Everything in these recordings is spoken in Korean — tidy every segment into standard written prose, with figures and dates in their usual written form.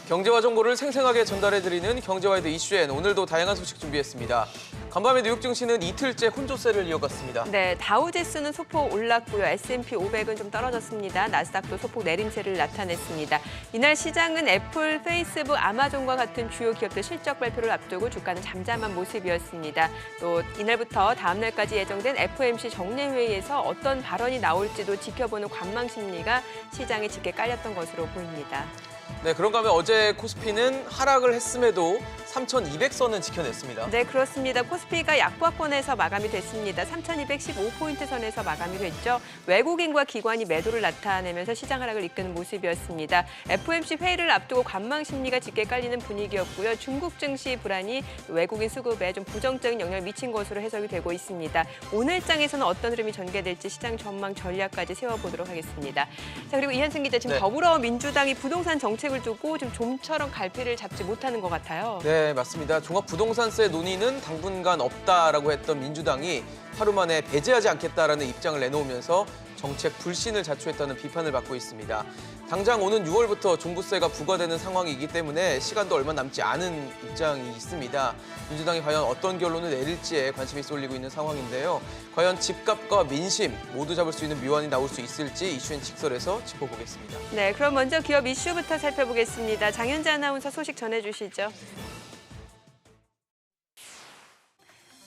경제와 정보를 생생하게 전달해드리는 경제와이드 이슈엔 오늘도 다양한 소식 준비했습니다. 간밤에 뉴욕 증시는 이틀째 혼조세를 이어갔습니다. 네, 다우지수는 소폭 올랐고요. S&P 500은 좀 떨어졌습니다. 나스닥도 소폭 내림세를 나타냈습니다. 이날 시장은 애플, 페이스북, 아마존과 같은 주요 기업들 실적 발표를 앞두고 주가는 잠잠한 모습이었습니다. 또 이날부터 다음 날까지 예정된 FOMC 정례회의에서 어떤 발언이 나올지도 지켜보는 관망 심리가 시장에 짙게 깔렸던 것으로 보입니다. 네, 그런가 하면 어제 코스피는 하락을 했음에도 3,200선은 지켜냈습니다. 네, 그렇습니다. 코스피가 약보합권에서 마감이 됐습니다. 3,215포인트 선에서 마감이 됐죠. 외국인과 기관이 매도를 나타내면서 시장 하락을 이끄는 모습이었습니다. FOMC 회의를 앞두고 관망 심리가 짙게 깔리는 분위기였고요. 중국 증시 불안이 외국인 수급에 좀 부정적인 영향을 미친 것으로 해석이 되고 있습니다. 오늘 장에서는 어떤 흐름이 전개될지 시장 전망 전략까지 세워보도록 하겠습니다. 자, 그리고 이현승 기자, 지금 더불어민주당이 부동산 정책을 두고 좀 좀처럼 갈피를 잡지 못하는 것 같아요. 네, 맞습니다. 종합부동산세 논의는 당분간 없다라고 했던 민주당이 하루 만에 배제하지 않겠다라는 입장을 내놓으면서 정책 불신을 자초했다는 비판을 받고 있습니다. 당장 오는 6월부터 종부세가 부과되는 상황이기 때문에 시간도 얼마 남지 않은 입장이 있습니다. 민주당이 과연 어떤 결론을 내릴지에 관심이 쏠리고 있는 상황인데요. 과연 집값과 민심 모두 잡을 수 있는 묘안이 나올 수 있을지 이슈엔 직설에서 짚어보겠습니다. 네, 그럼 먼저 기업 이슈부터 살펴보겠습니다. 장현재 아나운서 소식 전해주시죠.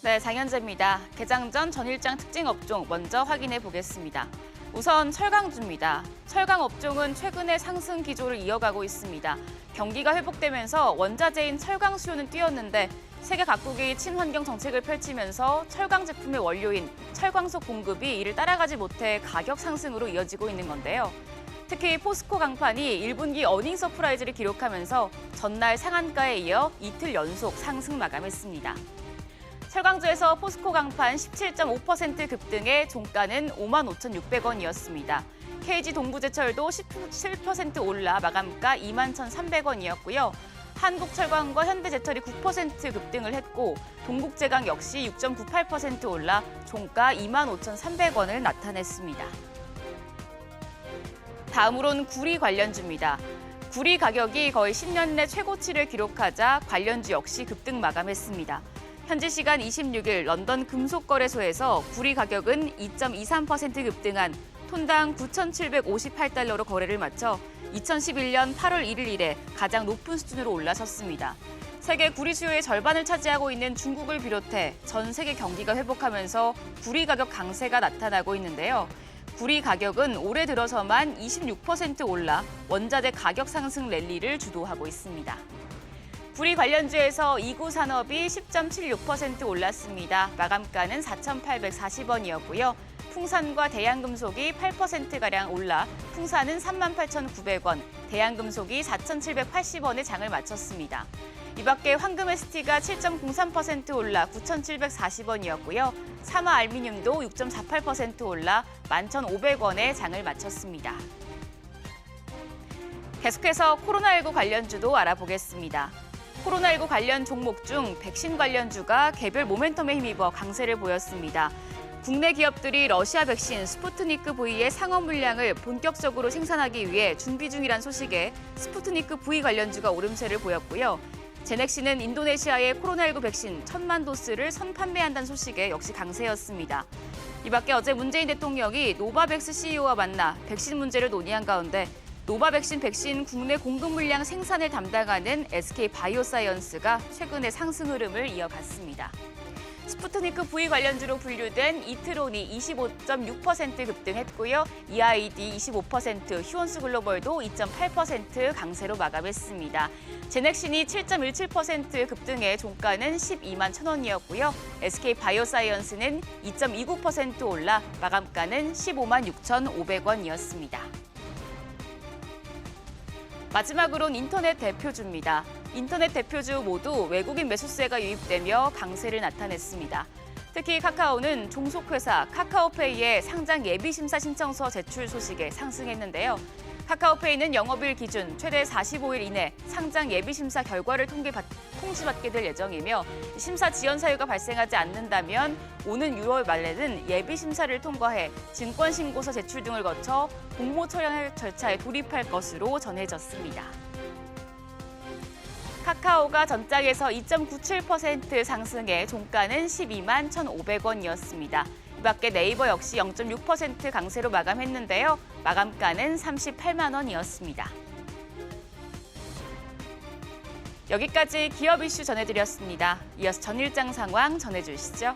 네, 장현재입니다. 개장 전 전일장 특징 업종 먼저 확인해 보겠습니다. 우선 철강주입니다. 철강 업종은 최근에 상승 기조를 이어가고 있습니다. 경기가 회복되면서 원자재인 철강 수요는 뛰었는데 세계 각국이 친환경 정책을 펼치면서 철강 제품의 원료인 철광석 공급이 이를 따라가지 못해 가격 상승으로 이어지고 있는 건데요. 특히 포스코 강판이 1분기 어닝 서프라이즈를 기록하면서 전날 상한가에 이어 이틀 연속 상승 마감했습니다. 철강주에서 포스코 강판 17.5% 급등해 종가는 55,600원이었습니다. KG 동부제철도 17% 올라 마감가 21,300원이었고요. 한국철강과 현대제철이 9% 급등을 했고 동국제강 역시 6.98% 올라 종가 25,300원을 나타냈습니다. 다음으론 구리 관련주입니다. 구리 가격이 거의 10년 내 최고치를 기록하자 관련주 역시 급등 마감했습니다. 현지 시간 26일 런던 금속거래소에서 구리 가격은 2.23% 급등한 톤당 9,758달러로 거래를 마쳐 2011년 8월 1일 이래 가장 높은 수준으로 올라섰습니다. 세계 구리 수요의 절반을 차지하고 있는 중국을 비롯해 전 세계 경기가 회복하면서 구리 가격 강세가 나타나고 있는데요. 구리 가격은 올해 들어서만 26% 올라 원자재 가격 상승 랠리를 주도하고 있습니다. 구리 관련주에서 이구산업이 10.76% 올랐습니다. 마감가는 4,840원이었고요. 풍산과 대양금속이 8%가량 올라 풍산은 38,900원, 대양금속이 4,780원에 장을 마쳤습니다. 이 밖에 황금 ST가 7.03% 올라 9,740원이었고요. 사마 알미늄도 6.48% 올라 11,500원에 장을 마쳤습니다. 계속해서 코로나19 관련주도 알아보겠습니다. 코로나19 관련 종목 중 백신 관련주가 개별 모멘텀에 힘입어 강세를 보였습니다. 국내 기업들이 러시아 백신 스푸트니크 V의 상업 물량을 본격적으로 생산하기 위해 준비 중이란 소식에 스푸트니크 V 관련주가 오름세를 보였고요. 제넥시는 인도네시아의 코로나19 백신 1,000만 도스를 선판매한다는 소식에 역시 강세였습니다. 이 밖에 어제 문재인 대통령이 노바백스 CEO와 만나 백신 문제를 논의한 가운데 노바백신 백신 국내 공급 물량 생산을 담당하는 SK바이오사이언스가 최근의 상승 흐름을 이어갔습니다. 스푸트니크 V 관련주로 분류된 이트론이 25.6% 급등했고요. EID 25%, 휴원스 글로벌도 2.8% 강세로 마감했습니다. 제넥신이 7.17% 급등해 종가는 12만 1,000원이었고요. SK바이오사이언스는 2.29% 올라 마감가는 15만 6,500원이었습니다. 마지막으론 인터넷 대표주입니다. 인터넷 대표주 모두 외국인 매수세가 유입되며 강세를 나타냈습니다. 특히 카카오는 종속회사 카카오페이의 상장 예비심사 신청서 제출 소식에 상승했는데요. 카카오페이는 영업일 기준 최대 45일 이내 상장 예비심사 결과를 통지받게 될 예정이며 심사 지연 사유가 발생하지 않는다면 오는 6월 말에는 예비심사를 통과해 증권신고서 제출 등을 거쳐 공모 처리할 절차에 돌입할 것으로 전해졌습니다. 카카오가 전장에서 2.97% 상승해 종가는 12만 1,500원이었습니다. 이 밖에 네이버 역시 0.6% 강세로 마감했는데요. 마감가는 38만 원이었습니다. 여기까지 기업 이슈 전해드렸습니다. 이어서 전일장 상황 전해주시죠.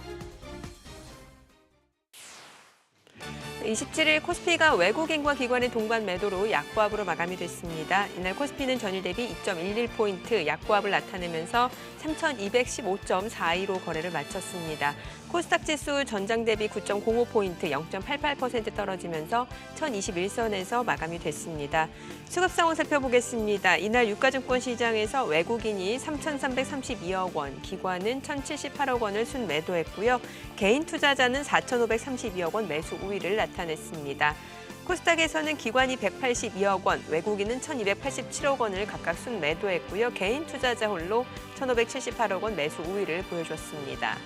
27일 코스피가 외국인과 기관의 동반 매도로 약보합으로 마감이 됐습니다. 이날 코스피는 전일 대비 2.11포인트 약보합을 나타내면서 3,215.42로 거래를 마쳤습니다. 코스닥 지수 전장 대비 9.05포인트 0.88% 떨어지면서 1,021선에서 마감이 됐습니다. 수급 상황 살펴보겠습니다. 이날 유가증권 시장에서 외국인이 3,332억 원, 기관은 1,078억 원을 순매도했고요. 개인 투자자는 4,532억 원 매수 우위를 나타냈습니다. 코스닥에서는 기관이 182억 원, 외국인은 1,287억 원을 각각 순매도했고요. 개인 투자자 홀로 1,578억 원 매수 우위를 보여줬습니다.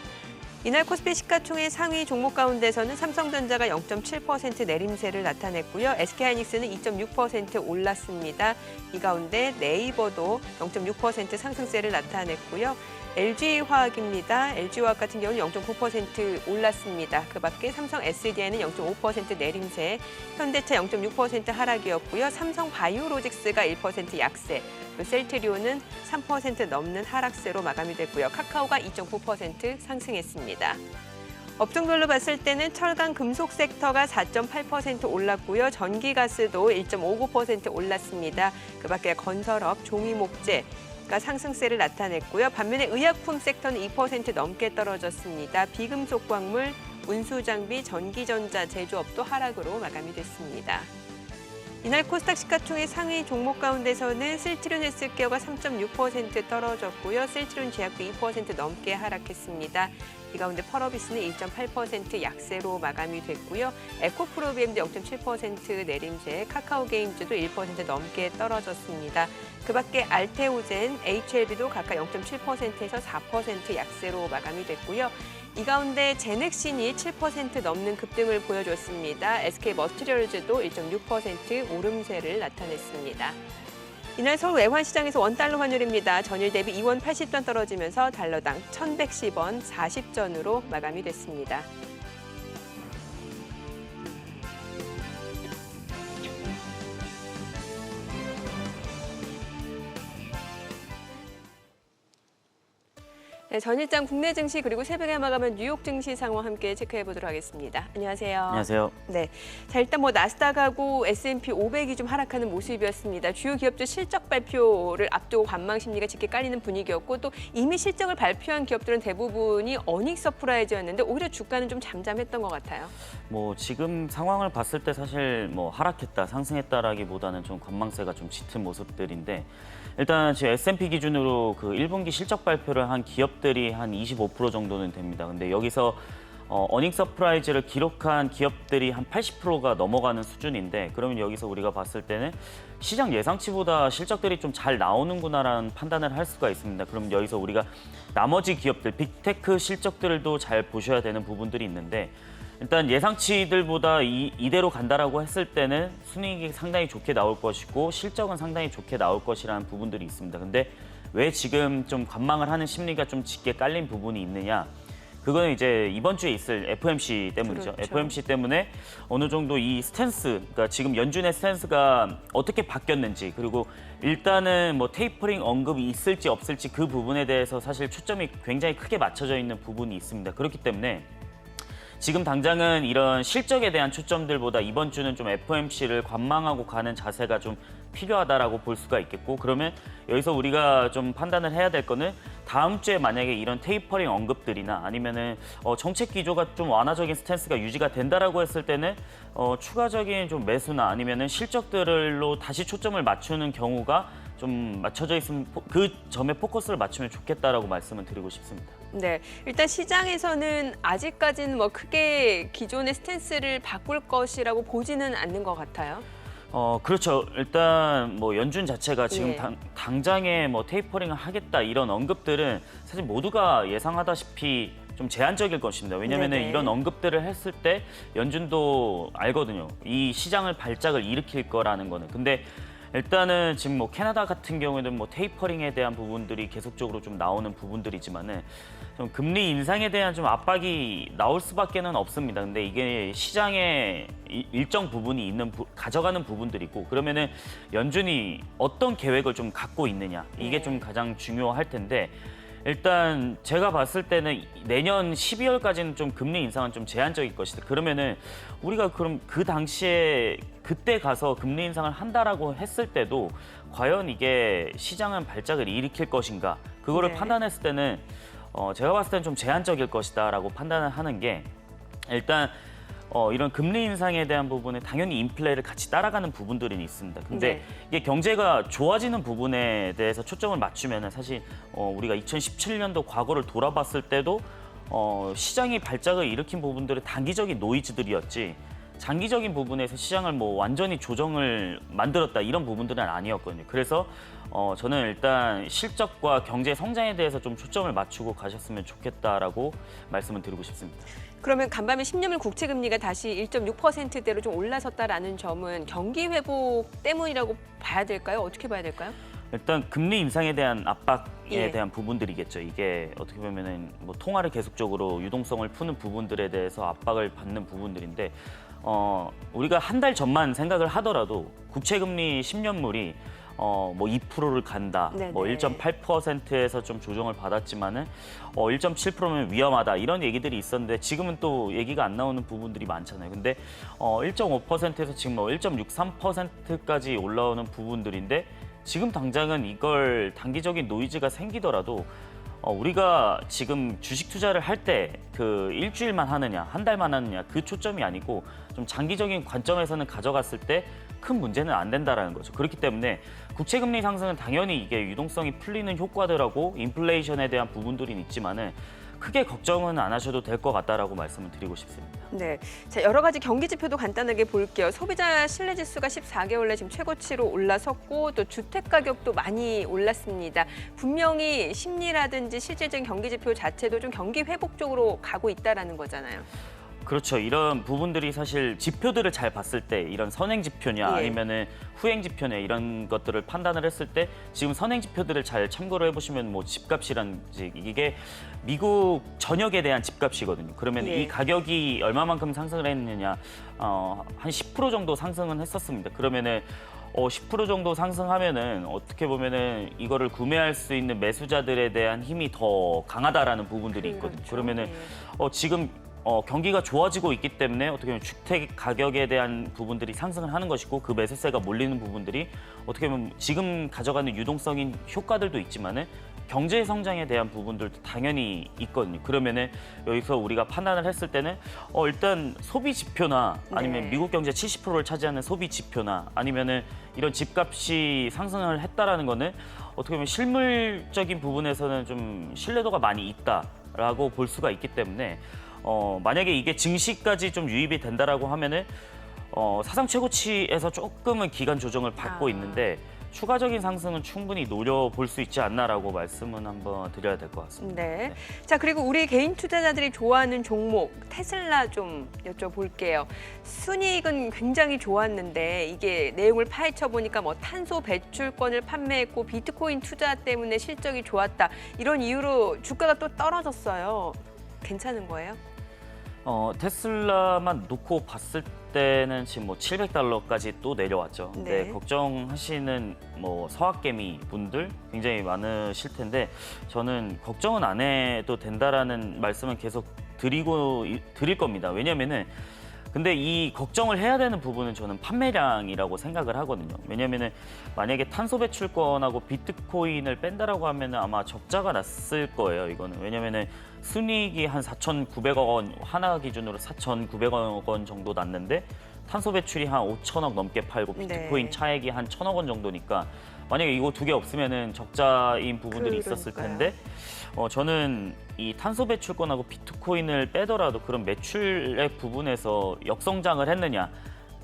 이날 코스피 시가총액 상위 종목 가운데서는 삼성전자가 0.7% 내림세를 나타냈고요. SK하이닉스는 2.6% 올랐습니다. 이 가운데 네이버도 0.6% 상승세를 나타냈고요. LG화학입니다. LG화학 같은 경우는 0.9% 올랐습니다. 그 밖에 삼성 SDI는 0.5% 내림세, 현대차 0.6% 하락이었고요. 삼성 바이오로직스가 1% 약세, 셀트리온은 3% 넘는 하락세로 마감이 됐고요. 카카오가 2.9% 상승했습니다. 업종별로 봤을 때는 철강 금속 섹터가 4.8% 올랐고요. 전기가스도 1.59% 올랐습니다. 그 밖에 건설업, 종이목재, 상승세를 나타냈고요. 반면에 의약품 섹터는 2% 넘게 떨어졌습니다. 비금속 광물, 운수장비, 전기전자, 제조업도 하락으로 마감이 됐습니다. 이날 코스닥 시가총액 상위 종목 가운데서는 실트론 헬스케어가 3.6% 떨어졌고요. 실트론 제약도 2% 넘게 하락했습니다. 이 가운데 펄어비스는 1.8% 약세로 마감이 됐고요. 에코프로비엠도 0.7% 내림세, 카카오게임즈도 1% 넘게 떨어졌습니다. 그 밖에 알테오젠, HLB도 각각 0.7%에서 4% 약세로 마감이 됐고요. 이 가운데 제넥신이 7% 넘는 급등을 보여줬습니다. SK머티리얼즈도 1.6% 오름세를 나타냈습니다. 이날 서울 외환시장에서 원달러 환율입니다. 전일 대비 2원 80전 떨어지면서 달러당 1,110원 40전으로 마감이 됐습니다. 네, 전일장 국내 증시 그리고 새벽에 마감한 뉴욕 증시 상황 함께 체크해 보도록 하겠습니다. 안녕하세요. 안녕하세요. 네, 자 일단 나스닥하고 S&P 500이 좀 하락하는 모습이었습니다. 주요 기업들 실적 발표를 앞두고 관망 심리가 짙게 깔리는 분위기였고 또 이미 실적을 발표한 기업들은 대부분이 어닝 서프라이즈였는데 오히려 주가는 좀 잠잠했던 것 같아요. 지금 상황을 봤을 때 사실 하락했다, 상승했다라기보다는 좀 관망세가 좀 짙은 모습들인데 일단 지금 S&P 기준으로 그 1분기 실적 발표를 한 기업들이 한 25% 정도는 됩니다. 근데 여기서 어닝 서프라이즈를 기록한 기업들이 한 80%가 넘어가는 수준인데 그러면 여기서 우리가 봤을 때는 시장 예상치보다 실적들이 좀 잘 나오는구나라는 판단을 할 수가 있습니다. 그럼 여기서 우리가 나머지 기업들, 빅테크 실적들도 잘 보셔야 되는 부분들이 있는데 일단 예상치들보다 이대로 간다라고 했을 때는 순이익이 상당히 좋게 나올 것이고 실적은 상당히 좋게 나올 것이라는 부분들이 있습니다. 근데 왜 지금 좀 관망을 하는 심리가 좀 짙게 깔린 부분이 있느냐? 그거는 이제 이번 주에 있을 FOMC 때문이죠. 그렇죠. FOMC 때문에 어느 정도 이 스탠스, 그러니까 지금 연준의 스탠스가 어떻게 바뀌었는지 그리고 일단은 테이퍼링 언급이 있을지 없을지 그 부분에 대해서 사실 초점이 굉장히 크게 맞춰져 있는 부분이 있습니다. 그렇기 때문에 지금 당장은 이런 실적에 대한 초점들보다 이번 주는 좀 FOMC를 관망하고 가는 자세가 좀 필요하다라고 볼 수가 있겠고 그러면 여기서 우리가 좀 판단을 해야 될 거는 다음 주에 만약에 이런 테이퍼링 언급들이나 아니면은 정책 기조가 좀 완화적인 스탠스가 유지가 된다라고 했을 때는 추가적인 좀 매수나 아니면은 실적들로 다시 초점을 맞추는 경우가 좀 맞춰져 있으면 그 점에 포커스를 맞추면 좋겠다라고 말씀을 드리고 싶습니다. 네, 일단 시장에서는 아직까지는 크게 기존의 스탠스를 바꿀 것이라고 보지는 않는 것 같아요. 그렇죠. 일단 연준 자체가 지금 예. 당장에 테이퍼링을 하겠다 이런 언급들은 사실 모두가 예상하다시피 좀 제한적일 것입니다. 왜냐하면 네네. 이런 언급들을 했을 때 연준도 알거든요. 이 시장을 발작을 일으킬 거라는 거는. 근데 일단은 지금 뭐 캐나다 같은 경우에는 뭐 테이퍼링에 대한 부분들이 계속적으로 좀 나오는 부분들이지만은 좀 금리 인상에 대한 좀 압박이 나올 수밖에는 없습니다. 근데 이게 시장에 일정 부분이 있는 가져가는 부분들이고 그러면은 연준이 어떤 계획을 좀 갖고 있느냐 이게 좀 가장 중요할 텐데 일단 제가 봤을 때는 내년 12월까지는 좀 금리 인상은 좀 제한적일 것이다. 그러면은 우리가 그럼 그 당시에 그때 가서 금리 인상을 한다라고 했을 때도 과연 이게 시장은 발작을 일으킬 것인가? 그거를 네. 판단했을 때는 제가 봤을 때는 좀 제한적일 것이다라고 판단을 하는 게 일단 이런 금리 인상에 대한 부분에 당연히 인플레를 같이 따라가는 부분들은 있습니다. 근데 네. 이게 경제가 좋아지는 부분에 대해서 초점을 맞추면은 사실 우리가 2017년도 과거를 돌아봤을 때도 시장이 발작을 일으킨 부분들은 단기적인 노이즈들이었지 장기적인 부분에서 시장을 뭐 완전히 조정을 만들었다 이런 부분들은 아니었거든요. 그래서 저는 일단 실적과 경제 성장에 대해서 좀 초점을 맞추고 가셨으면 좋겠다라고 말씀을 드리고 싶습니다. 그러면 간밤에 10년물 국채 금리가 다시 1.6%대로 좀 올라섰다라는 점은 경기 회복 때문이라고 봐야 될까요? 어떻게 봐야 될까요? 일단 금리 인상에 대한 압박에 예. 대한 부분들이겠죠. 이게 어떻게 보면은 뭐 통화를 계속적으로 유동성을 푸는 부분들에 대해서 압박을 받는 부분들인데 우리가 한 달 전만 생각을 하더라도 국채 금리 10년물이 뭐 2%를 간다, 네네. 뭐 1.8%에서 좀 조정을 받았지만은 1.7%면 위험하다 이런 얘기들이 있었는데 지금은 또 얘기가 안 나오는 부분들이 많잖아요. 근데 1.5%에서 지금 뭐 1.63%까지 올라오는 부분들인데 지금 당장은 이걸 단기적인 노이즈가 생기더라도 우리가 지금 주식 투자를 할 때 그 일주일만 하느냐, 한 달만 하느냐 그 초점이 아니고 좀 장기적인 관점에서는 가져갔을 때 큰 문제는 안 된다라는 거죠. 그렇기 때문에 국채 금리 상승은 당연히 이게 유동성이 풀리는 효과들하고 인플레이션에 대한 부분들이 있지만은 크게 걱정은 안 하셔도 될 것 같다라고 말씀을 드리고 싶습니다. 네, 자 여러 가지 경기 지표도 간단하게 볼게요. 소비자 신뢰 지수가 14개월 내 지금 최고치로 올라섰고 또 주택 가격도 많이 올랐습니다. 분명히 심리라든지 실질적인 경기 지표 자체도 좀 경기 회복 쪽으로 가고 있다라는 거잖아요. 그렇죠. 이런 부분들이 사실 지표들을 잘 봤을 때 이런 선행 지표냐 예. 아니면은 후행 지표냐 이런 것들을 판단을 했을 때 지금 선행 지표들을 잘 참고를 해보시면 뭐 집값이란지 이게 미국 전역에 대한 집값이거든요. 그러면 예. 이 가격이 얼마만큼 상승을 했느냐 한 10% 정도 상승은 했었습니다. 그러면은 10% 정도 상승하면은 어떻게 보면은 이거를 구매할 수 있는 매수자들에 대한 힘이 더 강하다라는 부분들이 있거든요. 그렇죠. 그러면은 예. 지금 경기가 좋아지고 있기 때문에 어떻게 보면 주택 가격에 대한 부분들이 상승을 하는 것이고 그 매수세가 몰리는 부분들이 어떻게 보면 지금 가져가는 유동성인 효과들도 있지만은 경제 성장에 대한 부분들도 당연히 있거든요. 그러면은 여기서 우리가 판단을 했을 때는 일단 소비 지표나 아니면 네. 미국 경제 70%를 차지하는 소비 지표나 아니면은 이런 집값이 상승을 했다라는 거는 어떻게 보면 실물적인 부분에서는 좀 신뢰도가 많이 있다라고 볼 수가 있기 때문에 만약에 이게 증시까지 좀 유입이 된다라고 하면은 사상 최고치에서 조금은 기간 조정을 받고 있는데 추가적인 상승은 충분히 노려볼 수 있지 않나라고 말씀은 한번 드려야 될 것 같습니다. 네. 자 그리고 우리 개인 투자자들이 좋아하는 종목 테슬라 좀 여쭤볼게요. 순이익은 굉장히 좋았는데 이게 내용을 파헤쳐 보니까 뭐 탄소 배출권을 판매했고 비트코인 투자 때문에 실적이 좋았다 이런 이유로 주가가 또 떨어졌어요. 괜찮은 거예요? 테슬라만 놓고 봤을 때는 지금 뭐 $700까지 또 내려왔죠. 근데 네. 걱정하시는 뭐 서학개미 분들 굉장히 많으실 텐데 저는 걱정은 안 해도 된다라는 말씀은 계속 드릴 겁니다. 왜냐면은 근데 이 걱정을 해야 되는 부분은 저는 판매량이라고 생각을 하거든요. 왜냐면은 만약에 탄소 배출권하고 비트코인을 뺀다라고 하면은 아마 적자가 났을 거예요. 이거는 왜냐면은 순이익이 한 4,900억 원 하나 기준으로 4,900억 원 정도 났는데 탄소 배출이 한 5천억 넘게 팔고 비트코인 네. 차액이 한 1,000억 원 정도니까 만약에 이거 두 개 없으면은 적자인 부분들이 있었을 그러니까요. 텐데 저는 이 탄소 배출권하고 비트코인을 빼더라도 그런 매출액 부분에서 역성장을 했느냐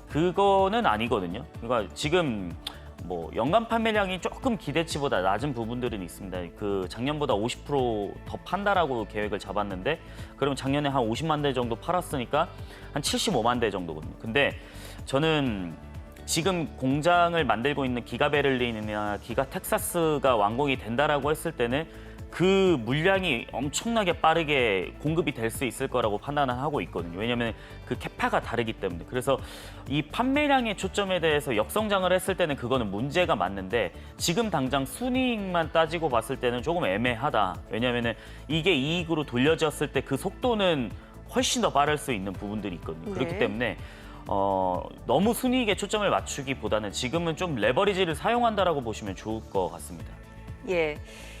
그거는 아니거든요. 그러니까 지금 뭐 연간 판매량이 조금 기대치보다 낮은 부분들은 있습니다. 그 작년보다 50%더 판다라고 계획을 잡았는데 그러면 작년에 한 50만 대 정도 팔았으니까 한 75만 대 정도거든요. 근데 저는 지금 공장을 만들고 있는 기가 베를린이나 기가 텍사스가 완공이 된다라고 했을 때는 그 물량이 엄청나게 빠르게 공급이 될 수 있을 거라고 판단을 하고 있거든요. 왜냐하면 그 캐파가 다르기 때문에. 그래서 이 판매량의 초점에 대해서 역성장을 했을 때는 그거는 문제가 맞는데 지금 당장 순이익만 따지고 봤을 때는 조금 애매하다. 왜냐하면 이게 이익으로 돌려졌을 때 그 속도는 훨씬 더 빠를 수 있는 부분들이 있거든요. 그렇기 네. 때문에 너무 순이익에 초점을 맞추기보다는 지금은 좀 레버리지를 사용한다라고 보시면 좋을 것 같습니다. 예.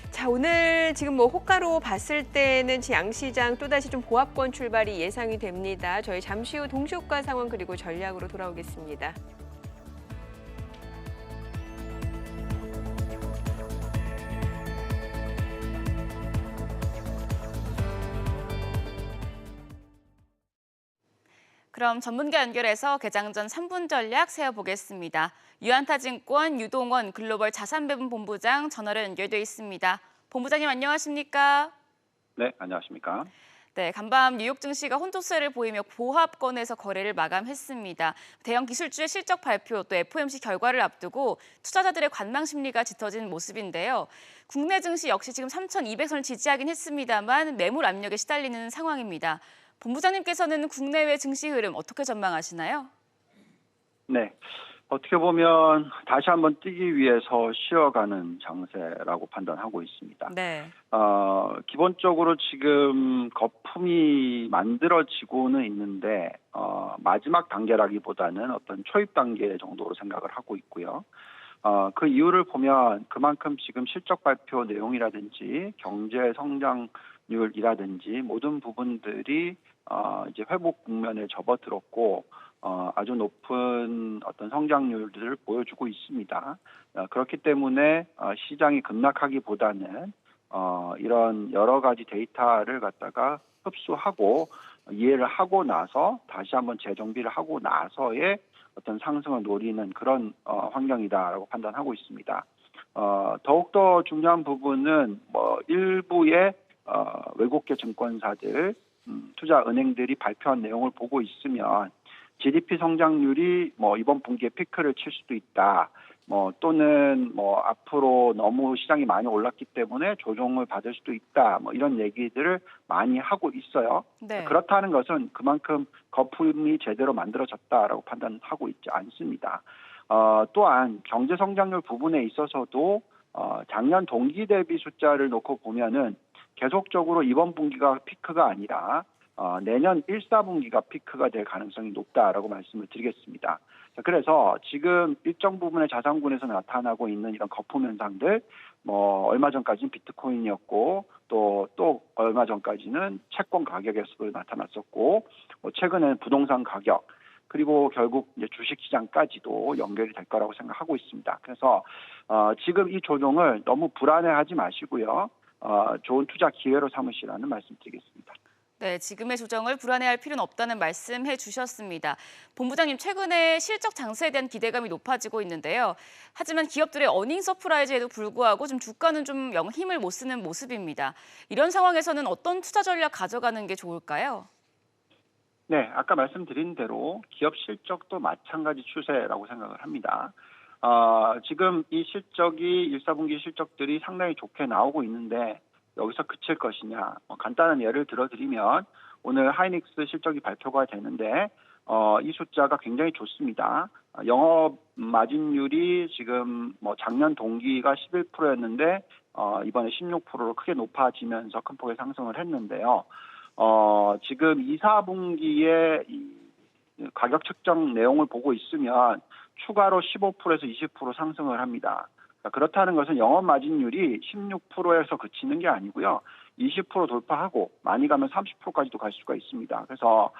자, 오늘 지금 뭐 호가로 봤을 때는 양시장 또다시 좀 보합권 출발이 예상이 됩니다. 저희 잠시 후 동시효과 상황 그리고 전략으로 돌아오겠습니다. 그럼 전문가 연결해서 개장 전 3분 전략 세워보겠습니다. 유한타증권 유동원 글로벌 자산배분 본부장 전화로 연결돼 있습니다. 본부장님 안녕하십니까? 네, 안녕하십니까? 네, 간밤 뉴욕 증시가 혼조세를 보이며 보합권에서 거래를 마감했습니다. 대형 기술주의 실적 발표 또 FOMC 결과를 앞두고 투자자들의 관망 심리가 짙어진 모습인데요. 국내 증시 역시 지금 3,200선을 지지하긴 했습니다만 매물 압력에 시달리는 상황입니다. 본부장님께서는 국내외 증시 흐름 어떻게 전망하시나요? 네, 어떻게 보면 다시 한번 뛰기 위해서 쉬어가는 장세라고 판단하고 있습니다. 네. 기본적으로 지금 거품이 만들어지고는 있는데 마지막 단계라기보다는 어떤 초입 단계 정도로 생각을 하고 있고요. 그 이유를 보면 그만큼 지금 실적 발표 내용이라든지 경제 성장률이라든지 모든 부분들이 이제 회복 국면에 접어들었고 아주 높은 어떤 성장률들을 보여주고 있습니다. 그렇기 때문에 시장이 급락하기보다는 이런 여러 가지 데이터를 갖다가 흡수하고 이해를 하고 나서 다시 한번 재정비를 하고 나서의 어떤 상승을 노리는 그런 환경이다라고 판단하고 있습니다. 더욱더 중요한 부분은 일부의 외국계 증권사들, 투자 은행들이 발표한 내용을 보고 있으면 GDP 성장률이 이번 분기에 피크를 칠 수도 있다. 또는 앞으로 너무 시장이 많이 올랐기 때문에 조정을 받을 수도 있다. 이런 얘기들을 많이 하고 있어요. 네. 그렇다는 것은 그만큼 거품이 제대로 만들어졌다라고 판단하고 있지 않습니다. 또한 경제 성장률 부분에 있어서도 작년 동기 대비 숫자를 놓고 보면은 계속적으로 이번 분기가 피크가 아니라 내년 1, 4분기가 피크가 될 가능성이 높다라고 말씀을 드리겠습니다. 그래서 지금 일정 부분의 자산군에서 나타나고 있는 이런 거품 현상들, 얼마 전까지는 비트코인이었고 또 얼마 전까지는 채권 가격에서도 나타났었고 최근에는 부동산 가격 그리고 결국 이제 주식시장까지도 연결이 될 거라고 생각하고 있습니다. 그래서 지금 이 조정을 너무 불안해하지 마시고요. 좋은 투자 기회로 삼으시라는 말씀드리겠습니다. 네, 지금의 조정을 불안해할 필요는 없다는 말씀해 주셨습니다. 본부장님, 최근에 실적 장세에 대한 기대감이 높아지고 있는데요. 하지만 기업들의 어닝 서프라이즈에도 불구하고 좀 주가는 좀 영 힘을 못 쓰는 모습입니다. 이런 상황에서는 어떤 투자 전략 가져가는 게 좋을까요? 네, 아까 말씀드린 대로 기업 실적도 마찬가지 추세라고 생각을 합니다. 지금 이 실적이 1, 4분기 실적들이 상당히 좋게 나오고 있는데 여기서 그칠 것이냐. 간단한 예를 들어드리면 오늘 하이닉스 실적이 발표가 되는데 이 숫자가 굉장히 좋습니다. 영업 마진율이 지금 작년 동기가 11%였는데 이번에 16%로 크게 높아지면서 큰 폭의 상승을 했는데요. 지금 2, 4분기에 가격 측정 내용을 보고 있으면 추가로 15%에서 20% 상승을 합니다. 그렇다는 것은 영업 마진율이 16%에서 그치는 게 아니고요. 20% 돌파하고 많이 가면 30%까지도 갈 수가 있습니다. 그래서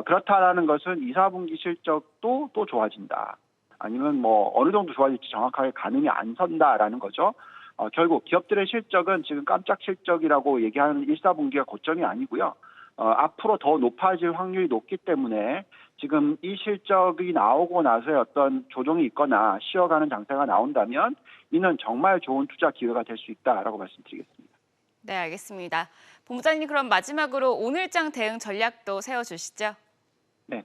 그렇다라는 것은 2, 4분기 실적도 또 좋아진다. 아니면 어느 정도 좋아질지 정확하게 가늠이 안 선다라는 거죠. 결국 기업들의 실적은 지금 깜짝 실적이라고 얘기하는 1, 4분기가 고점이 아니고요. 앞으로 더 높아질 확률이 높기 때문에 지금 이 실적이 나오고 나서의 어떤 조정이 있거나 쉬어가는 장세가 나온다면 이는 정말 좋은 투자 기회가 될 수 있다라고 말씀드리겠습니다. 네, 알겠습니다. 본부장님, 그럼 마지막으로 오늘장 대응 전략도 세워주시죠. 네.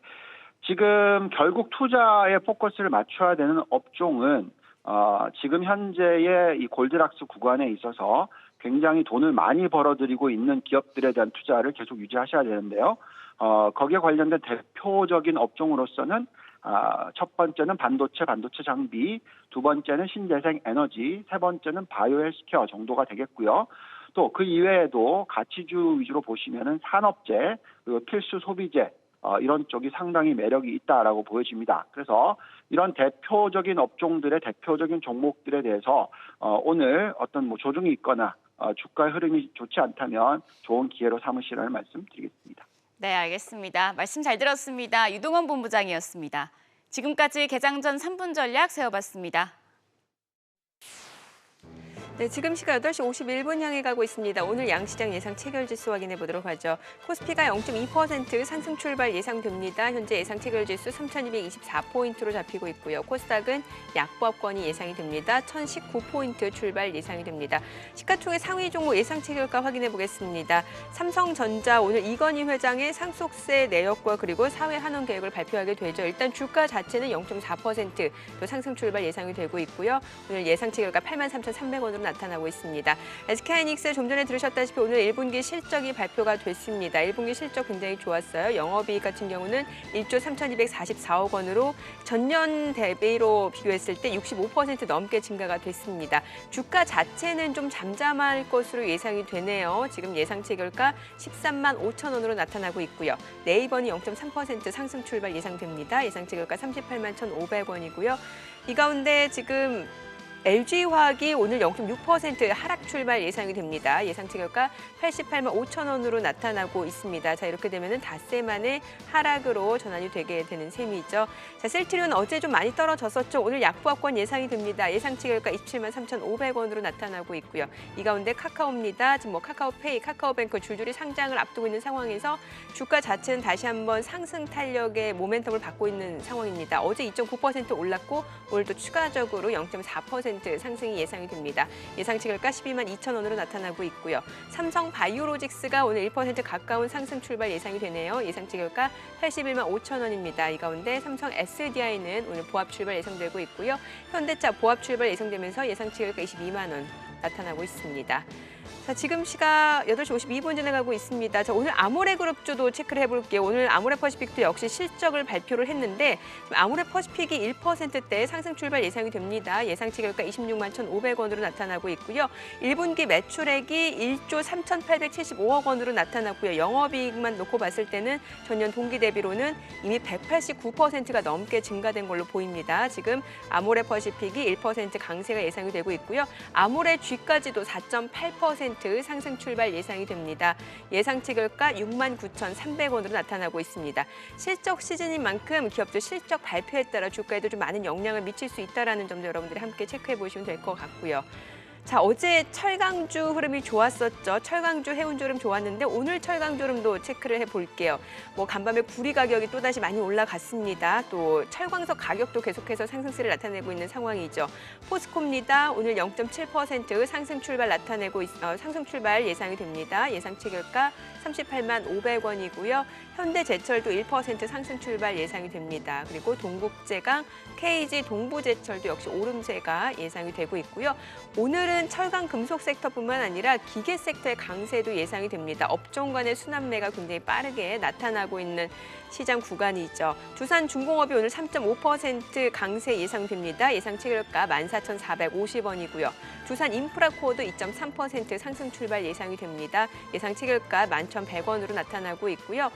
지금 결국 투자에 포커스를 맞춰야 되는 업종은 지금 현재의 이 골드락스 구간에 있어서 굉장히 돈을 많이 벌어들이고 있는 기업들에 대한 투자를 계속 유지하셔야 되는데요. 거기에 관련된 대표적인 업종으로서는 첫 번째는 반도체 장비, 두 번째는 신재생 에너지, 세 번째는 바이오 헬스케어 정도가 되겠고요. 또 그 이외에도 가치주 위주로 보시면은 산업재, 그리고 필수 소비재 이런 쪽이 상당히 매력이 있다라고 보여집니다. 그래서 이런 대표적인 업종들의 대표적인 종목들에 대해서 오늘 어떤 뭐 조정이 있거나 주가의 흐름이 좋지 않다면 좋은 기회로 삼으시라는 말씀드리겠습니다. 네, 알겠습니다. 말씀 잘 들었습니다. 유동원 본부장이었습니다. 지금까지 개장 전 3분 전략 세워봤습니다. 네, 지금 시각 8시 51분 향해 가고 있습니다. 오늘 양시장 예상 체결지수 확인해 보도록 하죠. 코스피가 0.2% 상승 출발 예상됩니다. 현재 예상 체결지수 3,224포인트로 잡히고 있고요. 코스닥은 약보합권이 예상이 됩니다. 1,019포인트 출발 예상이 됩니다. 시가총액 상위 종목 예상 체결가 확인해 보겠습니다. 삼성전자 오늘 이건희 회장의 상속세 내역과 그리고 사회 환원 계획을 발표하게 되죠. 일단 주가 자체는 0.4% 또 상승 출발 예상이 되고 있고요. 오늘 예상 체결가 83,300원으로 나타나고 있습니다. SK하이닉스 좀 전에 들으셨다시피 오늘 1분기 실적이 발표가 됐습니다. 1분기 실적 굉장히 좋았어요. 영업이익 같은 경우는 1조 3,244억 원으로 전년 대비로 비교했을 때 65% 넘게 증가가 됐습니다. 주가 자체는 좀 잠잠할 것으로 예상이 되네요. 지금 예상 체결가 13만 5천 원으로 나타나고 있고요. 네이버는 0.3% 상승 출발 예상됩니다. 예상 체결가 38만 1,500원이고요. 이 가운데 지금 LG화학이 오늘 0.6% 하락 출발 예상이 됩니다. 예상 체결가 88만 5천 원으로 나타나고 있습니다. 자, 이렇게 되면은 닷새 만에 하락으로 전환이 되게 되는 셈이죠. 자, 셀트리온 어제 좀 많이 떨어졌었죠. 오늘 약보합권 예상이 됩니다. 예상 체결가 27만 3,500원으로 나타나고 있고요. 이 가운데 카카오입니다. 지금 뭐 카카오페이, 카카오뱅크 줄줄이 상장을 앞두고 있는 상황에서 주가 자체는 다시 한번 상승 탄력의 모멘텀을 받고 있는 상황입니다. 어제 2.9% 올랐고 오늘도 추가적으로 0.4% 상승이 예상이 됩니다. 예상 체결가 12만 2천 원으로 나타나고 있고요. 삼성 바이오로직스가 오늘 1% 가까운 상승 출발 예상이 되네요. 예상 체결가 81만 5천 원입니다. 이 가운데 삼성 SDI는 오늘 보합 출발 예상되고 있고요. 현대차 보합 출발 예상되면서 예상 체결가 22만 원 나타나고 있습니다. 자, 지금 시각 8시 52분 지나가고 있습니다. 자, 오늘 아모레그룹주도 체크를 해볼게요. 오늘 아모레퍼시픽도 역시 실적을 발표를 했는데 지금 아모레퍼시픽이 1%대 상승 출발 예상이 됩니다. 예상 체결가 26만 1,500원으로 나타나고 있고요. 1분기 매출액이 1조 3,875억 원으로 나타났고요. 영업이익만 놓고 봤을 때는 전년 동기 대비로는 이미 189%가 넘게 증가된 걸로 보입니다. 지금 아모레퍼시픽이 1% 강세가 예상이 되고 있고요. 아모레 G까지도 4.8% 상승 출발 예상이 됩니다. 예상 체결가 6만 9,300원으로 나타나고 있습니다. 실적 시즌인 만큼 기업들 실적 발표에 따라 주가에도 좀 많은 영향을 미칠 수 있다는 점도 여러분들이 함께 체크해 보시면 될 것 같고요. 자, 어제 철강주 흐름이 좋았었죠. 철강주, 해운주 흐름 좋았는데 오늘 철강주 흐름도 체크를 해볼게요. 뭐 간밤에 구리 가격이 또다시 많이 올라갔습니다. 또 철광석 가격도 계속해서 상승세를 나타내고 있는 상황이죠. 포스코입니다. 오늘 0.7% 상승 출발 예상이 됩니다. 예상 체결가 38만 500원이고요. 현대제철도 1% 상승 출발 예상이 됩니다. 그리고 동국제강, KG 동부제철도 역시 오름세가 예상이 되고 있고요. 오늘은 철강 금속 섹터뿐만 아니라 기계 섹터의 강세도 예상이 됩니다. 업종 간의 순환매가 굉장히 빠르게 나타나고 있는 시장 구간이죠. 두산중공업이 오늘 3.5% 강세 예상됩니다. 예상 체결가 14,450원이고요. 두산인프라코어도 2.3% 상승 출발 예상이 됩니다. 예상 체결가 11,100원으로 나타나고 있고요.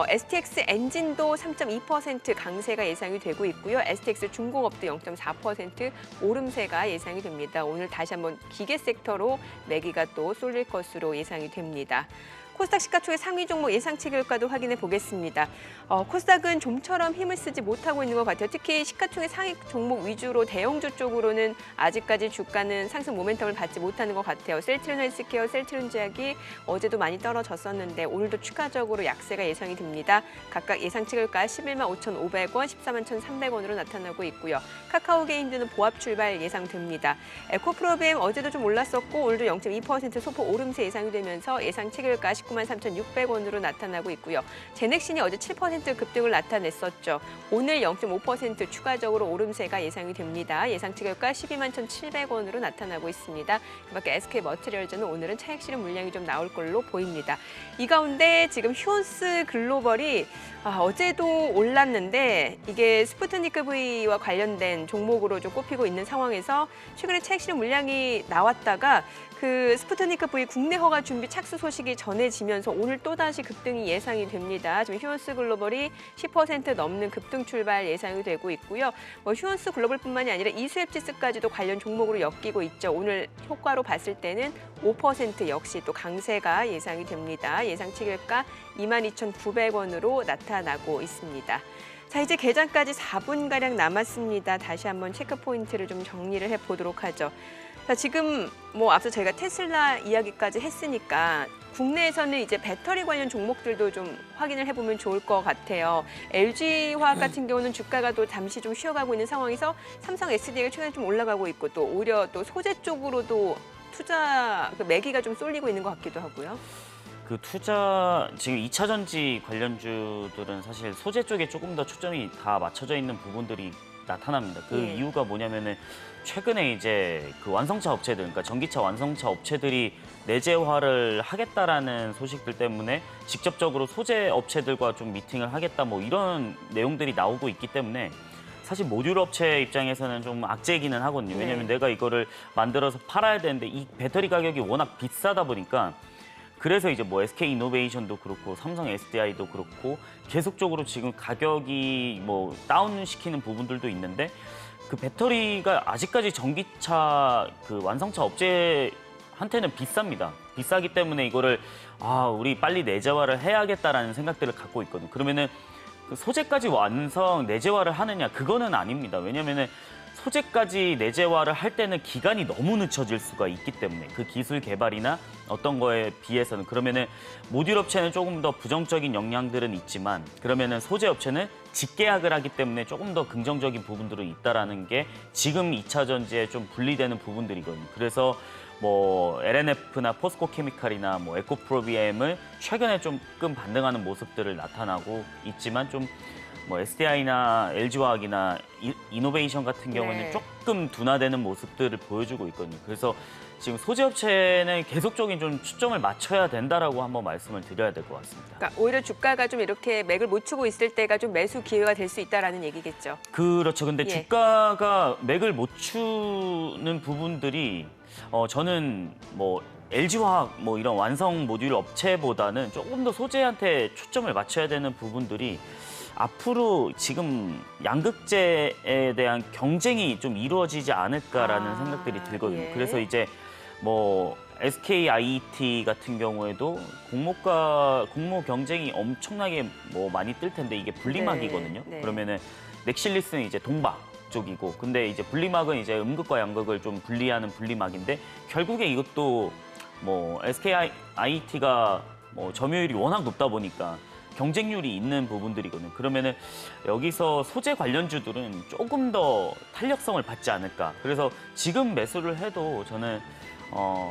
STX 엔진도 3.2% 강세가 예상이 되고 있고요. STX 중공업도 0.4% 오름세가 예상이 됩니다. 오늘 다시 한번 기계 섹터로 매기가 또 쏠릴 것으로 예상이 됩니다. 코스닥 시가총액 상위 종목 예상 체결가도 확인해 보겠습니다. 코스닥은 좀처럼 힘을 쓰지 못하고 있는 것 같아요. 특히 시가총액 상위 종목 위주로 대형주 쪽으로는 아직까지 주가는 상승 모멘텀을 받지 못하는 것 같아요. 셀트리온 헬스케어, 셀트리온 제약이 어제도 많이 떨어졌었는데 오늘도 추가적으로 약세가 예상이 됩니다. 각각 예상 체결가 11만 5,500원, 14만 1,300원으로 나타나고 있고요. 카카오게임즈는 보합 출발 예상됩니다. 에코프로비엠 어제도 좀 올랐었고 오늘도 0.2% 소폭 오름세 예상이 되면서 예상 체결가 49만 3,600원으로 나타나고 있고요. 제넥신이 어제 7% 급등을 나타냈었죠. 오늘 0.5% 추가적으로 오름세가 예상이 됩니다. 예상치 결과 12만 1,700원으로 나타나고 있습니다. 그밖에 SK 머티리얼즈는 오늘은 차익 실현 물량이 좀 나올 걸로 보입니다. 이 가운데 지금 휴온스 글로벌이 어제도 올랐는데 이게 스푸트니크 V와 관련된 종목으로 좀 꼽히고 있는 상황에서 최근에 차익 실현 물량이 나왔다가 그 스푸트니크 V 국내 허가 준비 착수 소식이 전해지면서 오늘 또다시 급등이 예상이 됩니다. 지금 휴온스 글로벌이 10% 넘는 급등 출발 예상이 되고 있고요. 휴온스 글로벌뿐만이 아니라 이수앱지스까지도 관련 종목으로 엮이고 있죠. 오늘 효과로 봤을 때는 5% 역시 또 강세가 예상이 됩니다. 예상치 결과 22,900원으로 나타나고 있습니다. 자, 이제 개장까지 4분가량 남았습니다. 다시 한번 체크 포인트를 좀 정리를 해보도록 하죠. 자, 지금 앞서 저희가 테슬라 이야기까지 했으니까 국내에서는 이제 배터리 관련 종목들도 좀 확인을 해보면 좋을 것 같아요. LG화학 같은 경우는 주가가 또 잠시 좀 쉬어가고 있는 상황에서 삼성 SDI가 최근에 좀 올라가고 있고 또 오히려 또 소재 쪽으로도 투자 매기가 좀 쏠리고 있는 것 같기도 하고요. 그 투자 지금 2차 전지 관련주들은 사실 소재 쪽에 조금 더 초점이 다 맞춰져 있는 부분들이 나타납니다. 그 예. 이유가 뭐냐면은 최근에 이제 그 완성차 업체들, 그러니까 전기차 완성차 업체들이 내재화를 하겠다라는 소식들 때문에 직접적으로 소재 업체들과 좀 미팅을 하겠다 뭐 이런 내용들이 나오고 있기 때문에 사실 모듈 업체 입장에서는 좀 악재이기는 하거든요. 왜냐하면 네. 내가 이거를 만들어서 팔아야 되는데 이 배터리 가격이 워낙 비싸다 보니까 그래서 이제 뭐 SK 이노베이션도 그렇고 삼성 SDI도 그렇고 계속적으로 지금 가격이 뭐 다운시키는 부분들도 있는데 그 배터리가 아직까지 전기차 그 완성차 업체한테는 비쌉니다. 비싸기 때문에 이거를 우리 빨리 내재화를 해야겠다라는 생각들을 갖고 있거든요. 그러면은 그 소재까지 완성 내재화를 하느냐 그거는 아닙니다. 왜냐면은 소재까지 내재화를 할 때는 기간이 너무 늦춰질 수가 있기 때문에 그 기술 개발이나 어떤 거에 비해서는 그러면은 모듈 업체는 조금 더 부정적인 영향들은 있지만 그러면은 소재 업체는 직계약을 하기 때문에 조금 더 긍정적인 부분들은 있다라는 게 지금 2차 전지에 좀 분리되는 부분들이거든요. 그래서 뭐 LNF나 포스코 케미칼이나 뭐 에코프로비엠을 최근에 조금 반등하는 모습들을 나타나고 있지만 좀 뭐 SDI나 LG화학이나 이노베이션 같은 경우는 네. 조금 둔화되는 모습들을 보여주고 있거든요. 그래서 지금 소재 업체는 계속적인 좀 초점을 맞춰야 된다라고 한번 말씀을 드려야 될 것 같습니다. 그러니까 오히려 주가가 좀 이렇게 맥을 못 추고 있을 때가 좀 매수 기회가 될 수 있다라는 얘기겠죠. 그렇죠. 근데 예. 주가가 맥을 못 추는 부분들이 저는 뭐 LG화학 뭐 이런 완성 모듈 업체보다는 조금 더 소재한테 초점을 맞춰야 되는 부분들이 앞으로 지금 양극재에 대한 경쟁이 좀 이루어지지 않을까라는 생각들이 들거든요. 예. 그래서 이제 뭐 SKIET 같은 경우에도 공모 경쟁이 엄청나게 뭐 많이 뜰 텐데 이게 분리막이거든요. 네. 그러면은 넥실리스는 이제 동박 쪽이고 근데 이제 분리막은 이제 음극과 양극을 좀 분리하는 분리막인데 결국에 이것도 뭐 SKIET가 뭐 점유율이 워낙 높다 보니까 경쟁률이 있는 부분들이거든요. 그러면은 여기서 소재 관련주들은 조금 더 탄력성을 받지 않을까. 그래서 지금 매수를 해도 저는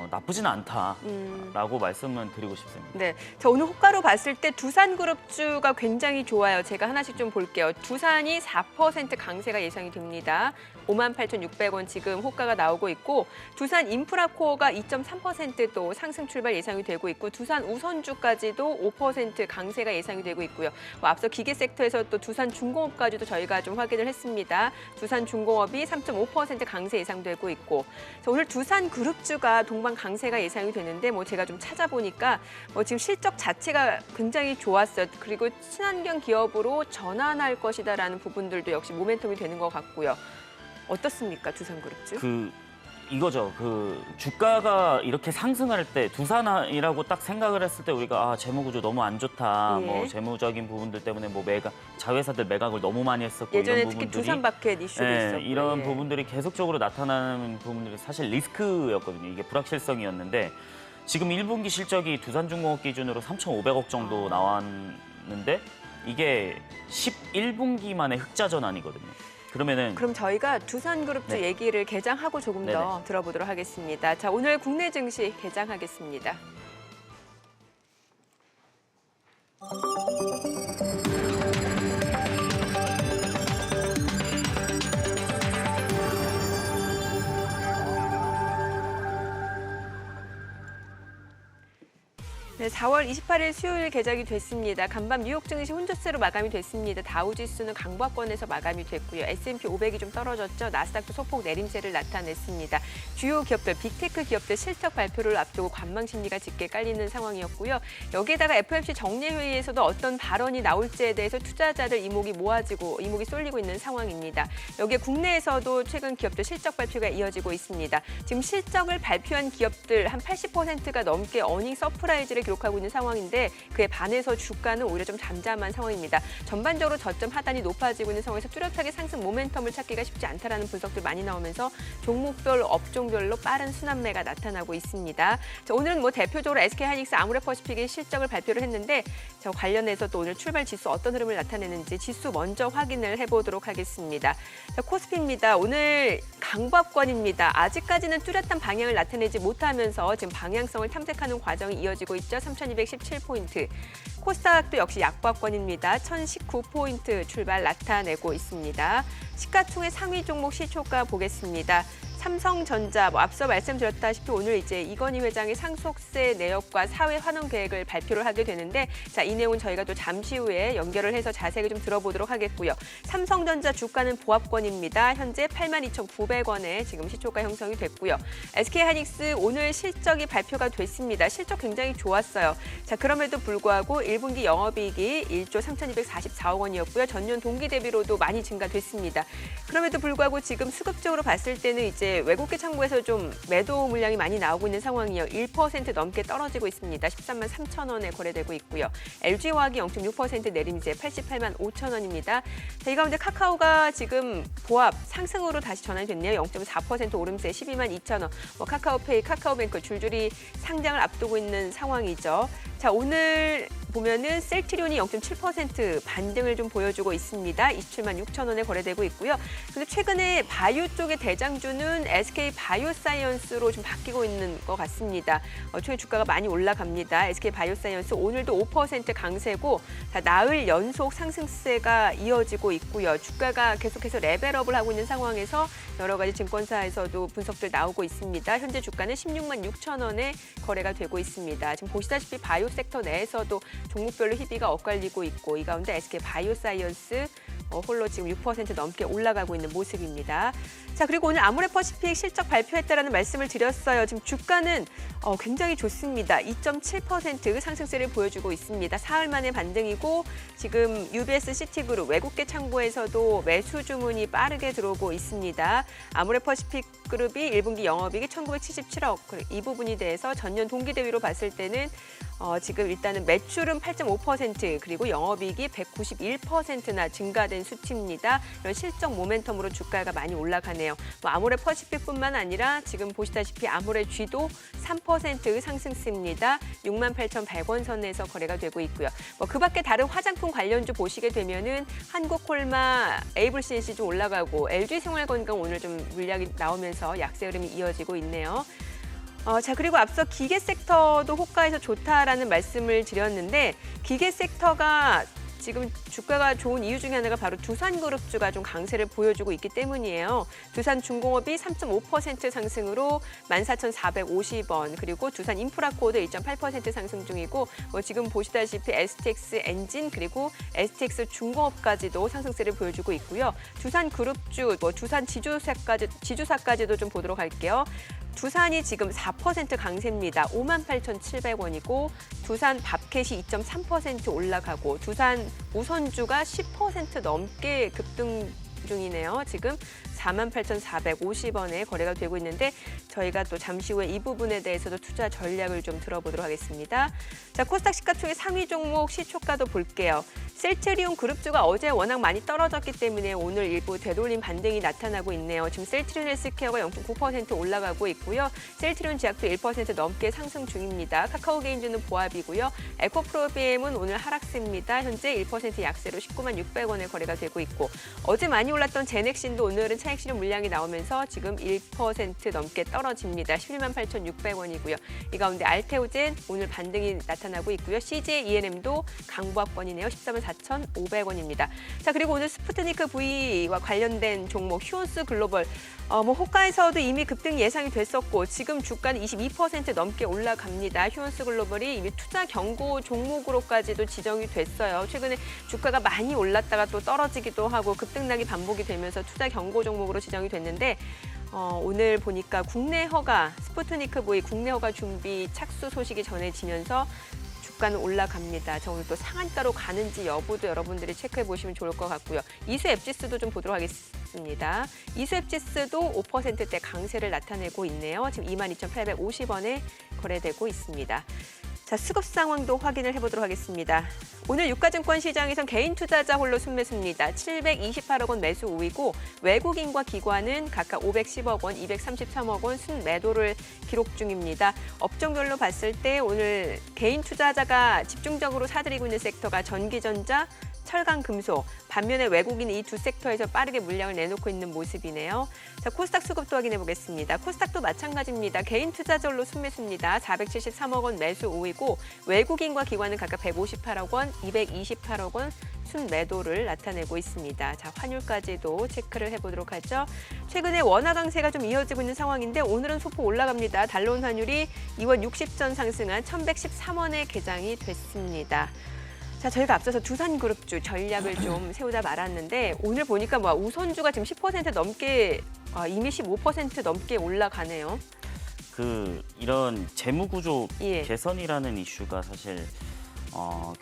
나쁘진 않다라고 말씀을 드리고 싶습니다. 네, 자, 오늘 호가로 봤을 때 두산그룹주가 굉장히 좋아요. 제가 하나씩 좀 볼게요. 두산이 4% 강세가 예상이 됩니다. 58,600원 지금 호가가 나오고 있고 두산 인프라코어가 2.3% 또 상승 출발 예상이 되고 있고 두산 우선주까지도 5% 강세가 예상이 되고 있고요. 앞서 기계 섹터에서 또 두산 중공업까지도 저희가 좀 확인을 했습니다. 두산 중공업이 3.5% 강세 예상되고 있고 오늘 두산 그룹주가 동반 강세가 예상이 되는데 제가 좀 찾아보니까 지금 실적 자체가 굉장히 좋았어요. 그리고 친환경 기업으로 전환할 것이다라는 부분들도 역시 모멘텀이 되는 것 같고요. 어떻습니까, 두산그룹주? 이거죠. 그 주가가 이렇게 상승할 때 두산이라고 딱 생각을 했을 때 우리가 재무 구조 너무 안 좋다. 예. 뭐 재무적인 부분들 때문에 뭐 자회사들 매각을 너무 많이 했었고 예전에 이런 특히 부분들이 두산마켓 이슈도 있었고 이런 예. 부분들이 계속적으로 나타나는 부분들이 사실 리스크였거든요. 이게 불확실성이었는데 지금 1분기 실적이 두산중공업 기준으로 3,500억 정도 나왔는데 이게 11분기 만에 흑자 전환이거든요. 그럼 저희가 두산그룹주 네. 얘기를 개장하고 조금 더 들어보도록 하겠습니다. 자, 오늘 국내 증시 개장하겠습니다. 네, 4월 28일 수요일 개장이 됐습니다. 간밤 뉴욕 증시 혼조세로 마감이 됐습니다. 다우지수는 강보합권에서 마감이 됐고요. S&P 500이 좀 떨어졌죠. 나스닥도 소폭 내림세를 나타냈습니다. 주요 기업들, 빅테크 기업들 실적 발표를 앞두고 관망 심리가 짙게 깔리는 상황이었고요. 여기에다가 FOMC 정례회의에서도 어떤 발언이 나올지에 대해서 투자자들 이목이 쏠리고 있는 상황입니다. 여기에 국내에서도 최근 기업들 실적 발표가 이어지고 있습니다. 지금 실적을 발표한 기업들 한 80%가 넘게 어닝 서프라이즈를 기록하고 있는 상황인데 그에 반해서 주가는 오히려 좀 잠잠한 상황입니다. 전반적으로 저점 하단이 높아지고 있는 상황에서 뚜렷하게 상승 모멘텀을 찾기가 쉽지 않다라는 분석들 많이 나오면서 종목별, 업종별로 빠른 순환매가 나타나고 있습니다. 자, 오늘은 대표적으로 SK하이닉스, 아모레퍼시픽이 실적을 발표를 했는데 저 관련해서 또 오늘 출발 지수 어떤 흐름을 나타내는지 지수 먼저 확인을 해보도록 하겠습니다. 자, 코스피입니다. 오늘 강보합권입니다. 아직까지는 뚜렷한 방향을 나타내지 못하면서 지금 방향성을 탐색하는 과정이 이어지고 있죠. 3,217포인트. 코스닥도 역시 약보합권입니다. 1,019포인트 출발 나타내고 있습니다. 시가총액 상위 종목 시초가 보겠습니다. 삼성전자, 앞서 말씀드렸다시피 오늘 이제 이건희 회장의 상속세 내역과 사회 환원 계획을 발표를 하게 되는데, 자, 이 내용은 저희가 또 잠시 후에 연결을 해서 자세히 좀 들어보도록 하겠고요. 삼성전자 주가는 보합권입니다. 현재 82,900원에 지금 시초가 형성이 됐고요. SK하이닉스 오늘 실적이 발표가 됐습니다. 실적 굉장히 좋았어요. 자, 그럼에도 불구하고 1분기 영업이익이 1조 3,244억 원이었고요. 전년 동기 대비로도 많이 증가됐습니다. 그럼에도 불구하고 지금 수급적으로 봤을 때는 이제 외국계 창구에서 좀 매도 물량이 많이 나오고 있는 상황이에요. 1% 넘게 떨어지고 있습니다. 13만 3천 원에 거래되고 있고요. LG화학이 0.6% 내림세 88만 5천 원입니다. 자, 이 가운데 카카오가 지금 보합 상승으로 다시 전환이 됐네요. 0.4% 오름세 12만 2천 원. 카카오페이, 카카오뱅크 줄줄이 상장을 앞두고 있는 상황이죠. 자, 오늘 보면은 셀트리온이 0.7% 반등을 좀 보여주고 있습니다. 27만 6천 원에 거래되고 있고요. 근데 최근에 바이오 쪽의 대장주는 SK 바이오사이언스로 좀 바뀌고 있는 것 같습니다. 최근 주가가 많이 올라갑니다. SK 바이오사이언스 오늘도 5% 강세고, 자, 나흘 연속 상승세가 이어지고 있고요. 주가가 계속해서 레벨업을 하고 있는 상황에서 여러 가지 증권사에서도 분석들 나오고 있습니다. 현재 주가는 16만 6천 원에 거래가 되고 있습니다. 지금 보시다시피 바이오 섹터 내에서도 종목별로 희비가 엇갈리고 있고, 이 가운데 SK 바이오사이언스 홀로 지금 6% 넘게 올라가고 있는 모습입니다. 자, 그리고 오늘 아모레퍼시픽 실적 발표했다라는 말씀을 드렸어요. 지금 주가는 굉장히 좋습니다. 2.7% 상승세를 보여주고 있습니다. 사흘 만의 반등이고, 지금 UBS 시티그룹 외국계 창구에서도 매수 주문이 빠르게 들어오고 있습니다. 아모레퍼시픽 그룹이 1분기 영업이익이 1,977억, 이 부분에 대해서 전년 동기 대비로 봤을 때는 지금 일단은 매출은 8.5% 그리고 영업이익이 191%나 증가된 수치입니다. 이런 실적 모멘텀으로 주가가 많이 올라가네요. 아모레퍼시픽뿐만 아니라 지금 보시다시피 아모레쥐도 3% 상승세입니다. 68,100원 선에서 거래가 되고 있고요. 그 밖에 다른 화장품 관련주 보시게 되면은 한국콜마, 에이블CNC 좀 올라가고, LG생활건강 오늘 좀 물량이 나오면서 약세 흐름이 이어지고 있네요. 자, 그리고 앞서 기계 섹터도 호가에서 좋다라는 말씀을 드렸는데, 기계 섹터가 지금 주가가 좋은 이유 중에 하나가 바로 두산그룹주가 좀 강세를 보여주고 있기 때문이에요. 두산중공업이 3.5% 상승으로 14,450원, 그리고 두산인프라코드 1.8% 상승 중이고, 지금 보시다시피 STX 엔진 그리고 STX 중공업까지도 상승세를 보여주고 있고요. 두산그룹주, 두산 지주사까지도 좀 보도록 할게요. 두산이 지금 4% 강세입니다. 58,700원이고, 두산 밥켓이 2.3% 올라가고, 두산 우선주가 10% 넘게 급등 중이네요. 지금 48,450원에 거래가 되고 있는데, 저희가 또 잠시 후에 이 부분에 대해서도 투자 전략을 좀 들어보도록 하겠습니다. 자, 코스닥 시가총액 상위 종목 시초가도 볼게요. 셀트리온 그룹주가 어제 워낙 많이 떨어졌기 때문에 오늘 일부 되돌림 반등이 나타나고 있네요. 지금 셀트리온 헬스케어가 0.9% 올라가고 있고요. 셀트리온 제약도 1% 넘게 상승 중입니다. 카카오게임즈는 보합이고요. 에코프로비엠은 오늘 하락세입니다. 현재 1% 약세로 19만 600원에 거래가 되고 있고, 어제 많이 올랐던 제넥신도 오늘은 차익 실현 물량이 나오면서 지금 1% 넘게 떨어집니다. 11만 8,600원이고요. 이 가운데 알테오젠 오늘 반등이 나타나고 있고요. CJ ENM도 강보합권이네요. 14만 14,500원입니다. 자, 그리고 오늘 스푸트니크 V와 관련된 종목 휴온스 글로벌 호가에서도 이미 급등 예상이 됐었고 지금 주가는 22% 넘게 올라갑니다. 휴온스 글로벌이 이미 투자 경고 종목으로까지도 지정이 됐어요. 최근에 주가가 많이 올랐다가 또 떨어지기도 하고 급등락이 반복이 되면서 투자 경고 종목으로 지정이 됐는데 오늘 보니까 국내 허가 스푸트니크 V 국내 허가 준비 착수 소식이 전해지면서 주가는 올라갑니다. 자, 오늘 또 상한가로 가는지 여부도 여러분들이 체크해 보시면 좋을 것 같고요. 이수 앱지수도 좀 보도록 하겠습니다. 이수 앱지수도 5%대 강세를 나타내고 있네요. 지금 22,850원에 거래되고 있습니다. 자, 수급 상황도 확인을 해보도록 하겠습니다. 오늘 유가증권 시장에선 개인 투자자 홀로 순매수입니다. 728억 원 매수 우위고 외국인과 기관은 각각 510억 원, 233억 원 순매도를 기록 중입니다. 업종별로 봤을 때 오늘 개인 투자자가 집중적으로 사들이고 있는 섹터가 전기전자, 철강, 금속, 반면에 외국인이 이 두 섹터에서 빠르게 물량을 내놓고 있는 모습이네요. 자, 코스닥 수급도 확인해 보겠습니다. 코스닥도 마찬가지입니다. 개인 투자자로 순매수입니다. 473억 원 매수 우위고 외국인과 기관은 각각 158억 원, 228억 원 순매도를 나타내고 있습니다. 자, 환율까지도 체크를 해보도록 하죠. 최근에 원화 강세가 좀 이어지고 있는 상황인데 오늘은 소폭 올라갑니다. 달러원 환율이 2원 60전 상승한 1,113원에 개장이 됐습니다. 자, 저희가 앞서서 두산그룹주 전략을 좀 세우다 말았는데 오늘 보니까 우선주가 지금 10% 넘게 이미 15% 넘게 올라가네요. 이런 재무구조 예. 개선이라는 이슈가 사실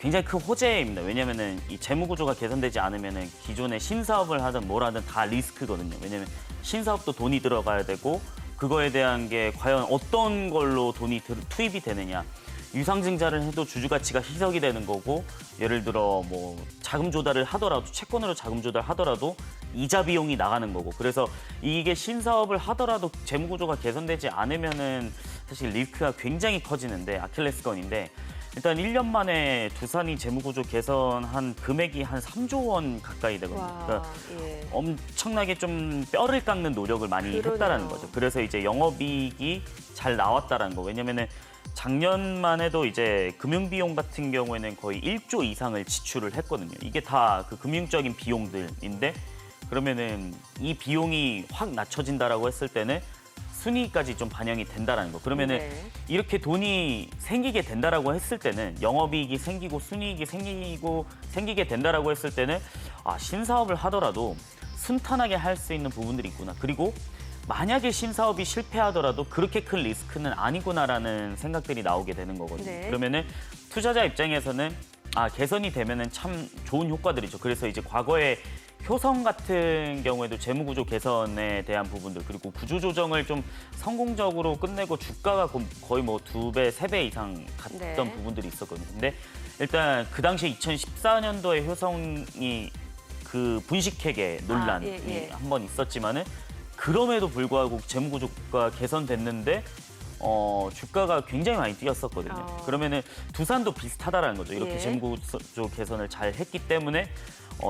굉장히 큰 호재입니다. 왜냐면은 이 재무구조가 개선되지 않으면은 기존에 신사업을 하든 뭘 하든 다 리스크거든요. 왜냐면 신사업도 돈이 들어가야 되고 그거에 대한 게 과연 어떤 걸로 돈이 투입이 되느냐. 유상증자를 해도 주주가치가 희석이 되는 거고 예를 들어 뭐 자금 조달을 하더라도 채권으로 자금 조달하더라도 이자 비용이 나가는 거고 그래서 이게 신사업을 하더라도 재무구조가 개선되지 않으면은 사실 리스크가 굉장히 커지는데 아킬레스건인데 일단 1년 만에 두산이 재무구조 개선한 금액이 한 3조 원 가까이 되거든요. 그러니까 예. 엄청나게 좀 뼈를 깎는 노력을 많이 그러네요. 했다라는 거죠. 그래서 이제 영업이익이 잘 나왔다라는 거. 왜냐면은 작년만 해도 이제 금융비용 같은 경우에는 거의 1조 이상을 지출을 했거든요. 이게 다 그 금융적인 비용들인데 그러면은 이 비용이 확 낮춰진다라고 했을 때는 순이익까지 좀 반영이 된다라는 거. 그러면은 네. 이렇게 돈이 생기게 된다라고 했을 때는 영업이익이 생기고 순이익이 생기게 된다라고 했을 때는 신사업을 하더라도 순탄하게 할 수 있는 부분들이 있구나. 그리고 만약에 신사업이 실패하더라도 그렇게 큰 리스크는 아니구나라는 생각들이 나오게 되는 거거든요. 네. 그러면은 투자자 입장에서는 개선이 되면은 참 좋은 효과들이죠. 그래서 이제 과거에 효성 같은 경우에도 재무구조 개선에 대한 부분들 그리고 구조조정을 좀 성공적으로 끝내고 주가가 거의 뭐 2배, 3배 이상 갔던 네. 부분들이 있었거든요. 근데 일단 그 당시에 2014년도에 효성이 그 분식회계 논란이 예. 한 번 있었지만은 그럼에도 불구하고 재무구조가 개선됐는데 주가가 굉장히 많이 뛰었었거든요. 그러면은 두산도 비슷하다라는 거죠. 이렇게 예. 재무구조 개선을 잘 했기 때문에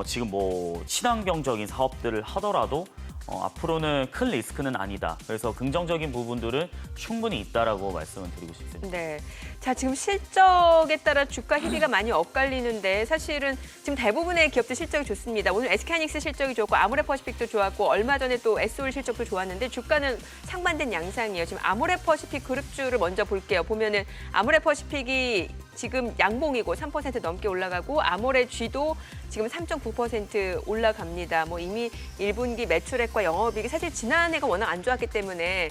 지금 뭐 친환경적인 사업들을 하더라도 앞으로는 큰 리스크는 아니다. 그래서 긍정적인 부분들은 충분히 있다라고 말씀을 드리고 싶습니다. 네. 자, 지금 실적에 따라 주가 희비가 많이 엇갈리는데 사실은 지금 대부분의 기업들 실적이 좋습니다. 오늘 SK하이닉스 실적이 좋고 아모레퍼시픽도 좋았고 얼마 전에 또 SO일 실적도 좋았는데 주가는 상반된 양상이에요. 지금 아모레퍼시픽 그룹주를 먼저 볼게요. 보면은 아모레퍼시픽이 지금 양봉이고 3% 넘게 올라가고 아모레G도 지금 3.9% 올라갑니다. 뭐 이미 1분기 매출액과 영업이익이 사실 지난해가 워낙 안 좋았기 때문에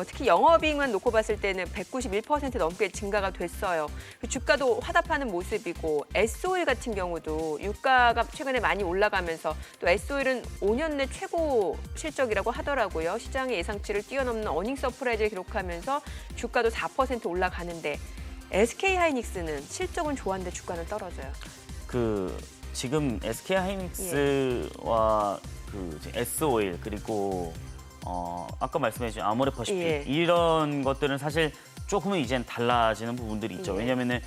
특히 영업이익만 놓고 봤을 때는 191% 넘게 증가가 됐어요. 주가도 화답하는 모습이고 SO일 같은 경우도 유가가 최근에 많이 올라가면서 또 SO일은 5년 내 최고 실적이라고 하더라고요. 시장의 예상치를 뛰어넘는 어닝 서프라이즈를 기록하면서 주가도 4% 올라가는데 SK하이닉스는 실적은 좋았는데 주가는 떨어져요. 지금 SK하이닉스와 SO일 그리고 아까 말씀해주신 아모레퍼시픽 이런 것들은 사실 조금은 이젠 달라지는 부분들이 있죠. 왜냐면은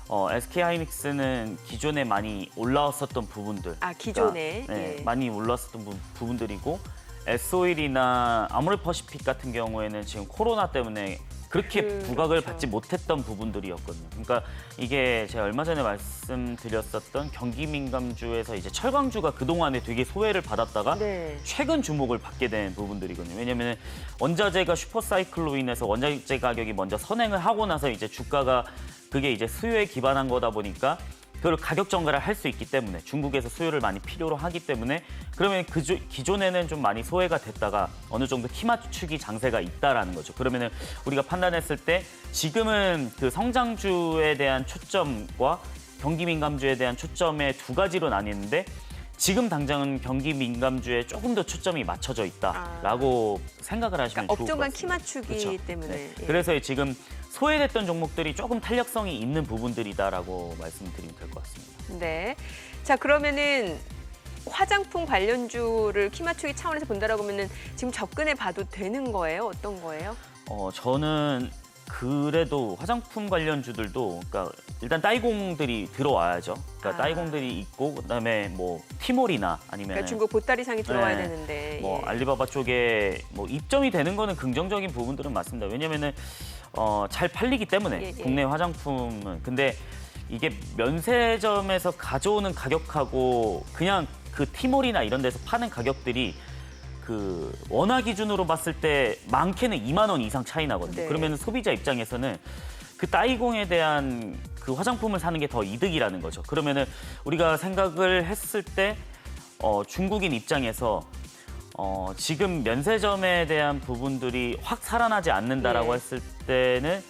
SK하이닉스는 기존에 많이 올라왔었던 부분들, 기존에 많이 올라왔었던 부분들이고 S-오일이나 아모레퍼시픽 같은 경우에는 지금 코로나 때문에 그렇게 부각을 받지 못했던 부분들이었거든요. 그러니까 이게 제가 얼마 전에 말씀드렸었던 경기 민감주에서 이제 철강주가 그동안에 되게 소외를 받았다가 네. 최근 주목을 받게 된 부분들이거든요. 왜냐하면 원자재가 슈퍼사이클로 인해서 원자재 가격이 먼저 선행을 하고 나서 이제 주가가 그게 이제 수요에 기반한 거다 보니까 그걸 가격 정가를 할 수 있기 때문에 중국에서 수요를 많이 필요로 하기 때문에 그러면 기존에는 좀 많이 소외가 됐다가 어느 정도 키 맞추기 장세가 있다라는 거죠. 그러면은 우리가 판단했을 때 지금은 그 성장주에 대한 초점과 경기 민감주에 대한 초점의 두 가지로 나뉘는데 지금 당장은 경기 민감주에 조금 더 초점이 맞춰져 있다라고 생각을 하시면 그러니까 좋을 것 업종간 같습니다. 키 맞추기 그렇죠. 때문에. 네. 예. 그래서 지금 소외됐던 종목들이 조금 탄력성이 있는 부분들이다라고 말씀드리면 될 것 같습니다. 네. 자, 그러면은 화장품 관련주를 키 맞추기 차원에서 본다라고 하면은 지금 접근해 봐도 되는 거예요? 어떤 거예요? 저는 그래도 화장품 관련주들도 그러니까 일단 따이공들이 들어와야죠. 그러니까 따이공들이 있고 그다음에 뭐 티몰이나 아니면 그러니까 중국 보따리상이 들어와야 네. 되는데. 뭐 예. 알리바바 쪽에 뭐 입점이 되는 거는 긍정적인 부분들은 맞습니다. 왜냐면은 잘 팔리기 때문에 예, 예. 국내 화장품은 근데 이게 면세점에서 가져오는 가격하고 그냥 그 티몰이나 이런 데서 파는 가격들이 그 원화 기준으로 봤을 때 많게는 2만 원 이상 차이 나거든요. 네. 그러면 소비자 입장에서는 그 따이공에 대한 그 화장품을 사는 게 더 이득이라는 거죠. 그러면은 우리가 생각을 했을 때 중국인 입장에서 지금 면세점에 대한 부분들이 확 살아나지 않는다라고 예. 했을 때는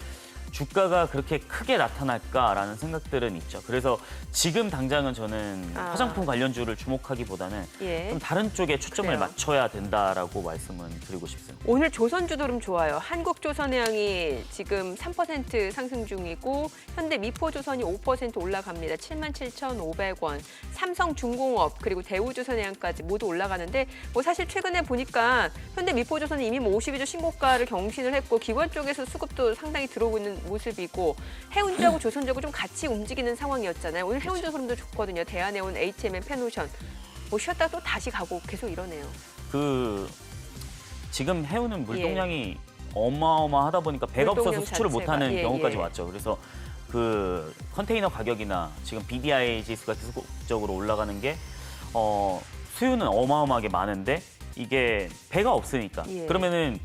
주가가 그렇게 크게 나타날까라는 생각들은 있죠. 그래서 지금 당장은 저는 화장품 관련주를 주목하기보다는 예. 좀 다른 쪽에 초점을 그래요. 맞춰야 된다라고 말씀은 드리고 싶습니다. 오늘 조선주도 좀 좋아요. 한국조선해양이 지금 3% 상승 중이고 현대미포조선이 5% 올라갑니다. 77,500원. 삼성중공업 그리고 대우조선해양까지 모두 올라가는데 뭐 사실 최근에 보니까 현대미포조선이 이미 뭐 52주 신고가를 경신을 했고 기관 쪽에서 수급도 상당히 들어오고 있는 모습이고 해운주하고 조선주하고 좀 같이 움직이는 상황이었잖아요. 오늘 해운조선도 좋거든요. 대한해운, HMM, 페노션. 뭐 쉬었다 또 다시 가고 계속 이러네요. 지금 해운은 물동량이 어마어마하다 보니까 배가 없어서 물동량 수출을 자체가. 못하는 예, 경우까지 예. 왔죠. 그래서 그 컨테이너 가격이나 지금 BDI 지수가 계속적으로 올라가는 게 수요는 어마어마하게 많은데 이게 배가 없으니까 예. 그러면은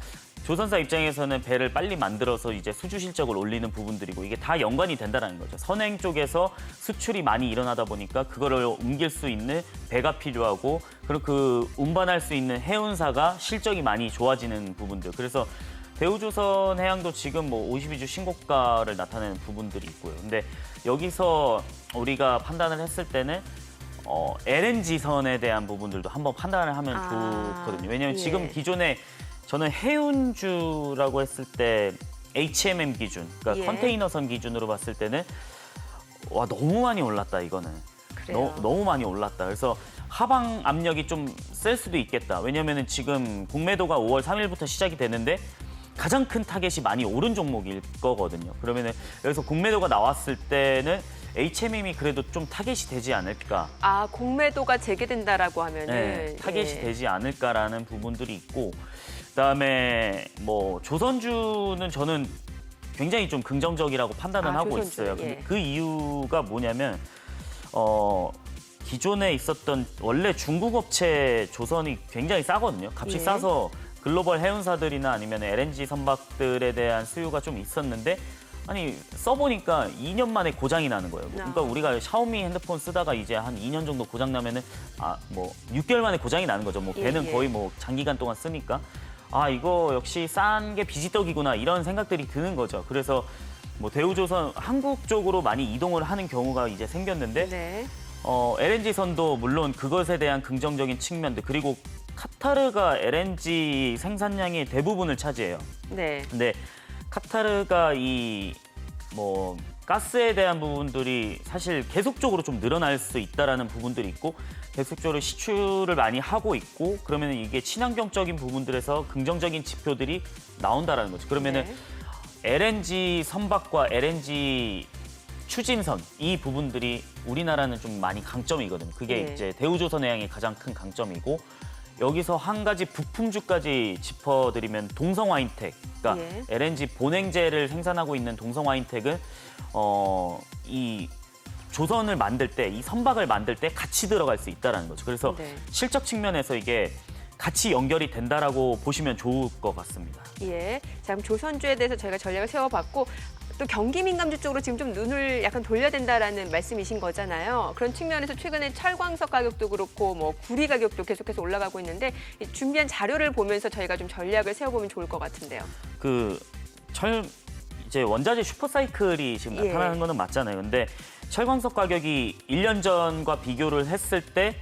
조선사 입장에서는 배를 빨리 만들어서 이제 수주 실적을 올리는 부분들이고 이게 다 연관이 된다는 거죠. 선행 쪽에서 수출이 많이 일어나다 보니까 그거를 옮길 수 있는 배가 필요하고 그리고 그 운반할 수 있는 해운사가 실적이 많이 좋아지는 부분들. 그래서 대우조선해양도 지금 뭐 52주 신고가를 나타내는 부분들이 있고요. 근데 여기서 우리가 판단을 했을 때는 LNG선에 대한 부분들도 한번 판단을 하면 좋거든요. 왜냐하면 예. 지금 기존에 저는 해운주라고 했을 때 HMM 기준, 그러니까 예. 컨테이너선 기준으로 봤을 때는 와 너무 많이 올랐다 이거는. 그래요. 너무 많이 올랐다. 그래서 하방 압력이 좀 셀 수도 있겠다. 왜냐하면 지금 공매도가 5월 3일부터 시작이 되는데 가장 큰 타겟이 많이 오른 종목일 거거든요. 그러면은 여기서 공매도가 나왔을 때는 HMM이 그래도 좀 타겟이 되지 않을까. 공매도가 재개된다라고 하면은 네, 타겟이 예. 되지 않을까라는 부분들이 있고 그다음에 뭐 조선주는 저는 굉장히 좀 긍정적이라고 판단은 하고 조선주, 있어요. 근데 예. 그 이유가 뭐냐면 기존에 있었던 원래 중국 업체 조선이 굉장히 싸거든요. 값이 예. 싸서 글로벌 해운사들이나 아니면 LNG 선박들에 대한 수요가 좀 있었는데 아니 써보니까 2년 만에 고장이 나는 거예요. 그러니까 우리가 샤오미 핸드폰 쓰다가 이제 한 2년 정도 고장 나면은 뭐 6개월 만에 고장이 나는 거죠. 뭐 예, 배는 예. 거의 뭐 장기간 동안 쓰니까 이거 역시 싼 게 비지떡이구나 이런 생각들이 드는 거죠. 그래서 뭐 대우조선 한국 쪽으로 많이 이동을 하는 경우가 이제 생겼는데 네. LNG선도 물론 그것에 대한 긍정적인 측면들 그리고 카타르가 LNG 생산량의 대부분을 차지해요. 네. 근데 카타르가 이 뭐 가스에 대한 부분들이 사실 계속적으로 좀 늘어날 수 있다라는 부분들이 있고 계속적으로 시추를 많이 하고 있고 그러면 이게 친환경적인 부분들에서 긍정적인 지표들이 나온다라는 거죠. 그러면은 네. LNG 선박과 LNG 추진선 이 부분들이 우리나라는 좀 많이 강점이거든요. 그게 네. 이제 대우조선해양의 가장 큰 강점이고 여기서 한 가지 부품주까지 짚어드리면 동성와인텍, 그러니까 예. LNG 본행제를 생산하고 있는 동성와인텍은 이 조선을 만들 때, 이 선박을 만들 때 같이 들어갈 수 있다는 거죠. 그래서 네. 실적 측면에서 이게 같이 연결이 된다라고 보시면 좋을 것 같습니다. 예. 자, 그럼 조선주에 대해서 저희가 전략을 세워봤고 또 경기 민감주 쪽으로 지금 좀 눈을 약간 돌려야 된다라는 말씀이신 거잖아요. 그런 측면에서 최근에 철광석 가격도 그렇고 뭐 구리 가격도 계속해서 올라가고 있는데 이 준비한 자료를 보면서 저희가 좀 전략을 세워보면 좋을 것 같은데요. 이제 원자재 슈퍼사이클이 지금 예. 나타나는 거는 맞잖아요. 근데 철광석 가격이 1년 전과 비교를 했을 때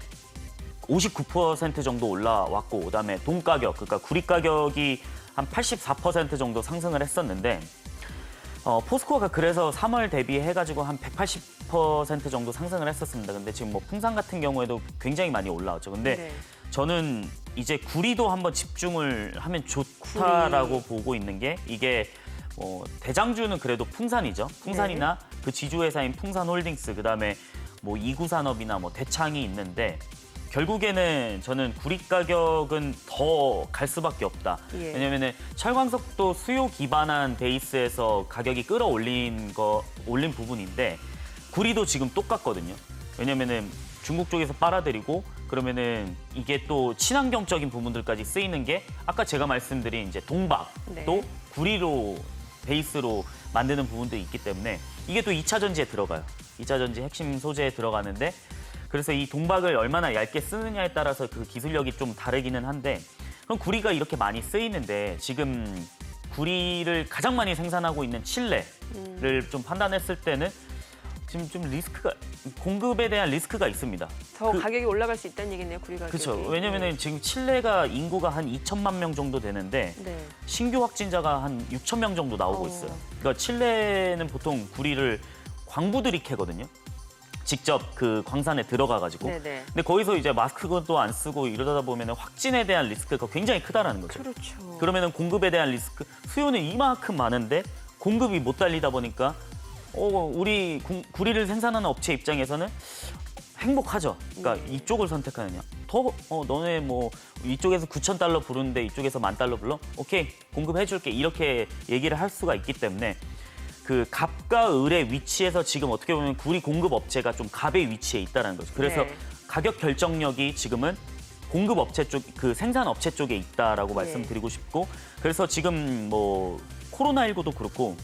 59% 정도 올라왔고, 그다음에 동 가격, 그러니까 구리 가격이 한 84% 정도 상승을 했었는데 포스코가 그래서 3월 대비해가지고 한 180% 정도 상승을 했었습니다. 근데 지금 뭐 풍산 같은 경우에도 굉장히 많이 올라왔죠. 근데 네. 저는 이제 구리도 한번 집중을 하면 좋다라고 보고 있는 게, 이게 대장주는 그래도 풍산이죠. 풍산이나 그 지주회사인 풍산홀딩스, 그다음에 뭐 이구산업이나 뭐 대창이 있는데, 결국에는 저는 구리 가격은 더 갈 수밖에 없다. 예. 왜냐면은 철광석도 수요 기반한 베이스에서 가격이 끌어올린 부분인데, 구리도 지금 똑같거든요. 왜냐면은 중국 쪽에서 빨아들이고, 그러면은 이게 또 친환경적인 부분들까지 쓰이는 게, 아까 제가 말씀드린 이제 동박도 네. 구리로 베이스로 만드는 부분도 있기 때문에 이게 또 2차 전지에 들어가요. 2차 전지 핵심 소재에 들어가는데, 그래서 이 동박을 얼마나 얇게 쓰느냐에 따라서 그 기술력이 좀 다르기는 한데, 그럼 구리가 이렇게 많이 쓰이는데 지금 구리를 가장 많이 생산하고 있는 칠레를 좀 판단했을 때는 지금 좀 공급에 대한 리스크가 있습니다. 더 가격이 올라갈 수 있다는 얘기네요, 구리 가격이. 그렇죠. 왜냐면은 지금 칠레가 인구가 한 2천만 명 정도 되는데 네. 신규 확진자가 한 6천 명 정도 나오고 있어요. 그러니까 칠레는 보통 구리를 광부들이 캐거든요. 직접 그 광산에 들어가가지고. 네네. 근데 거기서 이제 마스크도 안 쓰고 이러다 보면 확진에 대한 리스크가 굉장히 크다라는 거죠. 그렇죠. 그러면은 공급에 대한 리스크, 수요는 이만큼 많은데 공급이 못 달리다 보니까 우리 구리를 생산하는 업체 입장에서는 행복하죠. 그러니까 이쪽을 선택하느냐. 너네 뭐 이쪽에서 9,000달러 부르는데 이쪽에서 10,000달러 불러? 오케이, 공급해줄게. 이렇게 얘기를 할 수가 있기 때문에 그 갑과 을의 위치에서 지금 어떻게 보면 구리 공급 업체가 좀 갑의 위치에 있다는 거죠. 그래서 네. 가격 결정력이 지금은 공급 업체 쪽, 그 생산 업체 쪽에 있다라고 네. 말씀드리고 싶고, 그래서 지금 뭐 코로나19도 그렇고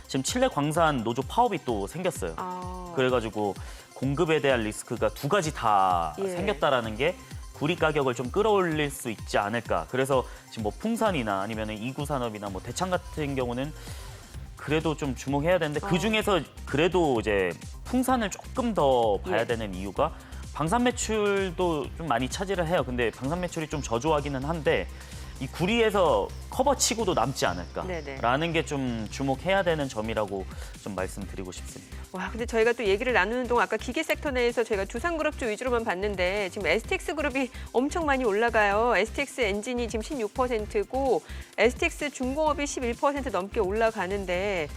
지금 칠레 광산 노조 파업이 또 생겼어요. 그래가지고 공급에 대한 리스크가 두 가지 다 예. 생겼다라는 게 구리 가격을 좀 끌어올릴 수 있지 않을까. 그래서 지금 뭐 풍산이나 아니면 이구산업이나 뭐 대창 같은 경우는 그래도 좀 주목해야 되는데, 그 중에서 그래도 이제 풍산을 조금 더 봐야 예. 되는 이유가 방산 매출도 좀 많이 차지를 해요. 근데 방산 매출이 좀 저조하기는 한데 이 구리에서 커버치고도 남지 않을까라는 게 좀 주목해야 되는 점이라고 좀 말씀드리고 싶습니다. 와, 근데 저희가 또 얘기를 나누는 동안 아까 기계 섹터 내에서 저희가 두산그룹주 위주로만 봤는데 지금 STX 그룹이 엄청 많이 올라가요. STX 엔진이 지금 16%고 STX 중공업이 11% 넘게 올라가는데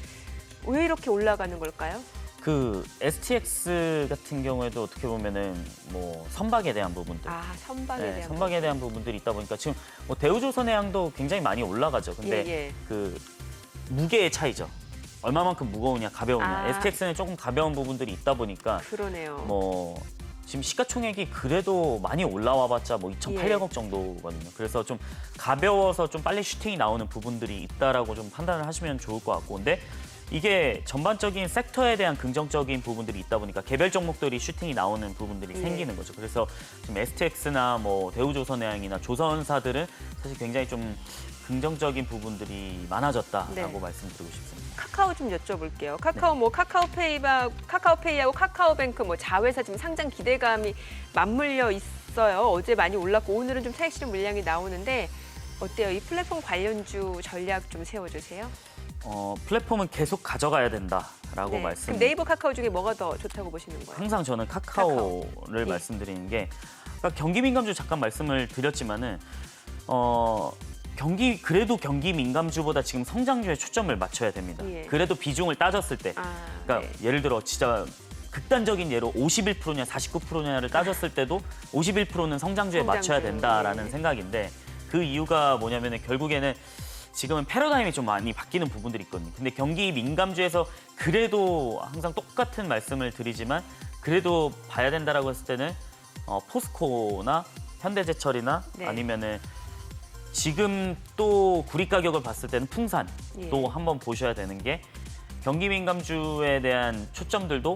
왜 이렇게 올라가는 걸까요? 그 STX 같은 경우에도 어떻게 보면은 뭐 선박에 대한 부분들, 선박에 대한 선박에 대한 부분들이 있다 보니까 지금 뭐 대우조선해양도 굉장히 많이 올라가죠. 근데 예. 그 무게의 차이죠. 얼마만큼 무거우냐, 가벼우냐. STX는 조금 가벼운 부분들이 있다 보니까 그러네요. 뭐 지금 시가총액이 그래도 많이 올라와봤자 뭐 2,800억 정도거든요. 그래서 좀 가벼워서 좀 빨리 슈팅이 나오는 부분들이 있다라고 좀 판단을 하시면 좋을 것 같고, 근데 이게 전반적인 섹터에 대한 긍정적인 부분들이 있다 보니까 개별 종목들이 슈팅이 나오는 부분들이 생기는 거죠. 그래서 지금 STX나 뭐 대우조선해양이나 조선사들은 사실 굉장히 좀 긍정적인 부분들이 많아졌다라고 말씀드리고 싶습니다. 카카오 좀 여쭤볼게요. 카카오 뭐 카카오페이하고 카카오뱅크 뭐 자회사 지금 상장 기대감이 맞물려 있어요. 어제 많이 올랐고 오늘은 좀 차익 실현 물량이 나오는데 어때요? 이 플랫폼 관련주 전략 좀 세워주세요. 플랫폼은 계속 가져가야 된다라고 말씀. 그럼 네이버 카카오 중에 뭐가 더 좋다고 보시는 거예요? 항상 저는 카카오를 말씀드리는 게, 그러니까 경기 민감주 잠깐 말씀을 드렸지만은 그래도 경기 민감주보다 지금 성장주에 초점을 맞춰야 됩니다. 그래도 비중을 따졌을 때, 그러니까 예를 들어 진짜 극단적인 예로 51%냐 49%냐를 따졌을 때도 51%는 성장주에 맞춰야 된다라는 네. 생각인데 그 이유가 뭐냐면은 결국에는 지금은 패러다임이 좀 많이 바뀌는 부분들이 있거든요. 근데 경기 민감주에서 그래도 항상 똑같은 말씀을 드리지만 그래도 봐야 된다라고 했을 때는 포스코나 현대제철이나 네. 아니면은 지금 또 구리 가격을 봤을 때는 풍산 예. 또 한번 보셔야 되는 게 경기 민감주에 대한 초점들도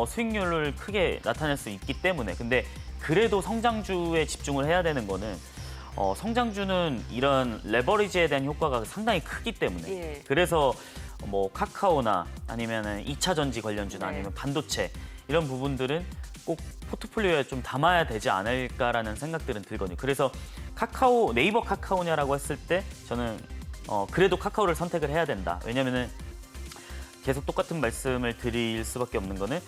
수익률을 크게 나타낼 수 있기 때문에 근데 그래도 성장주에 집중을 해야 되는 거는 성장주는 이런 레버리지에 대한 효과가 상당히 크기 때문에 예. 그래서 뭐 카카오나 아니면은 2차 전지 관련주나 네. 아니면 반도체 이런 부분들은 꼭 포트폴리오에 좀 담아야 되지 않을까라는 생각들은 들거든요. 그래서 네이버 카카오냐라고 했을 때 저는 그래도 카카오를 선택을 해야 된다. 왜냐면은 계속 똑같은 말씀을 드릴 수밖에 없는 거는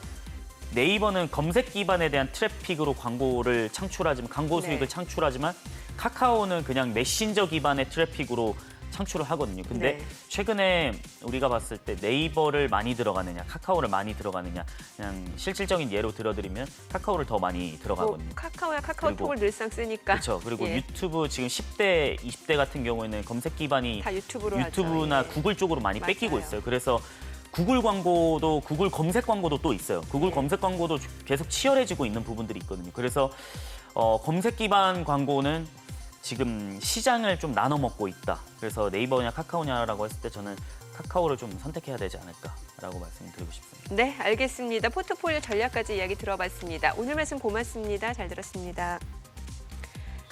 네이버는 검색 기반에 대한 트래픽으로 광고를 창출하지만 광고 수익을 네. 창출하지만 카카오는 그냥 메신저 기반의 트래픽으로 창출을 하거든요. 근데 네. 최근에 우리가 봤을 때 네이버를 많이 들어가느냐, 카카오를 많이 들어가느냐, 그냥 실질적인 예로 들어드리면 카카오를 더 많이 뭐 들어가거든요. 카카오야 카카오톡을 그리고- 늘상 쓰니까. 그렇죠. 그리고 예. 유튜브 지금 10대, 20대 같은 경우에는 검색 기반이 다 유튜브로 유튜브나 하죠. 예. 구글 쪽으로 많이 맞아요. 뺏기고 있어요. 그래서 구글 광고도 구글 검색 광고도 또 있어요. 구글 네. 검색 광고도 계속 치열해지고 있는 부분들이 있거든요. 그래서 검색 기반 광고는 지금 시장을 좀 나눠 먹고 있다. 그래서 네이버냐 카카오냐라고 했을 때 저는 카카오를 좀 선택해야 되지 않을까라고 말씀드리고 싶습니다. 네, 알겠습니다. 포트폴리오 전략까지 이야기 들어봤습니다. 오늘 말씀 고맙습니다. 잘 들었습니다.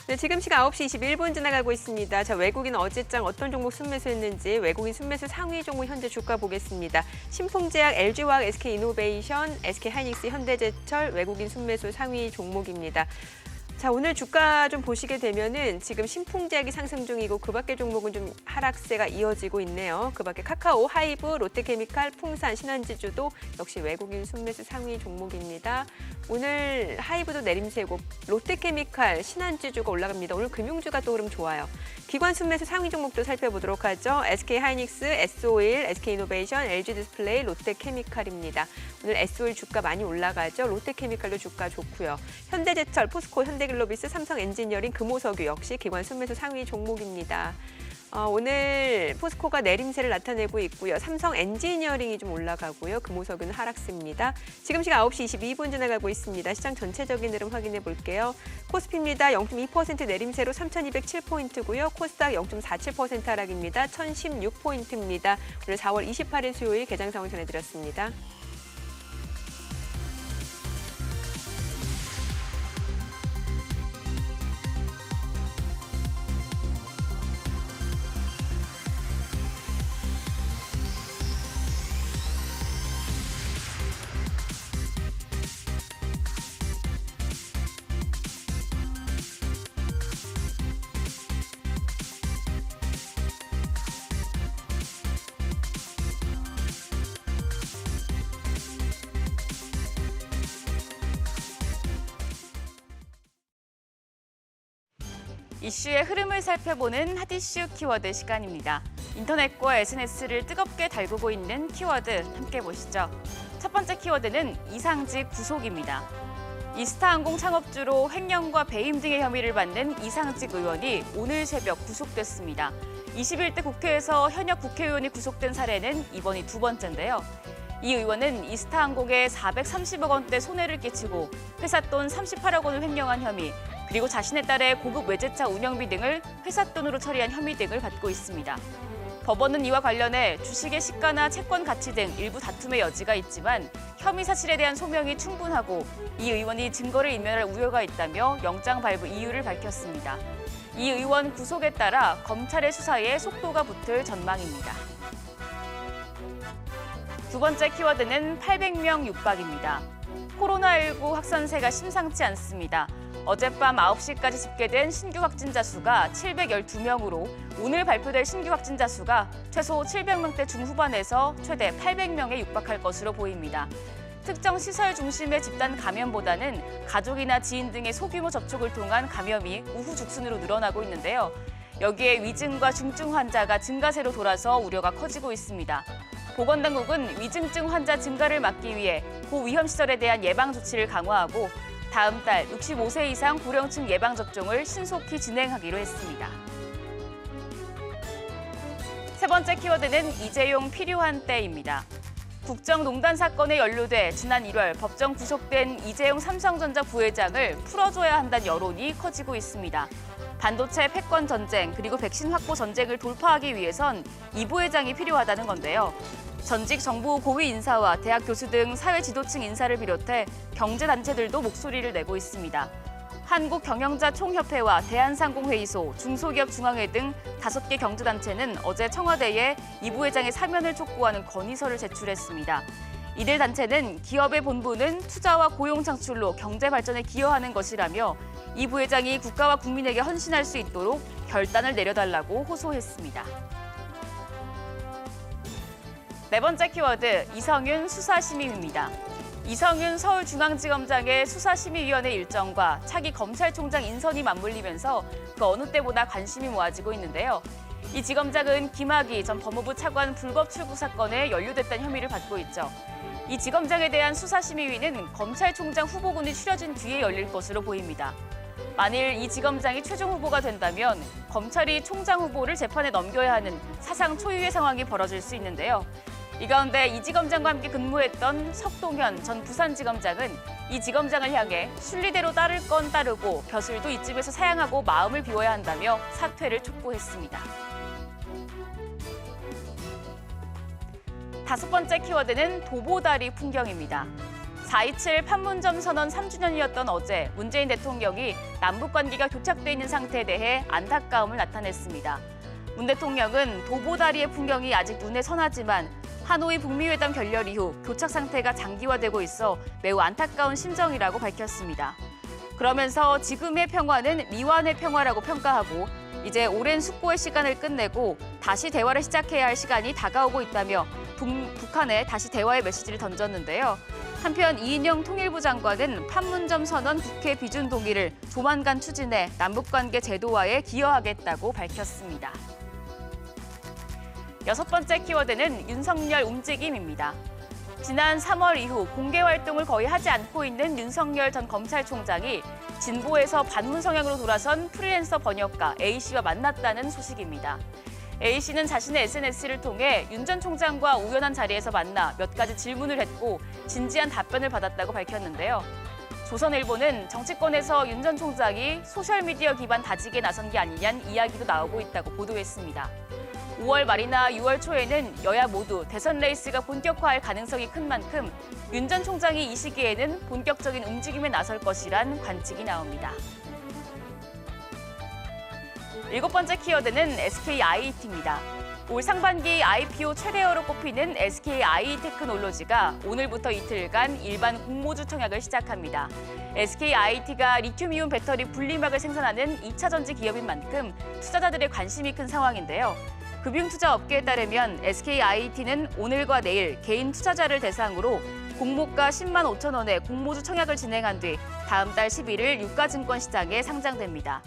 네, 지금 시각 9시 21분 지나가고 있습니다. 자, 외국인 어제장 어떤 종목 순매수했는지 외국인 순매수 상위 종목 현재 주가 보겠습니다. 신풍제약, LG화학, SK이노베이션, SK하이닉스, 현대제철 외국인 순매수 상위 종목입니다. 자, 오늘 주가 좀 보시게 되면은 지금 신풍제약이 상승 중이고 그 밖의 종목은 좀 하락세가 이어지고 있네요. 그 밖에 카카오, 하이브, 롯데케미칼, 풍산, 신한지주도 역시 외국인 순매수 상위 종목입니다. 오늘 하이브도 내림세고 롯데케미칼, 신한지주가 올라갑니다. 오늘 금융주가 또 흐름 좋아요. 기관 순매수 상위 종목도 살펴보도록 하죠. SK하이닉스, S-오일, SK이노베이션, LG디스플레이, 롯데케미칼입니다. 오늘 S-오일 주가 많이 올라가죠. 롯데케미칼도 주가 좋고요. 현대제철, 포스코, 현대글로비스, 삼성엔지니어링, 금호석유 역시 기관 순매수 상위 종목입니다. 오늘 포스코가 내림세를 나타내고 있고요. 삼성엔지니어링이 좀 올라가고요. 금호석유는 하락세입니다. 지금 시각 9시 22분 지나가고 있습니다. 시장 전체적인 흐름 확인해 볼게요. 코스피입니다. 0.2% 내림세로 3,207포인트고요. 코스닥 0.47% 하락입니다. 1,016포인트입니다. 오늘 4월 28일 수요일 개장 상황 전해드렸습니다. 이슈의 흐름을 살펴보는 핫이슈 키워드 시간입니다. 인터넷과 SNS를 뜨겁게 달구고 있는 키워드 함께 보시죠. 첫 번째 키워드는 이상직 구속입니다. 이스타항공 창업주로 횡령과 배임 등의 혐의를 받는 이상직 의원이 오늘 새벽 구속됐습니다. 21대 국회에서 현역 국회의원이 구속된 사례는 이번이 두 번째인데요. 이 의원은 이스타항공에 430억 원대 손해를 끼치고 회사 돈 38억 원을 횡령한 혐의, 그리고 자신의 딸의 고급 외제차 운영비 등을 회사 돈으로 처리한 혐의 등을 받고 있습니다. 법원은 이와 관련해 주식의 시가나 채권 가치 등 일부 다툼의 여지가 있지만 혐의 사실에 대한 소명이 충분하고 이 의원이 증거를 인멸할 우려가 있다며 영장 발부 이유를 밝혔습니다. 이 의원 구속에 따라 검찰의 수사에 속도가 붙을 전망입니다. 두 번째 키워드는 800명 육박입니다. 코로나19 확산세가 심상치 않습니다. 어젯밤 9시까지 집계된 신규 확진자 수가 712명으로 오늘 발표될 신규 확진자 수가 최소 700명대 중후반에서 최대 800명에 육박할 것으로 보입니다. 특정 시설 중심의 집단 감염보다는 가족이나 지인 등의 소규모 접촉을 통한 감염이 우후죽순으로 늘어나고 있는데요. 여기에 위중과 중증 환자가 증가세로 돌아서 우려가 커지고 있습니다. 보건당국은 위중증 환자 증가를 막기 위해 고위험 시설에 대한 예방 조치를 강화하고 다음 달 65세 이상 고령층 예방접종을 신속히 진행하기로 했습니다. 세 번째 키워드는 이재용 필요한 때입니다. 국정농단 사건에 연루돼 지난 1월 법정 구속된 이재용 삼성전자 부회장을 풀어줘야 한다는 여론이 커지고 있습니다. 반도체 패권 전쟁 그리고 백신 확보 전쟁을 돌파하기 위해선 이 부회장이 필요하다는 건데요. 전직 정부 고위 인사와 대학 교수 등 사회 지도층 인사를 비롯해 경제단체들도 목소리를 내고 있습니다. 한국경영자총협회와 대한상공회의소, 중소기업중앙회 등 5개 경제단체는 어제 청와대에 이 부회장의 사면을 촉구하는 건의서를 제출했습니다. 이들 단체는 기업의 본분은 투자와 고용 창출로 경제 발전에 기여하는 것이라며 이 부회장이 국가와 국민에게 헌신할 수 있도록 결단을 내려달라고 호소했습니다. 네 번째 키워드, 이성윤 수사심의위입니다. 이성윤 서울중앙지검장의 수사심의위원회 일정과 차기 검찰총장 인선이 맞물리면서 그 어느 때보다 관심이 모아지고 있는데요. 이 지검장은 김학의 전 법무부 차관 불법 출국 사건에 연루됐다는 혐의를 받고 있죠. 이 지검장에 대한 수사심의위는 검찰총장 후보군이 추려진 뒤에 열릴 것으로 보입니다. 만일 이 지검장이 최종 후보가 된다면 검찰이 총장 후보를 재판에 넘겨야 하는 사상 초유의 상황이 벌어질 수 있는데요. 이 가운데 이 지검장과 함께 근무했던 석동현 전 부산지검장은 이 지검장을 향해 순리대로 따를 건 따르고 벼슬도 이쯤에서 사양하고 마음을 비워야 한다며 사퇴를 촉구했습니다. 다섯 번째 키워드는 도보다리 풍경입니다. 4.27 판문점 선언 3주년이었던 어제 문재인 대통령이 남북 관계가 교착돼 있는 상태에 대해 안타까움을 나타냈습니다. 문 대통령은 도보다리의 풍경이 아직 눈에 선하지만 하노이 북미회담 결렬 이후 교착 상태가 장기화되고 있어 매우 안타까운 심정이라고 밝혔습니다. 그러면서 지금의 평화는 미완의 평화라고 평가하고 이제 오랜 숙고의 시간을 끝내고 다시 대화를 시작해야 할 시간이 다가오고 있다며 북한에 다시 대화의 메시지를 던졌는데요. 한편 이인영 통일부 장관은 판문점 선언 국회 비준 동의를 조만간 추진해 남북관계 제도화에 기여하겠다고 밝혔습니다. 여섯 번째 키워드는 윤석열 움직임입니다. 지난 3월 이후 공개 활동을 거의 하지 않고 있는 윤석열 전 검찰총장이 진보에서 반문 성향으로 돌아선 프리랜서 번역가 A씨와 만났다는 소식입니다. A씨는 자신의 SNS를 통해 윤 전 총장과 우연한 자리에서 만나 몇 가지 질문을 했고 진지한 답변을 받았다고 밝혔는데요. 조선일보는 정치권에서 윤 전 총장이 소셜미디어 기반 다지기에 나선 게 아니냐는 이야기도 나오고 있다고 보도했습니다. 5월 말이나 6월 초에는 여야 모두 대선 레이스가 본격화할 가능성이 큰 만큼 윤 전 총장이 이 시기에는 본격적인 움직임에 나설 것이란 관측이 나옵니다. 일곱 번째 키워드는 SKIET입니다. 올 상반기 IPO 최대어로 꼽히는 SKI테크놀로지가 오늘부터 이틀간 일반 공모주 청약을 시작합니다. SKIT가 리튬이온 배터리 분리막을 생산하는 2차 전지 기업인 만큼 투자자들의 관심이 큰 상황인데요. 금융투자업계에 따르면 SKIT는 오늘과 내일 개인 투자자를 대상으로 공모가 10만 5천 원의 공모주 청약을 진행한 뒤 다음 달 11일 유가증권 시장에 상장됩니다.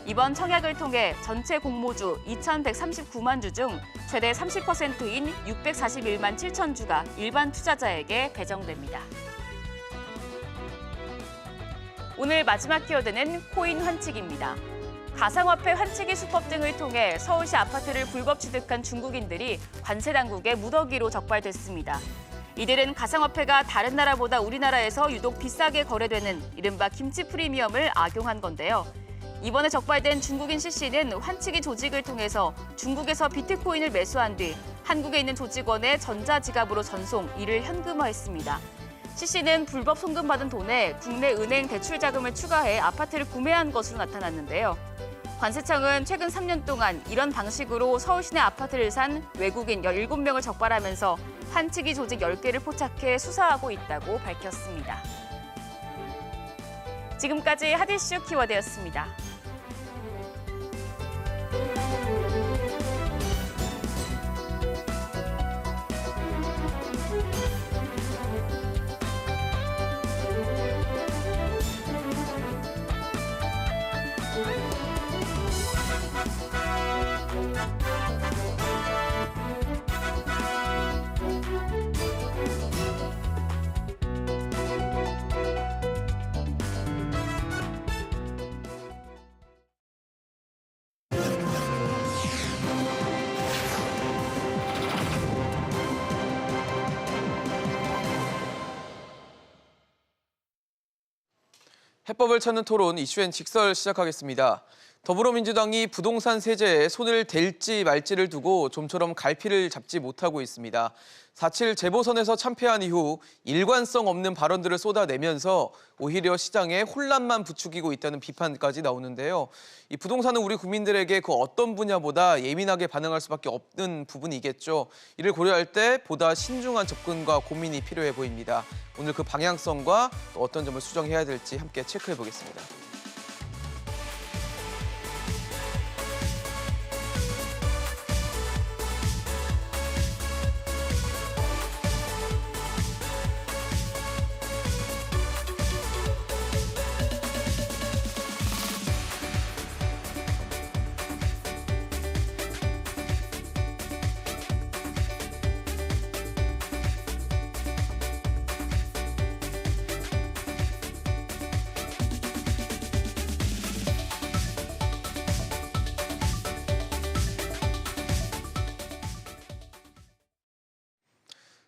이번 청약을 통해 전체 공모주 2,139만 주 중 최대 30%인 641만 7천 주가 일반 투자자에게 배정됩니다. 오늘 마지막 키워드는 코인 환칙입니다. 가상화폐 환치기 수법 등을 통해 서울시 아파트를 불법 취득한 중국인들이 관세 당국에 무더기로 적발됐습니다. 이들은 가상화폐가 다른 나라보다 우리나라에서 유독 비싸게 거래되는 이른바 김치 프리미엄을 악용한 건데요. 이번에 적발된 중국인 C씨는 환치기 조직을 통해서 중국에서 비트코인을 매수한 뒤 한국에 있는 조직원의 전자지갑으로 전송, 이를 현금화했습니다. C씨는 불법 송금받은 돈에 국내 은행 대출 자금을 추가해 아파트를 구매한 것으로 나타났는데요. 관세청은 최근 3년 동안 이런 방식으로 서울 시내 아파트를 산 외국인 17명을 적발하면서 환치기 조직 10개를 포착해 수사하고 있다고 밝혔습니다. 지금까지 핫이슈 키워드였습니다. 해법을 찾는 토론 이슈엔 직설 시작하겠습니다. 더불어민주당이 부동산 세제에 손을 댈지 말지를 두고 좀처럼 갈피를 잡지 못하고 있습니다. 4.7 재보선에서 참패한 이후 일관성 없는 발언들을 쏟아내면서 오히려 시장에 혼란만 부추기고 있다는 비판까지 나오는데요. 이 부동산은 우리 국민들에게 그 어떤 분야보다 예민하게 반응할 수밖에 없는 부분이겠죠. 이를 고려할 때 보다 신중한 접근과 고민이 필요해 보입니다. 오늘 그 방향성과 또 어떤 점을 수정해야 될지 함께 체크해 보겠습니다.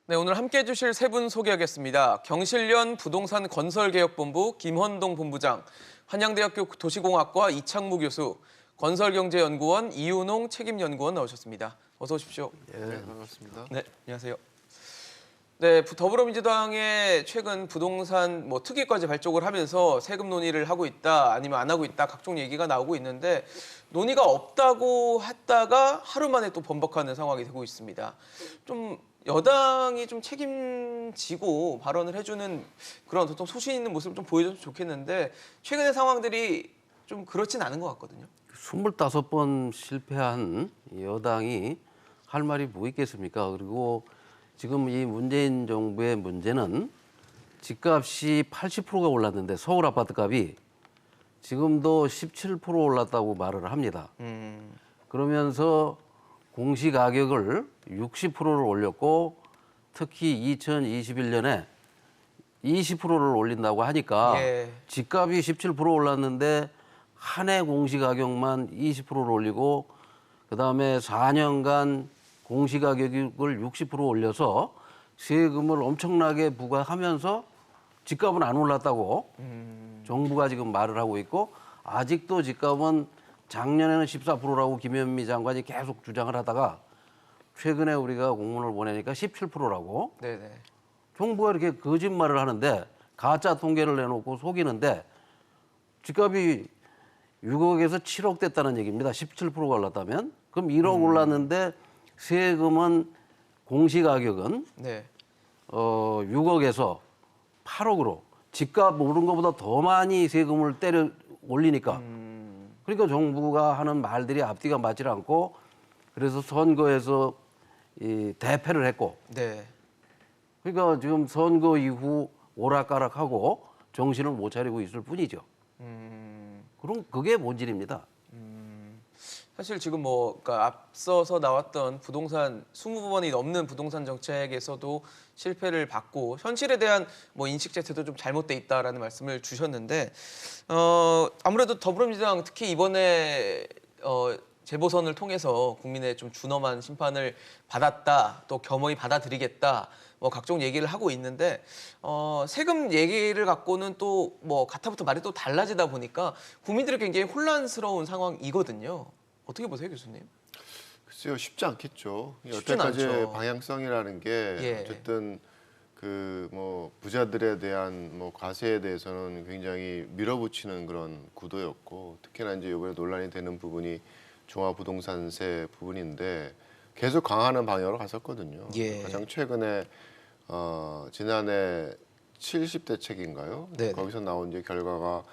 네, 오늘 함께해 주실 세 분 소개하겠습니다. 경실련 부동산 건설개혁본부 김헌동 본부장, 한양대학교 도시공학과 이창무 교수, 건설경제연구원 이윤홍 책임연구원 나오셨습니다. 어서 오십시오. 네, 반갑습니다. 네, 안녕하세요. 네, 더불어민주당의 최근 부동산 특위까지 발족을 하면서 세금 논의를 하고 있다, 아니면 안 하고 있다, 각종 얘기가 나오고 있는데 논의가 없다고 했다가 하루 만에 또 번복하는 상황이 되고 있습니다. 좀 여당이 좀 책임지고 발언을 해주는 그런 어떤 소신 있는 모습을 좀 보여줬으면 좋겠는데 최근의 상황들이 좀 그렇진 않은 것 같거든요. 25번 실패한 여당이 할 말이 뭐 있겠습니까? 그리고 지금 이 문재인 정부의 문제는 집값이 80%가 올랐는데 서울 아파트 값이 지금도 17% 올랐다고 말을 합니다. 그러면서 공시가격을 60%를 올렸고 특히 2021년에 20%를 올린다고 하니까 집값이 17% 올랐는데 한 해 공시가격만 20%를 올리고 그다음에 4년간 공시가격을 60% 올려서 세금을 엄청나게 부과하면서 집값은 안 올랐다고 정부가 지금 말을 하고 있고 아직도 집값은 작년에는 14%라고 김현미 장관이 계속 주장을 하다가 최근에 우리가 공문을 보내니까 17%라고 네네. 정부가 이렇게 거짓말을 하는데 가짜 통계를 내놓고 속이는데 집값이 6억에서 7억 됐다는 얘기입니다. 17%가 올랐다면 그럼 1억 올랐는데 세금은 공시가격은 네. 6억에서 8억으로 집값 오른 것보다 더 많이 세금을 때려 올리니까 그러니까 정부가 하는 말들이 앞뒤가 맞지 않고 그래서 선거에서 이 대패를 했고 네. 그러니까 지금 선거 이후 오락가락하고 정신을 못 차리고 있을 뿐이죠. 그럼 그게 본질입니다. 사실 지금 그러니까 앞서서 나왔던 부동산 20번이 넘는 부동산 정책에서도 실패를 받고 현실에 대한 인식 자체도 좀 잘못돼 있다라는 말씀을 주셨는데 아무래도 더불어민주당 특히 이번에 재보선을 통해서 국민의 좀 준엄한 심판을 받았다, 또 겸허히 받아들이겠다, 각종 얘기를 하고 있는데 세금 얘기를 갖고는 또 가타부터 말이 또 달라지다 보니까 국민들이 굉장히 혼란스러운 상황이거든요. 어떻게 보세요, 교수님? 글쎄요, 쉽지 않겠죠. 쉽진 여태까지 않죠. 방향성이라는 게 어쨌든 부자들에 대한 과세에 대해서는 굉장히 밀어붙이는 그런 구도였고 특히나 이제 이번에 논란이 되는 부분이 종합부동산세 부분인데 계속 강화하는 방향으로 갔었거든요. 가장 최근에 지난해 70대 책인가요? 네네. 거기서 나온 이제 결과가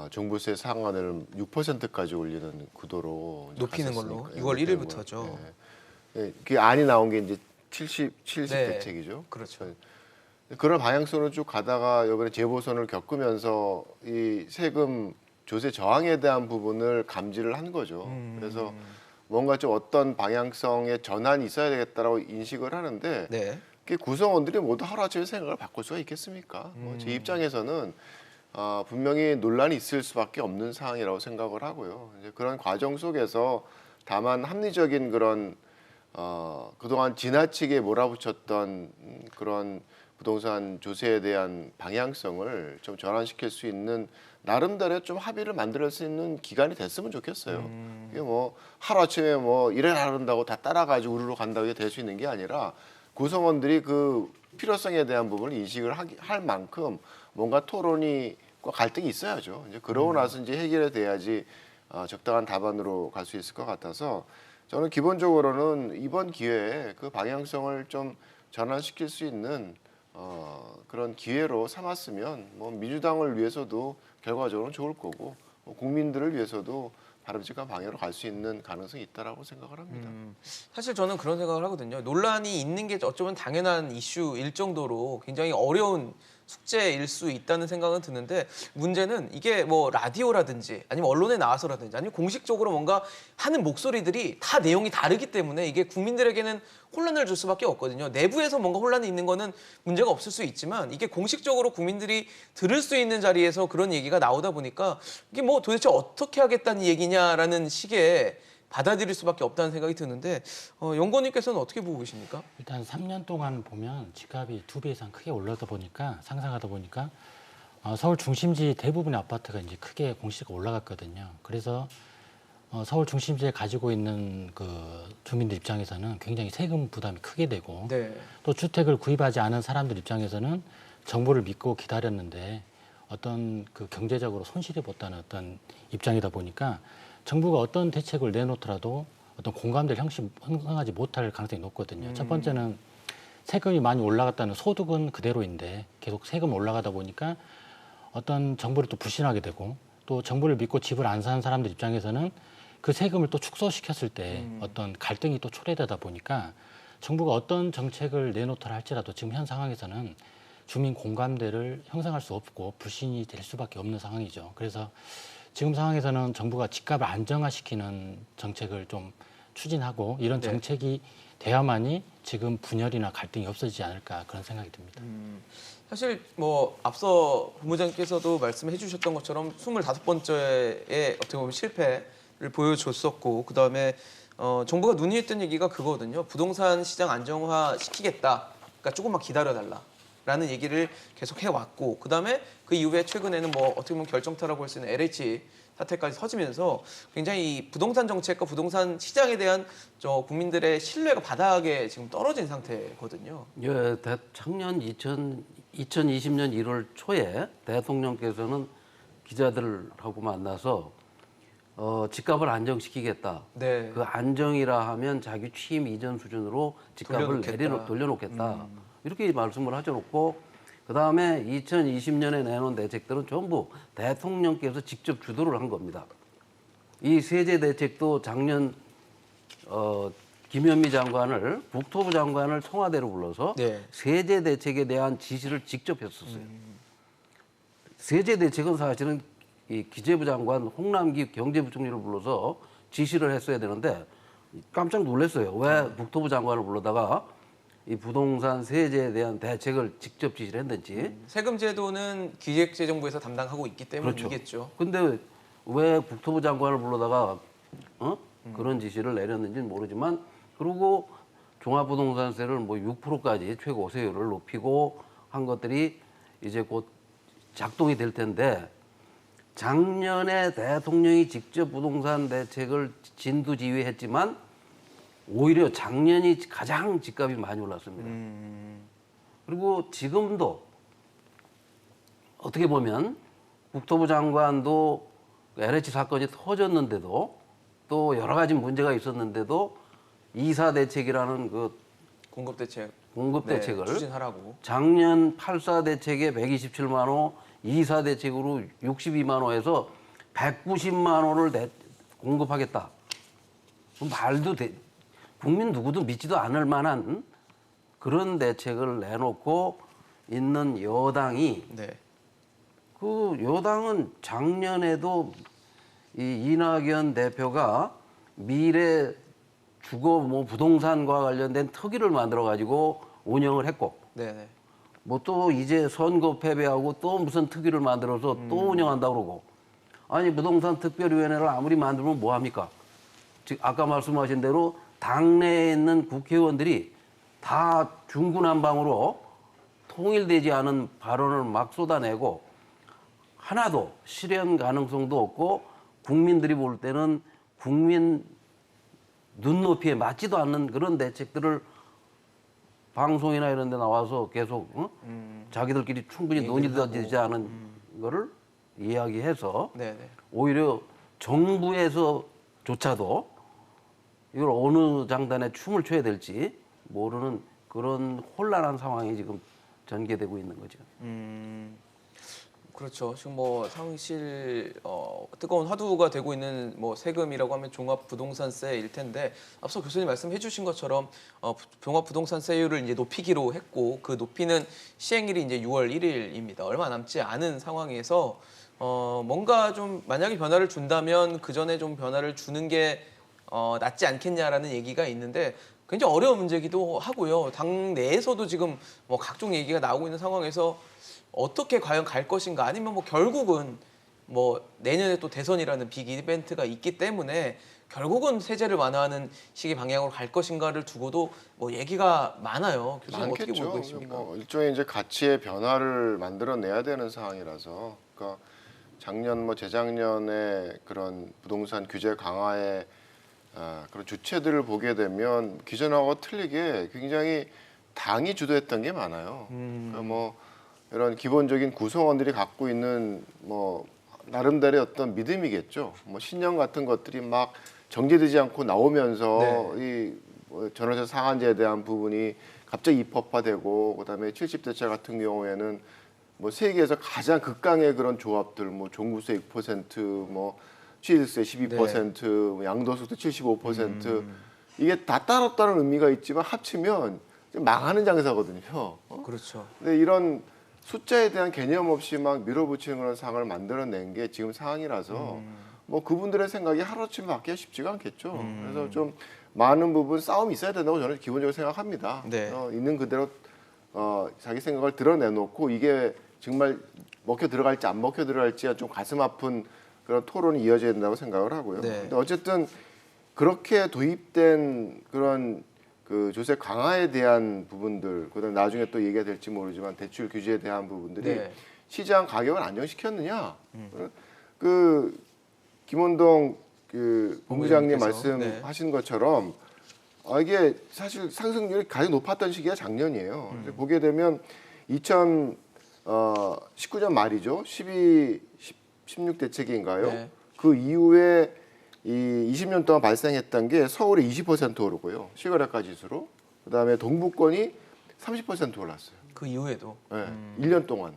종부세 상한을 6%까지 올리는 구도로 높이는 걸로 갔었으니까요. 6월 1일부터죠. 네. 그 안이 나온 게 이제 70대 네. 책이죠. 그렇죠. 그런 방향성으로 쭉 가다가 이번에 재보선을 겪으면서 이 세금 조세 저항에 대한 부분을 감지를 한 거죠. 그래서 뭔가 좀 어떤 방향성의 전환이 있어야 되겠다라고 인식을 하는데 네. 그게 구성원들이 모두 하루아침에 생각을 바꿀 수가 있겠습니까? 제 입장에서는 분명히 논란이 있을 수밖에 없는 상황이라고 생각을 하고요. 이제 그런 과정 속에서 다만 합리적인 그런 그동안 지나치게 몰아붙였던 그런 부동산 조세에 대한 방향성을 좀 전환시킬 수 있는 나름대로 좀 합의를 만들 수 있는 기간이 됐으면 좋겠어요. 이게 뭐 하루아침에 뭐 이래라 한다고 다 따라가지고 우르르 간다고 이게 될 수 있는 게 아니라 구성원들이 그 필요성에 대한 부분을 인식을 할 만큼 뭔가 토론이 갈등이 있어야죠. 이제 그러고 나서 이제 해결이 돼야지 적당한 답안으로 갈 수 있을 것 같아서 저는 기본적으로는 이번 기회에 그 방향성을 좀 전환시킬 수 있는 그런 기회로 삼았으면 뭐 민주당을 위해서도 결과적으로 좋을 거고 국민들을 위해서도 바람직한 방향으로 갈 수 있는 가능성이 있다라고 생각을 합니다. 사실 저는 그런 생각을 하거든요. 논란이 있는 게 어쩌면 당연한 이슈일 정도로 굉장히 어려운 숙제일 수 있다는 생각은 드는데 문제는 이게 뭐 라디오라든지 아니면 언론에 나와서라든지 아니면 공식적으로 뭔가 하는 목소리들이 다 내용이 다르기 때문에 이게 국민들에게는 혼란을 줄 수밖에 없거든요. 내부에서 뭔가 혼란이 있는 거는 문제가 없을 수 있지만 이게 공식적으로 국민들이 들을 수 있는 자리에서 그런 얘기가 나오다 보니까 이게 뭐 도대체 어떻게 하겠다는 얘기냐라는 식의 받아들일 수밖에 없다는 생각이 드는데 연구원님께서는 어떻게 보고 계십니까? 일단 3년 동안 보면 집값이 2배 이상 크게 올라다 보니까 상승하다 보니까 서울 중심지 대부분의 아파트가 이제 크게 공시가 올라갔거든요. 그래서 서울 중심지에 가지고 있는 그 주민들 입장에서는 굉장히 세금 부담이 크게 되고 네. 또 주택을 구입하지 않은 사람들 입장에서는 정부를 믿고 기다렸는데 어떤 그 경제적으로 손실이 봤다는 어떤 입장이다 보니까 정부가 어떤 대책을 내놓더라도 어떤 공감대를 형성하지 못할 가능성이 높거든요. 첫 번째는 세금이 많이 올라갔다는 소득은 그대로인데 계속 세금 올라가다 보니까 어떤 정부를 또 불신하게 되고 또 정부를 믿고 집을 안 사는 사람들 입장에서는 그 세금을 또 축소시켰을 때 어떤 갈등이 또 초래되다 보니까 정부가 어떤 정책을 내놓더라 할지라도 지금 현 상황에서는 주민 공감대를 형성할 수 없고 불신이 될 수밖에 없는 상황이죠. 그래서 지금 상황에서는 정부가 집값을 안정화시키는 정책을 좀 추진하고 이런 정책이 돼야만이 지금 분열이나 갈등이 없어지지 않을까 그런 생각이 듭니다. 사실 뭐 앞서 본부장께서도 말씀해 주셨던 것처럼 25번째의 어떻게 보면 실패를 보여줬었고 그다음에 정부가 논의했던 얘기가 그거거든요. 부동산 시장 안정화 시키겠다. 그러니까 조금만 기다려달라. 라는 얘기를 계속 해왔고 그다음에 그 이후에 최근에는 뭐 어떻게 보면 결정타라고 할 수 있는 LH 사태까지 터지면서 굉장히 이 부동산 정책과 부동산 시장에 대한 국민들의 신뢰가 바닥에 지금 떨어진 상태거든요. 예, 작년 2020년 1월 초에 대통령께서는 기자들하고 만나서 집값을 안정시키겠다. 네. 그 안정이라 하면 자기 취임 이전 수준으로 집값을 돌려놓겠다. 돌려놓겠다. 이렇게 말씀을 하셔놓고 그다음에 2020년에 내놓은 대책들은 전부 대통령께서 직접 주도를 한 겁니다. 이 세제 대책도 작년 김현미 장관을 국토부 장관을 청와대로 불러서 네. 세제 대책에 대한 지시를 직접 했었어요. 세제 대책은 사실은 이 기재부 장관 홍남기 경제부총리를 불러서 지시를 했어야 되는데 깜짝 놀랐어요. 왜 국토부 장관을 불러다가 이 부동산 세제에 대한 대책을 직접 지시를 했는지. 세금 제도는 기획재정부에서 담당하고 있기 때문이겠죠. 근데 왜 국토부 장관을 불러다가 그런 지시를 내렸는지는 모르지만 그리고 종합부동산세를 뭐 6%까지 최고 세율을 높이고 한 것들이 이제 곧 작동이 될 텐데 작년에 대통령이 직접 부동산 대책을 진두지휘했지만 오히려 작년이 가장 집값이 많이 올랐습니다. 그리고 지금도 어떻게 보면 국토부 장관도 LH 사건이 터졌는데도 또 여러 가지 문제가 있었는데도 이사 대책이라는 그 공급 대책. 공급 대책을 추진하라고. 작년 8사 대책에 127만 호, 2사 대책으로 62만 호에서 190만 호를 공급하겠다. 말도 돼. 국민 누구도 믿지도 않을 만한 그런 대책을 내놓고 있는 여당이 네. 그 여당은 작년에도 이 이낙연 대표가 미래 주거 뭐 부동산과 관련된 특위를 만들어 가지고 운영을 했고 네. 뭐 또 이제 선거 패배하고 또 무슨 특위를 만들어서 또 운영한다고 그러고 아니 부동산 특별위원회를 아무리 만들면 뭐 합니까? 즉 아까 말씀하신 대로 당내에 있는 국회의원들이 다 중구난방으로 통일되지 않은 발언을 막 쏟아내고 하나도 실현 가능성도 없고 국민들이 볼 때는 국민 눈높이에 맞지도 않는 그런 대책들을 방송이나 이런 데 나와서 계속 자기들끼리 충분히 논의되지 않은 거를 이야기해서 네네. 오히려 정부에서조차도 이걸 어느 장단에 춤을 춰야 될지 모르는 그런 혼란한 상황이 지금 전개되고 있는 거죠. 그렇죠. 지금 뭐 상실 뜨거운 화두가 되고 있는 뭐 세금이라고 하면 종합부동산세일 텐데 앞서 교수님 말씀해주신 것처럼 종합부동산세율을 이제 높이기로 했고 그 높이는 시행일이 이제 6월 1일입니다. 얼마 남지 않은 상황에서 뭔가 좀 만약에 변화를 준다면 그 전에 좀 변화를 주는 게 낫지 않겠냐라는 얘기가 있는데. 굉장히 어려운 문제이기도 하고요. 당 내에서도 지금 뭐 각종 얘기가 나오고 있는 상황에서 어떻게 과연 갈 것인가 아니면 뭐 결국은 뭐 내년에 또 대선이라는 빅 이벤트가 있기 때문에 결국은 세제를 완화하는 식의 방향으로 갈 것인가를 두고도 뭐 얘기가 많아요. 교수님 어떻게 보고 계십니까? 뭐 일종의 이제 가치의 변화를 만들어내야 되는 상황이라서, 그러니까 작년 뭐 재작년에 그런 부동산 규제 강화에 그런 주체들을 보게 되면 기존하고 틀리게 굉장히 당이 주도했던 게 많아요. 그러니까 뭐 이런 기본적인 구성원들이 갖고 있는 뭐 나름대로의 어떤 믿음이겠죠. 뭐 신념 같은 것들이 막 정제되지 않고 나오면서 이 전월세 상한제에 대한 부분이 갑자기 입법화되고, 그다음에 70대차 같은 경우에는 뭐 세계에서 가장 극강의 그런 조합들, 뭐 종부세 6%, 뭐 취득세 12%, 양도소득 75%, 이게 다 따로 의미가 있지만 합치면 망하는 장사거든요. 그렇죠. 근데 이런 숫자에 대한 개념 없이 막 밀어붙이는 그런 상황을 만들어낸 게 지금 상황이라서 뭐 그분들의 생각이 하루아침에 바뀌기가 쉽지가 않겠죠. 그래서 좀 많은 부분 싸움이 있어야 된다고 저는 기본적으로 생각합니다. 네. 있는 그대로 자기 생각을 드러내놓고 이게 정말 먹혀 들어갈지 안 먹혀 들어갈지가 좀 가슴 아픈 그런 토론이 이어져야 된다고 생각을 하고요. 네. 근데 어쨌든 그렇게 도입된 그런 그 조세 강화에 대한 부분들, 그다음 나중에 또 얘기가 될지 모르지만 대출 규제에 대한 부분들이 네. 시장 가격을 안정시켰느냐? 그 김원동 그 본부장님 본부장님께서, 말씀하신 것처럼 이게 사실 상승률이 가장 높았던 시기가 작년이에요. 그래서 보게 되면 2019년 말이죠. 16 대책인가요? 네. 그 이후에 이 20년 동안 발생했던 게 서울이 20% 오르고요. 실거래가 지수로. 그다음에 동부권이 30% 올랐어요. 그 이후에도. 네, 1년 동안.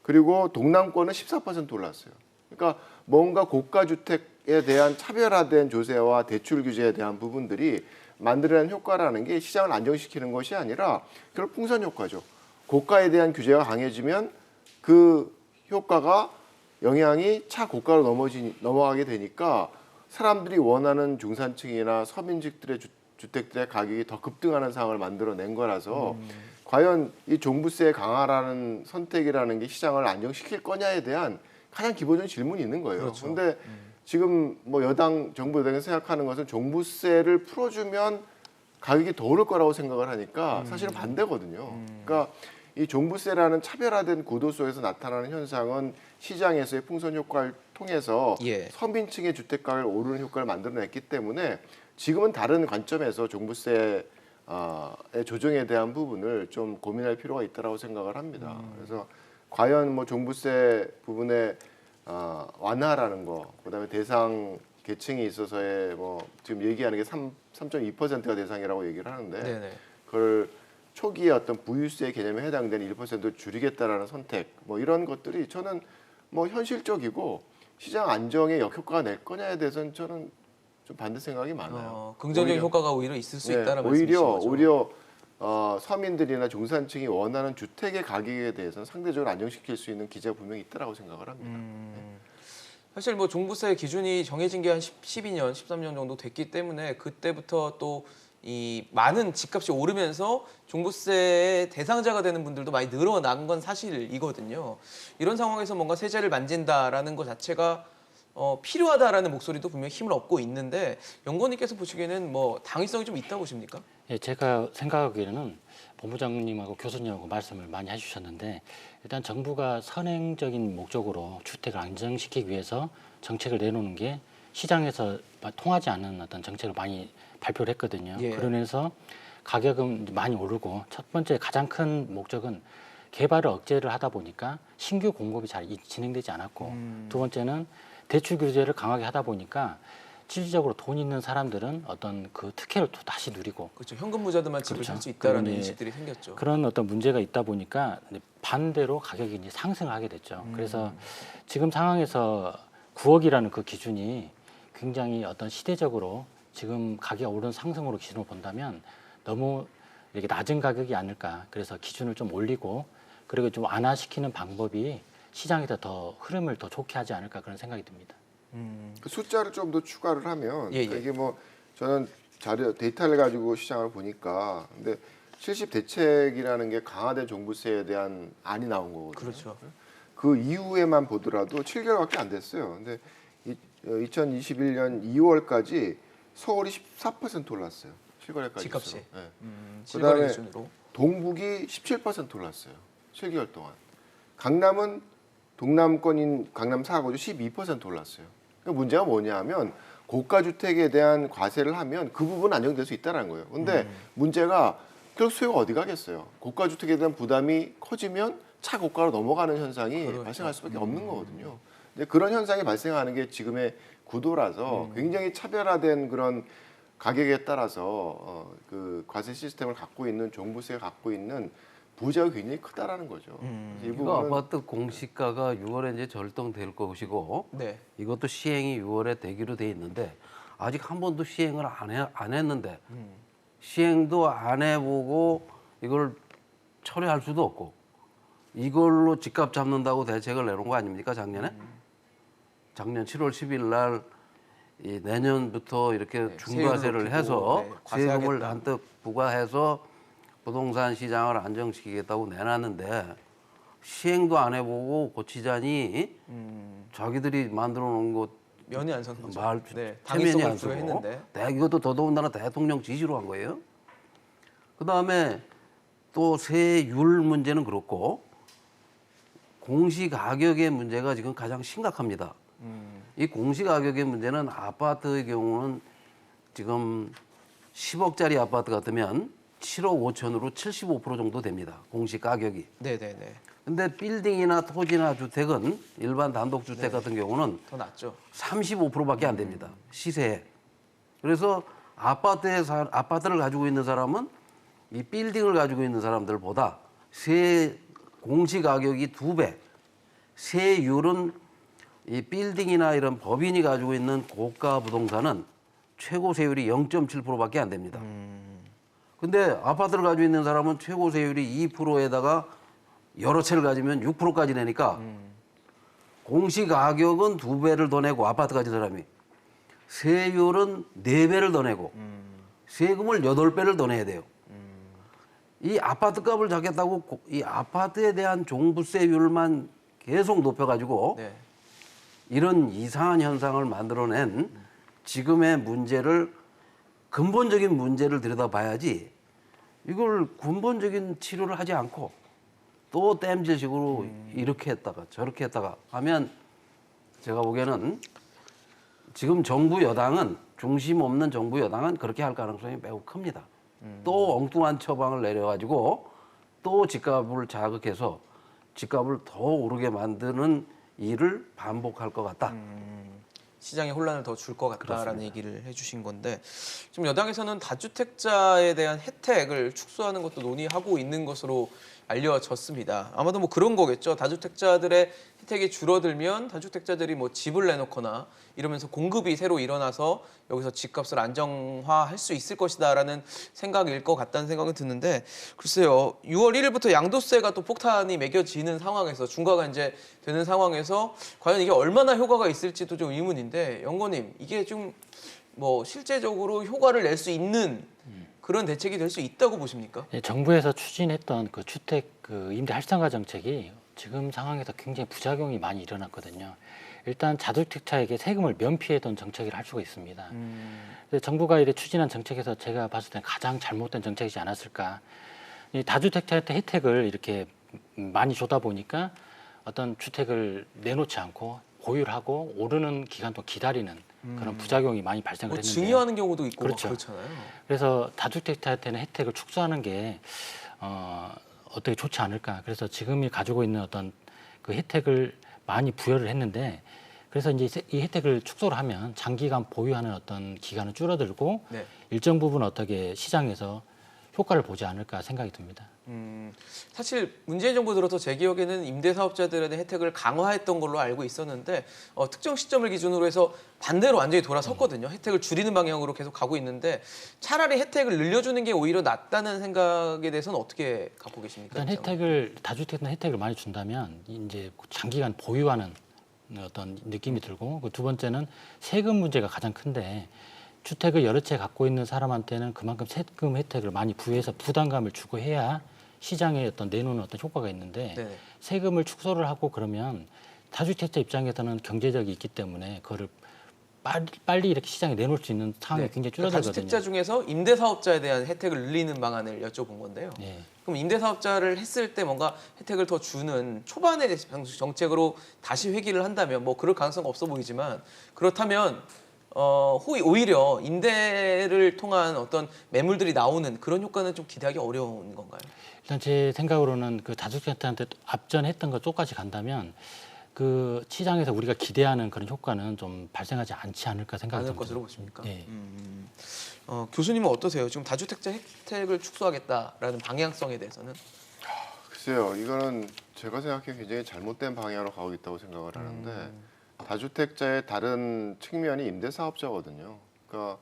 그리고 동남권은 14% 올랐어요. 그러니까 뭔가 고가 주택에 대한 차별화된 조세와 대출 규제에 대한 부분들이 만들어낸 효과라는 게 시장을 안정시키는 것이 아니라 결국 풍선 효과죠. 고가에 대한 규제가 강해지면 그 효과가 영향이 차고가로 넘어가게 되니까 사람들이 원하는 중산층이나 서민직들의 주택들의 가격이 더 급등하는 상황을 만들어낸 거라서 과연 이 종부세 강화라는 선택이라는 게 시장을 안정시킬 거냐에 대한 가장 기본적인 질문이 있는 거예요. 그렇죠. 그런데 지금 뭐 여당, 정부 여당이 생각하는 것은 종부세를 풀어주면 가격이 더 오를 거라고 생각을 하니까 사실은 반대거든요. 그러니까 이 종부세라는 차별화된 구도 속에서 나타나는 현상은 시장에서의 풍선 효과를 통해서 예. 서민층의 주택 가격을 오르는 효과를 만들어냈기 때문에 지금은 다른 관점에서 종부세 조정에 대한 부분을 좀 고민할 필요가 있다고 생각을 합니다. 그래서 과연 뭐 종부세 부분에 완화라는 거, 그다음에 대상 계층이 있어서의 뭐 지금 얘기하는 게 3.2%가 대상이라고 얘기를 하는데 네네. 그걸 초기에 어떤 부유세 개념에 해당되는 1%를 줄이겠다라는 선택, 뭐 이런 것들이 저는 뭐 현실적이고 시장 안정에 역효과가 낼 거냐에 대해서는 저는 좀 반대 생각이 많아요. 긍정적인 오히려, 효과가 오히려 있을 수 네, 있다는 말씀이신 거죠. 오히려 서민들이나 중산층이 원하는 주택의 가격에 대해서는 상대적으로 안정시킬 수 있는 기제가 분명히 있다고 생각을 합니다. 사실 뭐 종부세 기준이 정해진 게 한 12년, 13년 정도 됐기 때문에 그때부터 또 이 많은 집값이 오르면서 종부세의 대상자가 되는 분들도 많이 늘어난 건 사실이거든요. 이런 상황에서 뭔가 세제를 만진다라는 것 자체가 필요하다라는 목소리도 분명히 힘을 얻고 있는데 연구원님께서 보시기에는 뭐 당위성이 좀 있다고 보십니까? 예, 제가 생각하기에는 본부장님하고 교수님하고 말씀을 많이 해주셨는데 일단 정부가 선행적인 목적으로 주택을 안정시키기 위해서 정책을 내놓는 게 시장에서 통하지 않는 어떤 정책을 많이 발표를 했거든요. 예. 그러면서 가격은 많이 오르고 첫 번째 가장 큰 목적은 개발을 억제를 하다 보니까 신규 공급이 잘 진행되지 않았고 두 번째는 대출 규제를 강하게 하다 보니까 실질적으로 돈 있는 사람들은 어떤 그 특혜를 또 다시 누리고 그렇죠. 현금 부자들만 집을 그렇죠. 살 수 있다라는 그런, 예, 인식들이 생겼죠. 그런 어떤 문제가 있다 보니까 반대로 가격이 이제 상승을 하게 됐죠. 그래서 지금 상황에서 9억이라는 그 기준이 굉장히 어떤 시대적으로 지금 가격 오른 상승으로 기준을 본다면 너무 이렇게 낮은 가격이 아닐까. 그래서 기준을 좀 올리고 그리고 좀 완화시키는 방법이 시장에서 더 흐름을 더 좋게 하지 않을까 그런 생각이 듭니다. 그 숫자를 좀 더 추가를 하면 예, 예. 그러니까 이게 뭐 저는 자료 데이터를 가지고 시장을 보니까 근데 70 대책이라는 게 강화된 종부세에 대한 안이 나온 거거든요. 그렇죠. 그 이후에만 보더라도 7개월밖에 안 됐어요. 근데 2021년 2월까지 서울이 14% 올랐어요. 실거래가 집값이. 네. 실거래 그다음에 기준으로. 동북이 17% 올랐어요. 7개월 동안. 강남은 동남권인 강남 4구도 12% 올랐어요. 그러니까 문제가 뭐냐면 고가 주택에 대한 과세를 하면 그 부분 안정될 수 있다는 거예요. 근데 문제가 결국 수요가 어디 가겠어요? 고가 주택에 대한 부담이 커지면 차고가로 넘어가는 현상이 그렇죠. 발생할 수밖에 없는 거거든요. 근데 그런 현상이 발생하는 게 지금의 구도라서 굉장히 차별화된 그런 가격에 따라서 그 과세 시스템을 갖고 있는 종부세가 갖고 있는 부자가 굉장히 크다라는 거죠. 이 이거 부분은 아파트 공시가가 6월에 이제 절동될 것이고 네. 이것도 시행이 6월에 되기로 돼 있는데 아직 한 번도 시행을 안 했는데 시행도 안 해보고 이걸 처리할 수도 없고 이걸로 집값 잡는다고 대책을 내놓은 거 아닙니까 작년에? 작년 7월 10일 날 이 내년부터 이렇게 네, 중과세를 세율을 해서 두고, 네, 과세하겠다. 세금을 한뜩 부과해서 부동산 시장을 안정시키겠다고 내놨는데 시행도 안 해보고 고치자니 자기들이 만들어 놓은 것 면이 안 서는 거죠. 말 네. 체면이 당위성을 안 서고 부여했는데. 이것도 더더군다나 대통령 지시로 한 거예요. 그다음에 또 세율 문제는 그렇고 공시가격의 문제가 지금 가장 심각합니다. 이 공시가격의 문제는 아파트의 경우는 지금 10억짜리 아파트 같으면 7억 5천으로 75% 정도 됩니다. 공시가격이. 네네네. 근데 빌딩이나 토지나 주택은 일반 단독주택 네. 같은 경우는 더 낫죠. 35%밖에 안 됩니다. 시세에. 그래서 아파트를 가지고 있는 사람은 이 빌딩을 가지고 있는 사람들보다 공시가격이 2배, 세율은 이 빌딩이나 이런 법인이 가지고 있는 고가 부동산은 최고 세율이 0.7%밖에 안 됩니다. 근데 아파트를 가지고 있는 사람은 최고 세율이 2%에다가 여러 채를 가지면 6%까지 내니까 공시가격은 2배를 더 내고 아파트 가진 사람이 세율은 4배를 더 내고 세금을 8배를 더 내야 돼요. 이 아파트 값을 잡겠다고 이 아파트에 대한 종부세율만 계속 높여가지고 네. 이런 이상한 현상을 만들어낸 지금의 문제를 근본적인 문제를 들여다봐야지 이걸 근본적인 치료를 하지 않고 또 땜질식으로 이렇게 했다가 저렇게 했다가 하면 제가 보기에는 지금 정부 여당은 중심 없는 정부 여당은 그렇게 할 가능성이 매우 큽니다. 또 엉뚱한 처방을 내려가지고 또 집값을 자극해서 집값을 더 오르게 만드는 일을 반복할 것 같다. 시장에 혼란을 더 줄 것 같다라는 얘기를 해주신 건데 지금 여당에서는 다주택자에 대한 혜택을 축소하는 것도 논의하고 있는 것으로 알려졌습니다. 아마도 뭐 그런 거겠죠. 다주택자들의 혜택이 줄어들면 다주택자들이 뭐 집을 내놓거나 이러면서 공급이 새로 일어나서 여기서 집값을 안정화할 수 있을 것이다라는 생각일 것 같다는 생각은 드는데 글쎄요. 6월 1일부터 양도세가 또 폭탄이 매겨지는 상황에서 중과가 이제 되는 상황에서 과연 이게 얼마나 효과가 있을지도 좀 의문인데 연구원님 이게 좀 뭐 실제적으로 효과를 낼 수 있는 그런 대책이 될 수 있다고 보십니까? 예, 정부에서 추진했던 그 주택 그 임대 활성화 정책이 지금 상황에서 굉장히 부작용이 많이 일어났거든요. 일단 다주택자에게 세금을 면피했던 정책을 할 수가 있습니다. 그래서 정부가 이래 추진한 정책에서 제가 봤을 때 가장 잘못된 정책이지 않았을까. 이 다주택자한테 혜택을 이렇게 많이 주다 보니까 어떤 주택을 내놓지 않고 보유를 하고 오르는 기간 동안 기다리는 그런 부작용이 많이 발생을 했는데 증여하는 경우도 있고 그렇죠. 그렇잖아요. 그래서 다주택자한테는 혜택을 축소하는 게 어떻게 좋지 않을까. 그래서 지금이 가지고 있는 어떤 그 혜택을 많이 부여를 했는데 그래서 이제 이 혜택을 축소를 하면 장기간 보유하는 어떤 기간은 줄어들고 네. 일정 부분 어떻게 시장에서 효과를 보지 않을까 생각이 듭니다. 사실 문재인 정부 들어서 제 기억에는 임대사업자들에 대한 혜택을 강화했던 걸로 알고 있었는데 특정 시점을 기준으로 해서 반대로 완전히 돌아섰거든요. 혜택을 줄이는 방향으로 계속 가고 있는데 차라리 혜택을 늘려주는 게 오히려 낫다는 생각에 대해서는 어떻게 갖고 계십니까? 일단 다주택자는 혜택을 많이 준다면 이제 장기간 보유하는 어떤 느낌이 들고 그 두 번째는 세금 문제가 가장 큰데 주택을 여러 채 갖고 있는 사람한테는 그만큼 세금 혜택을 많이 부여해서 부담감을 주고 해야 시장에 어떤 내놓는 어떤 효과가 있는데 네네. 세금을 축소를 하고 그러면 다주택자 입장에서는 경제적이 있기 때문에 그거를 빨리 이렇게 시장에 내놓을 수 있는 상황이 굉장히 줄어들거든요. 다주택자 중에서 임대사업자에 대한 혜택을 늘리는 방안을 여쭤본 건데요. 예. 그럼 임대사업자를 했을 때 뭔가 혜택을 더 주는 초반의 정책으로 다시 회귀를 한다면 뭐 그럴 가능성은 없어 보이지만 그렇다면 오히려 임대를 통한 어떤 매물들이 나오는 그런 효과는 좀 기대하기 어려운 건가요? 일단 제 생각으로는 그 다주택자한테 앞전했던 것 쪽까지 간다면 그 시장에서 우리가 기대하는 그런 효과는 좀 발생하지 않지 않을까 생각이 않을 듭니다. 것으로 보십니까? 네. 교수님은 어떠세요? 지금 다주택자 혜택을 축소하겠다라는 방향성에 대해서는? 글쎄요, 이거는 제가 생각해 굉장히 잘못된 방향으로 가고 있다고 생각을 하는데 다주택자의 다른 측면이 임대사업자거든요. 그러니까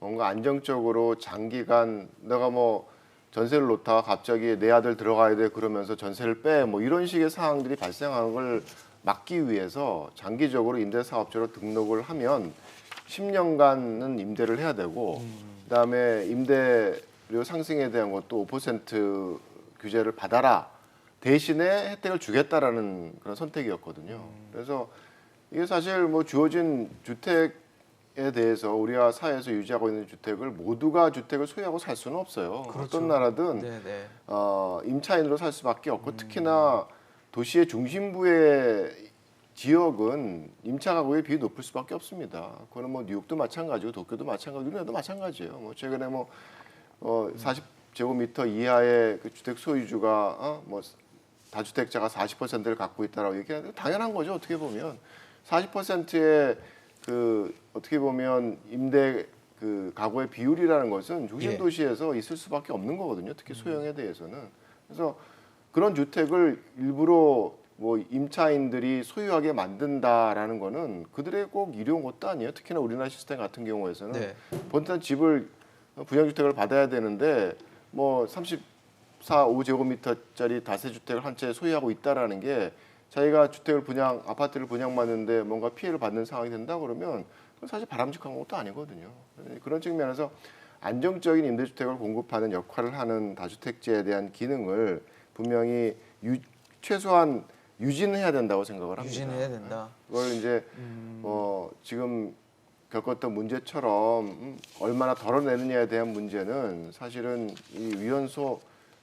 뭔가 안정적으로 장기간 내가 뭐 전세를 놓다가 갑자기 내 아들 들어가야 돼 그러면서 전세를 빼 뭐 이런 식의 상황들이 발생하는 걸 막기 위해서 장기적으로 임대사업자로 등록을 하면 10년간은 임대를 해야 되고 그다음에 임대료 상승에 대한 것도 5% 규제를 받아라. 대신에 혜택을 주겠다라는 그런 선택이었거든요. 그래서 이게 사실 뭐 주어진 주택에 대해서 우리가 사회에서 유지하고 있는 주택을 모두가 주택을 소유하고 살 수는 없어요. 그렇죠. 어떤 나라든 네네. 임차인으로 살 수밖에 없고 특히나 도시의 중심부의 지역은 임차 가격이 비율이 높을 수밖에 없습니다. 그거는 뭐 뉴욕도 마찬가지고 도쿄도 마찬가지고 우리나라도 마찬가지예요. 뭐 최근에 뭐 40제곱미터 이하의 그 주택 소유주가 뭐 다주택자가 40%를 갖고 있다라고 얘기하는데 당연한 거죠. 어떻게 보면 40%의 그 어떻게 보면 임대 그 가구의 비율이라는 것은 중심 도시에서 있을 수밖에 없는 거거든요. 특히 소형에 대해서는. 그래서 그런 주택을 일부러 뭐 임차인들이 소유하게 만든다라는 거는 그들의 꼭 이로운 것도 아니에요. 특히나 우리나라 시스템 같은 경우에서는 네. 본탄 집을 분양주택을 받아야 되는데 뭐 5제곱미터짜리 다세주택을 한 채 소유하고 있다라는 게 자기가 아파트를 분양받는데 뭔가 피해를 받는 상황이 된다 그러면 그건 사실 바람직한 것도 아니거든요. 그런 측면에서 안정적인 임대주택을 공급하는 역할을 하는 다주택자에 대한 기능을 분명히 최소한 유지는 해야 된다고 생각을 합니다. 유지해야 된다. 그걸 이제 지금 겪었던 문제처럼 얼마나 덜어내느냐에 대한 문제는 사실은 이 위헌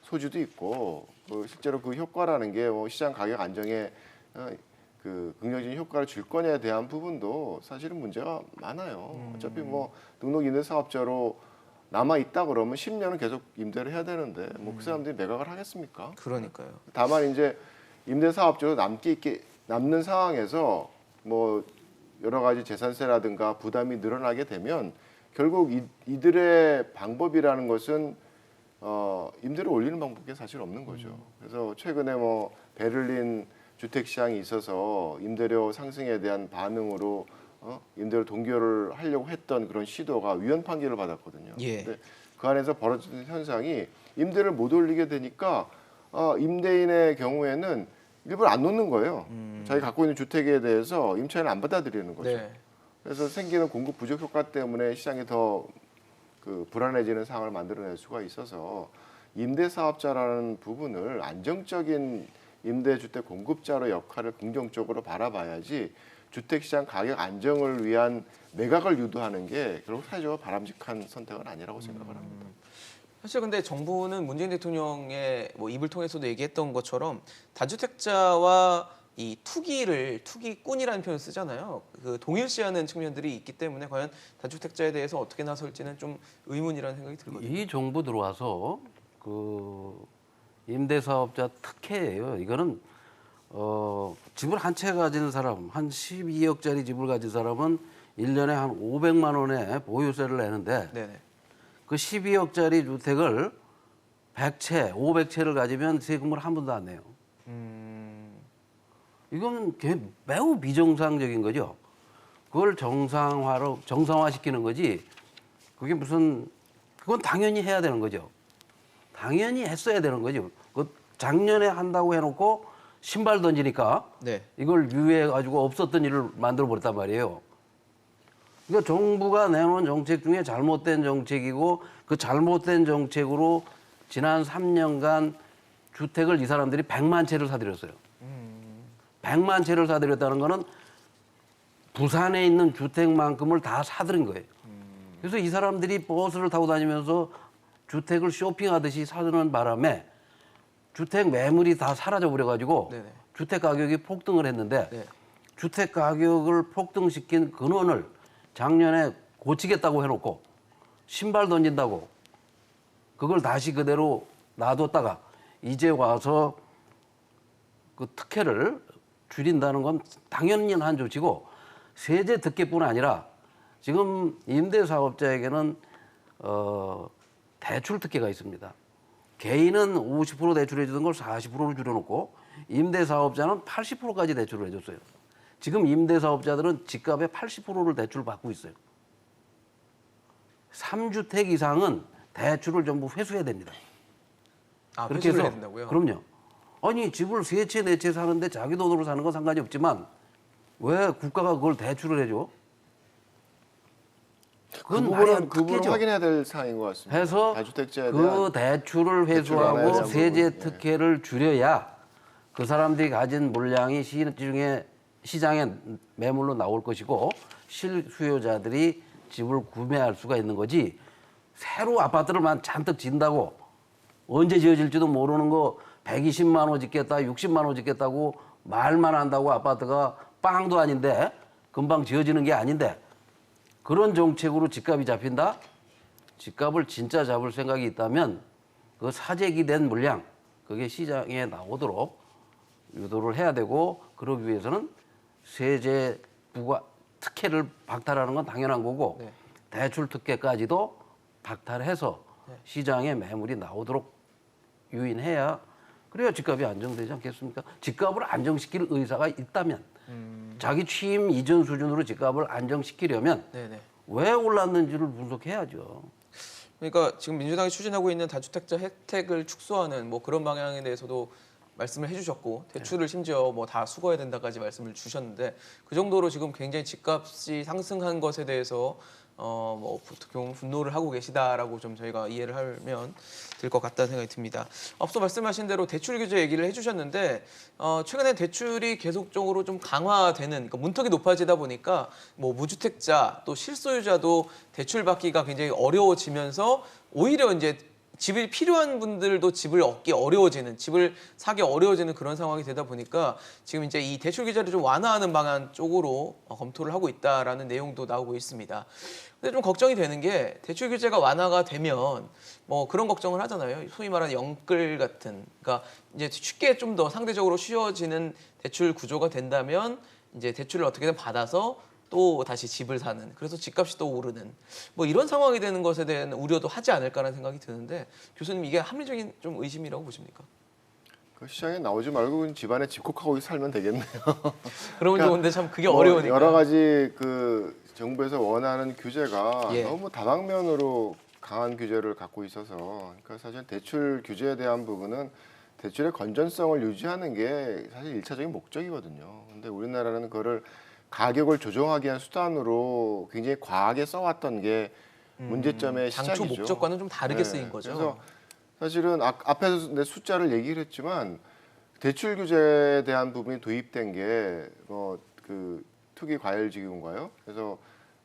소지도 있고 실제로 그 효과라는 게 시장 가격 안정에 그 긍정적인 효과를 줄 거냐에 대한 부분도 사실은 문제가 많아요. 어차피 뭐 등록 임대 사업자로 남아 있다 그러면 10년은 계속 임대를 해야 되는데 뭐 그 사람들이 매각을 하겠습니까? 그러니까요. 다만 이제 임대 사업자로 남는 상황에서 뭐 여러 가지 재산세라든가 부담이 늘어나게 되면 결국 이들의 방법이라는 것은 임대를 올리는 방법이 사실 없는 거죠. 그래서 최근에 뭐 베를린 주택 시장이 있어서 임대료 상승에 대한 반응으로 임대료 동결을 하려고 했던 그런 시도가 위헌 판결을 받았거든요. 예. 근데 그 안에서 벌어지는 현상이 임대를 못 올리게 되니까 임대인의 경우에는 일부러 안 놓는 거예요. 자기 갖고 있는 주택에 대해서 임차인을 안 받아들이는 거죠. 네. 그래서 생기는 공급 부족 효과 때문에 시장이 더 그 불안해지는 상황을 만들어낼 수가 있어서 임대사업자라는 부분을 안정적인 임대주택 공급자로 역할을 긍정적으로 바라봐야지 주택시장 가격 안정을 위한 매각을 유도하는 게 결국 사회적으로 바람직한 선택은 아니라고 생각을 합니다. 사실 근데 정부는 문재인 대통령의 뭐 입을 통해서도 얘기했던 것처럼 다주택자와 이 투기꾼이라는 표현을 쓰잖아요. 그 동일시하는 측면들이 있기 때문에 과연 다주택자에 대해서 어떻게 나설지는 좀 의문이라는 생각이 들거든요. 이 정부 들어와서 그 임대사업자 특혜예요. 이거는 집을 한 채 가진 사람, 한 12억짜리 집을 가진 사람은 1년에 한 500만 원의 보유세를 내는데 네네. 그 12억짜리 주택을 100채, 500채를 가지면 세금을 한 번도 안 내요. 이건 매우 비정상적인 거죠. 그걸 정상화시키는 거지. 그게 그건 당연히 해야 되는 거죠. 당연히 했어야 되는 거죠. 그 작년에 한다고 해놓고 신발 던지니까 네. 이걸 유예해가지고 없었던 일을 만들어 버렸단 말이에요. 그러니까 정부가 내놓은 정책 중에 잘못된 정책이고 그 잘못된 정책으로 지난 3년간 주택을 이 사람들이 100만 채를 사들였어요. 100만 채를 사들였다는 거는 부산에 있는 주택만큼을 다 사들인 거예요. 그래서 이 사람들이 버스를 타고 다니면서 주택을 쇼핑하듯이 사는 바람에 주택 매물이 다 사라져 버려가지고 네네. 주택 가격이 폭등을 했는데 네. 주택 가격을 폭등시킨 근원을 작년에 고치겠다고 해놓고 신발 던진다고 그걸 다시 그대로 놔뒀다가 이제 와서 그 특혜를 줄인다는 건 당연한 조치고 세제 특혜뿐 아니라 지금 임대사업자에게는 대출 특혜가 있습니다. 개인은 50% 대출해 주던 걸 40%로 줄여놓고 임대사업자는 80%까지 대출을 해줬어요. 지금 임대사업자들은 집값의 80%를 대출을 받고 있어요. 3주택 이상은 대출을 전부 회수해야 됩니다. 아, 그렇게 회수를 해서 해야 된다고요? 그럼요. 아니 집을 3채, 4채 사는데 자기 돈으로 사는 건 상관이 없지만 왜 국가가 그걸 대출을 해줘? 그건 말이 안 그 부분은 되죠. 확인해야 될 사항인 것 같습니다. 해서 다주택자에 그 대한 대출을 대출을 회수하고 알아야 되는 세제 부분, 특혜를 줄여야 그 사람들이 가진 물량이 시장에 매물로 나올 것이고 실수요자들이 집을 구매할 수가 있는 거지. 새로 아파트를만 잔뜩 짓는다고 언제 지어질지도 모르는 거 120만 원 짓겠다, 60만 원 짓겠다고 말만 한다고 아파트가 빵도 아닌데 금방 지어지는 게 아닌데 그런 정책으로 집값이 잡힌다? 집값을 진짜 잡을 생각이 있다면 그 사재기된 물량 그게 시장에 나오도록 유도를 해야 되고 그러기 위해서는 세제 부과 특혜를 박탈하는 건 당연한 거고 네. 대출 특혜까지도 박탈해서 시장에 매물이 나오도록 유인해야 그래야 집값이 안정되지 않겠습니까? 집값을 안정시킬 의사가 있다면 자기 취임 이전 수준으로 집값을 안정시키려면 네네. 왜 올랐는지를 분석해야죠. 그러니까 지금 민주당이 추진하고 있는 다주택자 혜택을 축소하는 뭐 그런 방향에 대해서도 말씀을 해주셨고 대출을 심지어 뭐 다 수거해야 된다까지 말씀을 주셨는데 그 정도로 지금 굉장히 집값이 상승한 것에 대해서 뭐 어떻게 보면 분노를 하고 계시다라고 좀 저희가 이해를 하면 될 것 같다는 생각이 듭니다. 앞서 말씀하신 대로 대출 규제 얘기를 해주셨는데 최근에 대출이 계속적으로 좀 강화되는 그러니까 문턱이 높아지다 보니까 뭐 무주택자 또 실소유자도 대출 받기가 굉장히 어려워지면서 오히려 이제 집이 필요한 분들도 집을 얻기 어려워지는, 집을 사기 어려워지는 그런 상황이 되다 보니까 지금 이제 이 대출 규제를 좀 완화하는 방안 쪽으로 검토를 하고 있다라는 내용도 나오고 있습니다. 근데 좀 걱정이 되는 게 대출 규제가 완화가 되면 뭐 그런 걱정을 하잖아요. 소위 말하는 영끌 같은, 그러니까 이제 쉽게 좀 더 상대적으로 쉬워지는 대출 구조가 된다면 이제 대출을 어떻게든 받아서 또 다시 집을 사는, 그래서 집값이 또 오르는 뭐 이런 상황이 되는 것에 대한 우려도 하지 않을까라는 생각이 드는데 교수님 이게 합리적인 좀 의심이라고 보십니까? 그 시장에 나오지 말고 그냥 집안에 집콕하고 살면 되겠네요. 그러면 좋은데 참 그게 뭐 어려우니까. 여러 가지 그 정부에서 원하는 규제가 예. 너무 다방면으로 강한 규제를 갖고 있어서 그러니까 사실 대출 규제에 대한 부분은 대출의 건전성을 유지하는 게 사실 일차적인 목적이거든요. 근데 우리나라는 그거를 가격을 조정하기 위한 수단으로 굉장히 과하게 써왔던 게 문제점의 당초 시작이죠. 목적과는 좀 다르게 네, 쓰인 거죠. 그래서 사실은 앞에서 내 숫자를 얘기를 했지만 대출 규제에 대한 부분이 도입된 게 그 투기 과열지구인가요? 그래서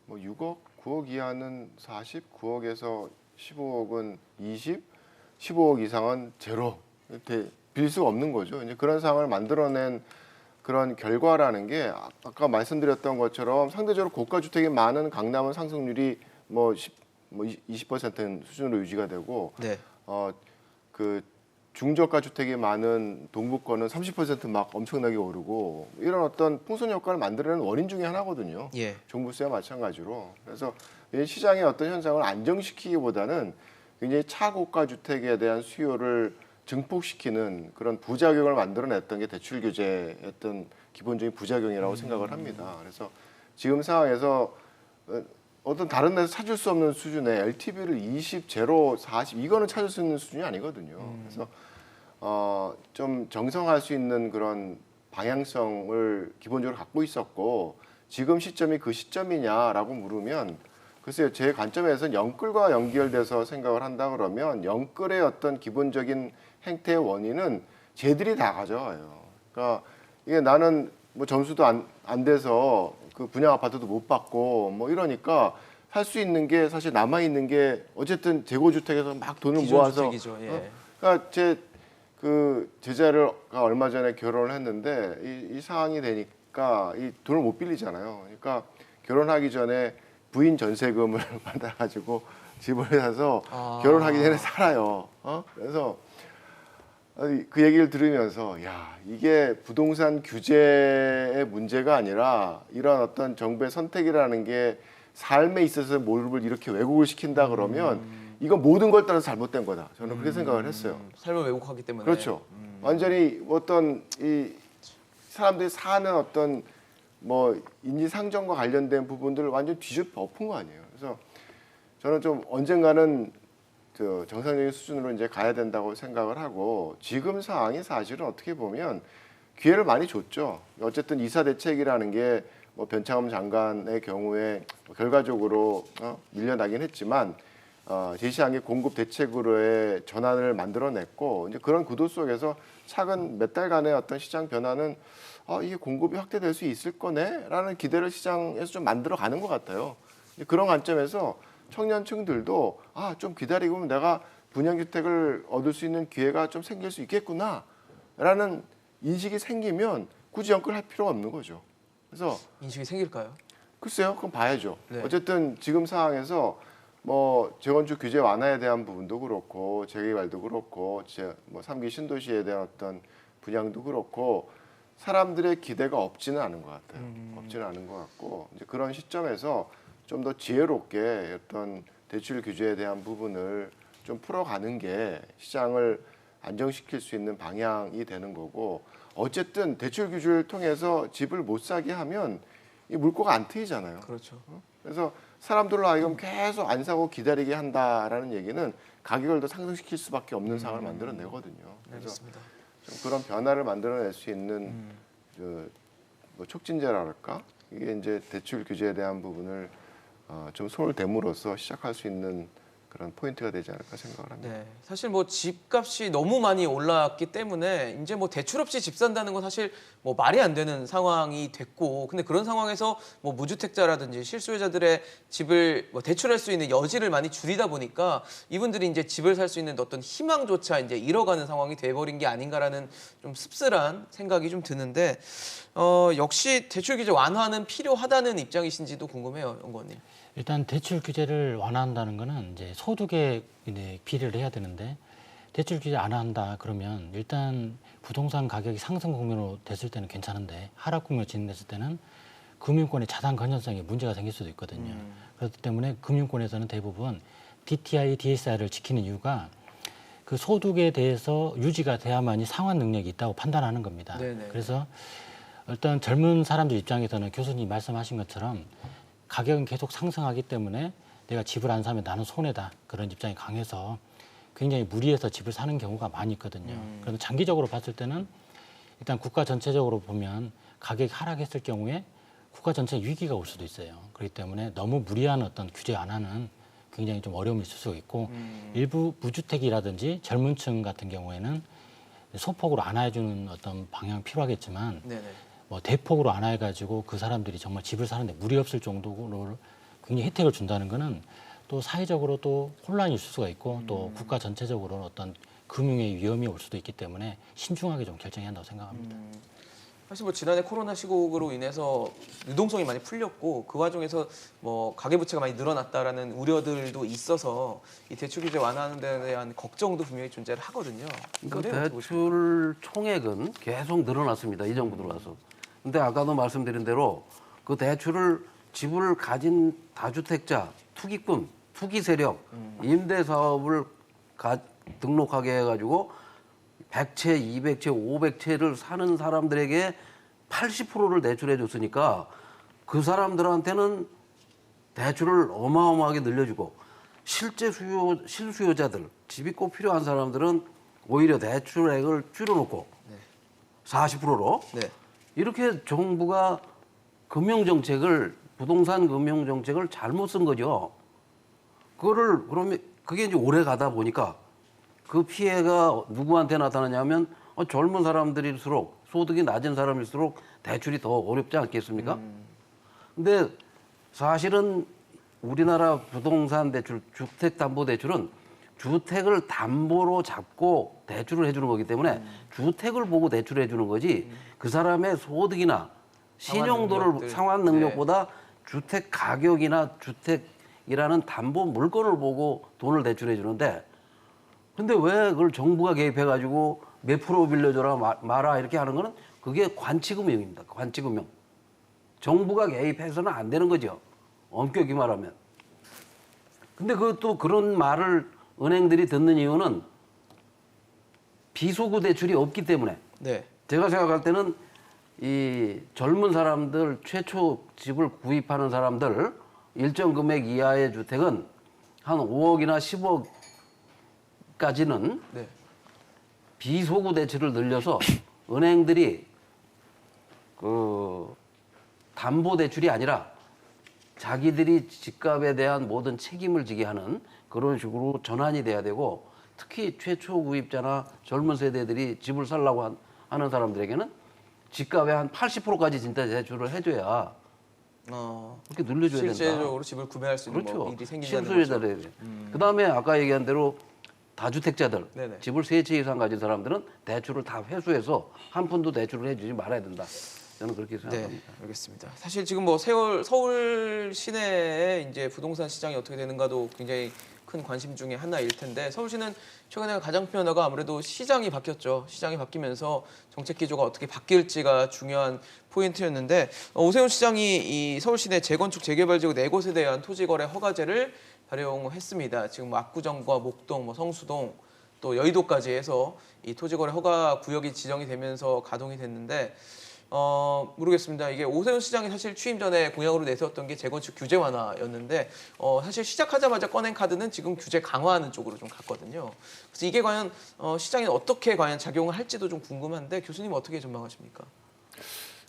뭐 6억, 9억 이하는 40, 9억에서 15억은 20, 15억 이상은 제로. 빌 수가 없는 거죠. 이제 그런 상황을 만들어낸 그런 결과라는 게 아까 말씀드렸던 것처럼 상대적으로 고가 주택이 많은 강남은 상승률이 뭐 20% 수준으로 유지가 되고 네. 그 중저가 주택이 많은 동부권은 30% 엄청나게 오르고 이런 어떤 풍선 효과를 만들어내는 원인 중에 하나거든요. 예. 종부세와 마찬가지로. 그래서 이 시장의 어떤 현상을 안정시키기보다는 굉장히 차고가 주택에 대한 수요를 증폭시키는 그런 부작용을 만들어냈던 게 대출 규제의 어떤 기본적인 부작용이라고 생각을 합니다. 그래서 지금 상황에서 어떤 다른 데서 찾을 수 없는 수준의 LTV를 20, 제로, 40 이거는 찾을 수 있는 수준이 아니거든요. 그래서 좀 정성할 수 있는 그런 방향성을 기본적으로 갖고 있었고 지금 시점이 그 시점이냐라고 물으면 글쎄요. 제 관점에서는 영끌과 연결돼서 생각을 한다 그러면 영끌의 어떤 기본적인 행태의 원인은 쟤들이 다 가져와요. 그러니까 이게 나는 뭐 점수도 안 돼서 그 분양 아파트도 못 받고 뭐 이러니까 할 수 있는 게 사실 남아 있는 게 어쨌든 재고주택에서 막 돈을 모아서 기존주택이죠. 예. 그러니까 그 제자가 얼마 전에 결혼을 했는데 이 상황이 되니까 이 돈을 못 빌리잖아요. 그러니까 결혼하기 전에 부인 전세금을 받아가지고 집을 사서 결혼하기 전에 살아요. 그래서 그 얘기를 들으면서 야 이게 부동산 규제의 문제가 아니라 이런 어떤 정부의 선택이라는 게 삶에 있어서 몰입을 이렇게 왜곡을 시킨다 그러면 이건 모든 걸 따라서 잘못된 거다. 저는 그렇게 생각을 했어요. 삶을 왜곡하기 때문에. 그렇죠. 완전히 어떤 이 사람들이 사는 어떤 뭐 인지상정과 관련된 부분들을 완전 뒤집어 엎은 거 아니에요. 그래서 저는 좀 언젠가는 저 정상적인 수준으로 이제 가야 된다고 생각을 하고 지금 상황이 사실은 어떻게 보면 기회를 많이 줬죠. 어쨌든 이사 대책이라는 게 뭐 변창흠 장관의 경우에 결과적으로 밀려나긴 했지만 제시한 게 공급 대책으로의 전환을 만들어냈고 이제 그런 구도 속에서 최근 몇 달간의 어떤 시장 변화는 이게 공급이 확대될 수 있을 거네라는 기대를 시장에서 좀 만들어가는 것 같아요. 그런 관점에서 청년층들도 좀 기다리고 보면 내가 분양주택을 얻을 수 있는 기회가 좀 생길 수 있겠구나라는 인식이 생기면 굳이 연끌할 필요가 없는 거죠. 그래서 인식이 생길까요? 글쎄요, 그럼 봐야죠. 네. 어쨌든 지금 상황에서 뭐 재건축 규제 완화에 대한 부분도 그렇고 재개발도 그렇고 뭐 3기 신도시에 대한 어떤 분양도 그렇고 사람들의 기대가 없지는 않은 것 같아요. 없지는 않은 것 같고 이제 그런 시점에서 좀 더 지혜롭게 어떤 대출 규제에 대한 부분을 좀 풀어가는 게 시장을 안정시킬 수 있는 방향이 되는 거고 어쨌든 대출 규제를 통해서 집을 못 사게 하면 이 물꼬가 안 트이잖아요. 그렇죠. 그래서 사람들로 하여금 계속 안 사고 기다리게 한다라는 얘기는 가격을 더 상승시킬 수밖에 없는 상황을 만들어내거든요. 그래서 알겠습니다. 좀 그런 변화를 만들어낼 수 있는 뭐 촉진제랄까 이게 이제 대출 규제에 대한 부분을 좀 손을 댐으로써 시작할 수 있는 그런 포인트가 되지 않을까 생각을 합니다. 네, 사실 뭐 집값이 너무 많이 올랐기 때문에 이제 뭐 대출 없이 집 산다는 건 사실 뭐 말이 안 되는 상황이 됐고, 근데 그런 상황에서 뭐 무주택자라든지 실수요자들의 집을 뭐 대출할 수 있는 여지를 많이 줄이다 보니까 이분들이 이제 집을 살 수 있는 어떤 희망조차 이제 잃어가는 상황이 돼버린 게 아닌가라는 좀 씁쓸한 생각이 좀 드는데, 역시 대출 규제 완화는 필요하다는 입장이신지도 궁금해요, 연구원님. 일단 대출 규제를 완화한다는 거는 이제 소득에 이제 비례를 해야 되는데 대출 규제 안 한다 그러면 일단 부동산 가격이 상승 국면으로 됐을 때는 괜찮은데 하락 국면으로 진행됐을 때는 금융권의 자산 건전성에 문제가 생길 수도 있거든요. 그렇기 때문에 금융권에서는 대부분 DTI, DSR을 지키는 이유가 그 소득에 대해서 유지가 돼야만이 상환 능력이 있다고 판단하는 겁니다. 네네. 그래서 일단 젊은 사람들 입장에서는 교수님 말씀하신 것처럼 가격은 계속 상승하기 때문에 내가 집을 안 사면 나는 손해다. 그런 입장이 강해서 굉장히 무리해서 집을 사는 경우가 많이 있거든요. 그래서 장기적으로 봤을 때는 일단 국가 전체적으로 보면 가격이 하락했을 경우에 국가 전체 위기가 올 수도 있어요. 그렇기 때문에 너무 무리한 어떤 규제 완화는 굉장히 좀 어려움이 있을 수 있고 일부 무주택이라든지 젊은 층 같은 경우에는 소폭으로 완화해주는 어떤 방향이 필요하겠지만 네네. 뭐 대폭으로 안 해가지고 그 사람들이 정말 집을 사는데 무리 없을 정도로 굉장히 혜택을 준다는 거는 또 사회적으로 또 혼란이 있을 수가 있고 또 국가 전체적으로 어떤 금융의 위험이 올 수도 있기 때문에 신중하게 좀 결정해야 한다고 생각합니다. 사실 뭐 지난해 코로나 시국으로 인해서 유동성이 많이 풀렸고 그 과정에서 뭐 가계부채가 많이 늘어났다라는 우려들도 있어서 이 대출 규제 완화하는 데 대한 걱정도 분명히 존재를 하거든요. 그러니까 대출 총액은 계속 늘어났습니다. 이 정부 들어와서. 근데 아까도 말씀드린 대로 그 대출을 집을 가진 다주택자, 투기꾼, 투기 세력, 임대 사업을 등록하게 해가지고 100채, 200채, 500채를 사는 사람들에게 80%를 대출해 줬으니까 그 사람들한테는 대출을 어마어마하게 늘려주고 실제 실수요자들, 집이 꼭 필요한 사람들은 오히려 대출액을 줄여놓고 40%로 네. 이렇게 정부가 금융정책을 부동산 금융정책을 잘못 쓴 거죠. 그거를 그러면 그게 이제 오래 가다 보니까 그 피해가 누구한테 나타나냐면 젊은 사람들일수록 소득이 낮은 사람일수록 대출이 더 어렵지 않겠습니까? 근데 사실은 우리나라 부동산 대출, 주택담보대출은 주택을 담보로 잡고 대출을 해주는 거기 때문에 주택을 보고 대출해 주는 거지 그 사람의 소득이나 신용도를 상환 능력보다 주택 가격이나 주택이라는 담보 물건을 보고 돈을 대출해 주는데 근데 왜 그걸 정부가 개입해가지고 몇 프로 빌려줘라 마라 이렇게 하는 거는 그게 관치금융입니다. 관치금융. 정부가 개입해서는 안 되는 거죠. 엄격히 말하면. 근데 그것도 그런 말을 은행들이 듣는 이유는 비소구 대출이 없기 때문에. 네. 제가 생각할 때는 이 젊은 사람들 최초 집을 구입하는 사람들 일정 금액 이하의 주택은 한 5억이나 10억까지는 네. 비소구 대출을 늘려서 은행들이 그 담보 대출이 아니라 자기들이 집값에 대한 모든 책임을 지게 하는 그런 식으로 전환이 돼야 되고 특히 최초 구입자나 젊은 세대들이 집을 살라고 하는 사람들에게는 집값의 한 80%까지 진짜 대출을 해줘야 그렇게 늘려줘야 된다. 실제적으로 집을 구매할 수 있는 그렇죠. 뭐 일이 생긴다는 거죠. 실수요자들. 그다음에 아까 얘기한 대로 다주택자들, 네네. 집을 3채 이상 가진 사람들은 대출을 다 회수해서 한 푼도 대출을 해주지 말아야 된다. 저는 그렇게 생각합니다. 네, 알겠습니다. 사실 지금 뭐 서울 시내의 이제 부동산 시장이 어떻게 되는가도 굉장히 큰 관심 중에 하나일 텐데 서울시는 최근에 가장 큰 변화가 아무래도 시장이 바뀌었죠. 시장이 바뀌면서 정책 기조가 어떻게 바뀔지가 중요한 포인트였는데 오세훈 시장이 이 서울시 내 재건축 재개발 지구 4곳에 대한 토지거래 허가제를 발용했습니다. 지금 뭐 압구정과 목동, 뭐 성수동 또 여의도까지 해서 이 토지거래 허가 구역이 지정이 되면서 가동이 됐는데 모르겠습니다. 이게 오세훈 시장이 사실 취임 전에 공약으로 내세웠던 게 재건축 규제 완화였는데 사실 시작하자마자 꺼낸 카드는 지금 규제 강화하는 쪽으로 좀 갔거든요. 그래서 이게 과연 시장에 어떻게 과연 작용을 할지도 좀 궁금한데 교수님 어떻게 전망하십니까?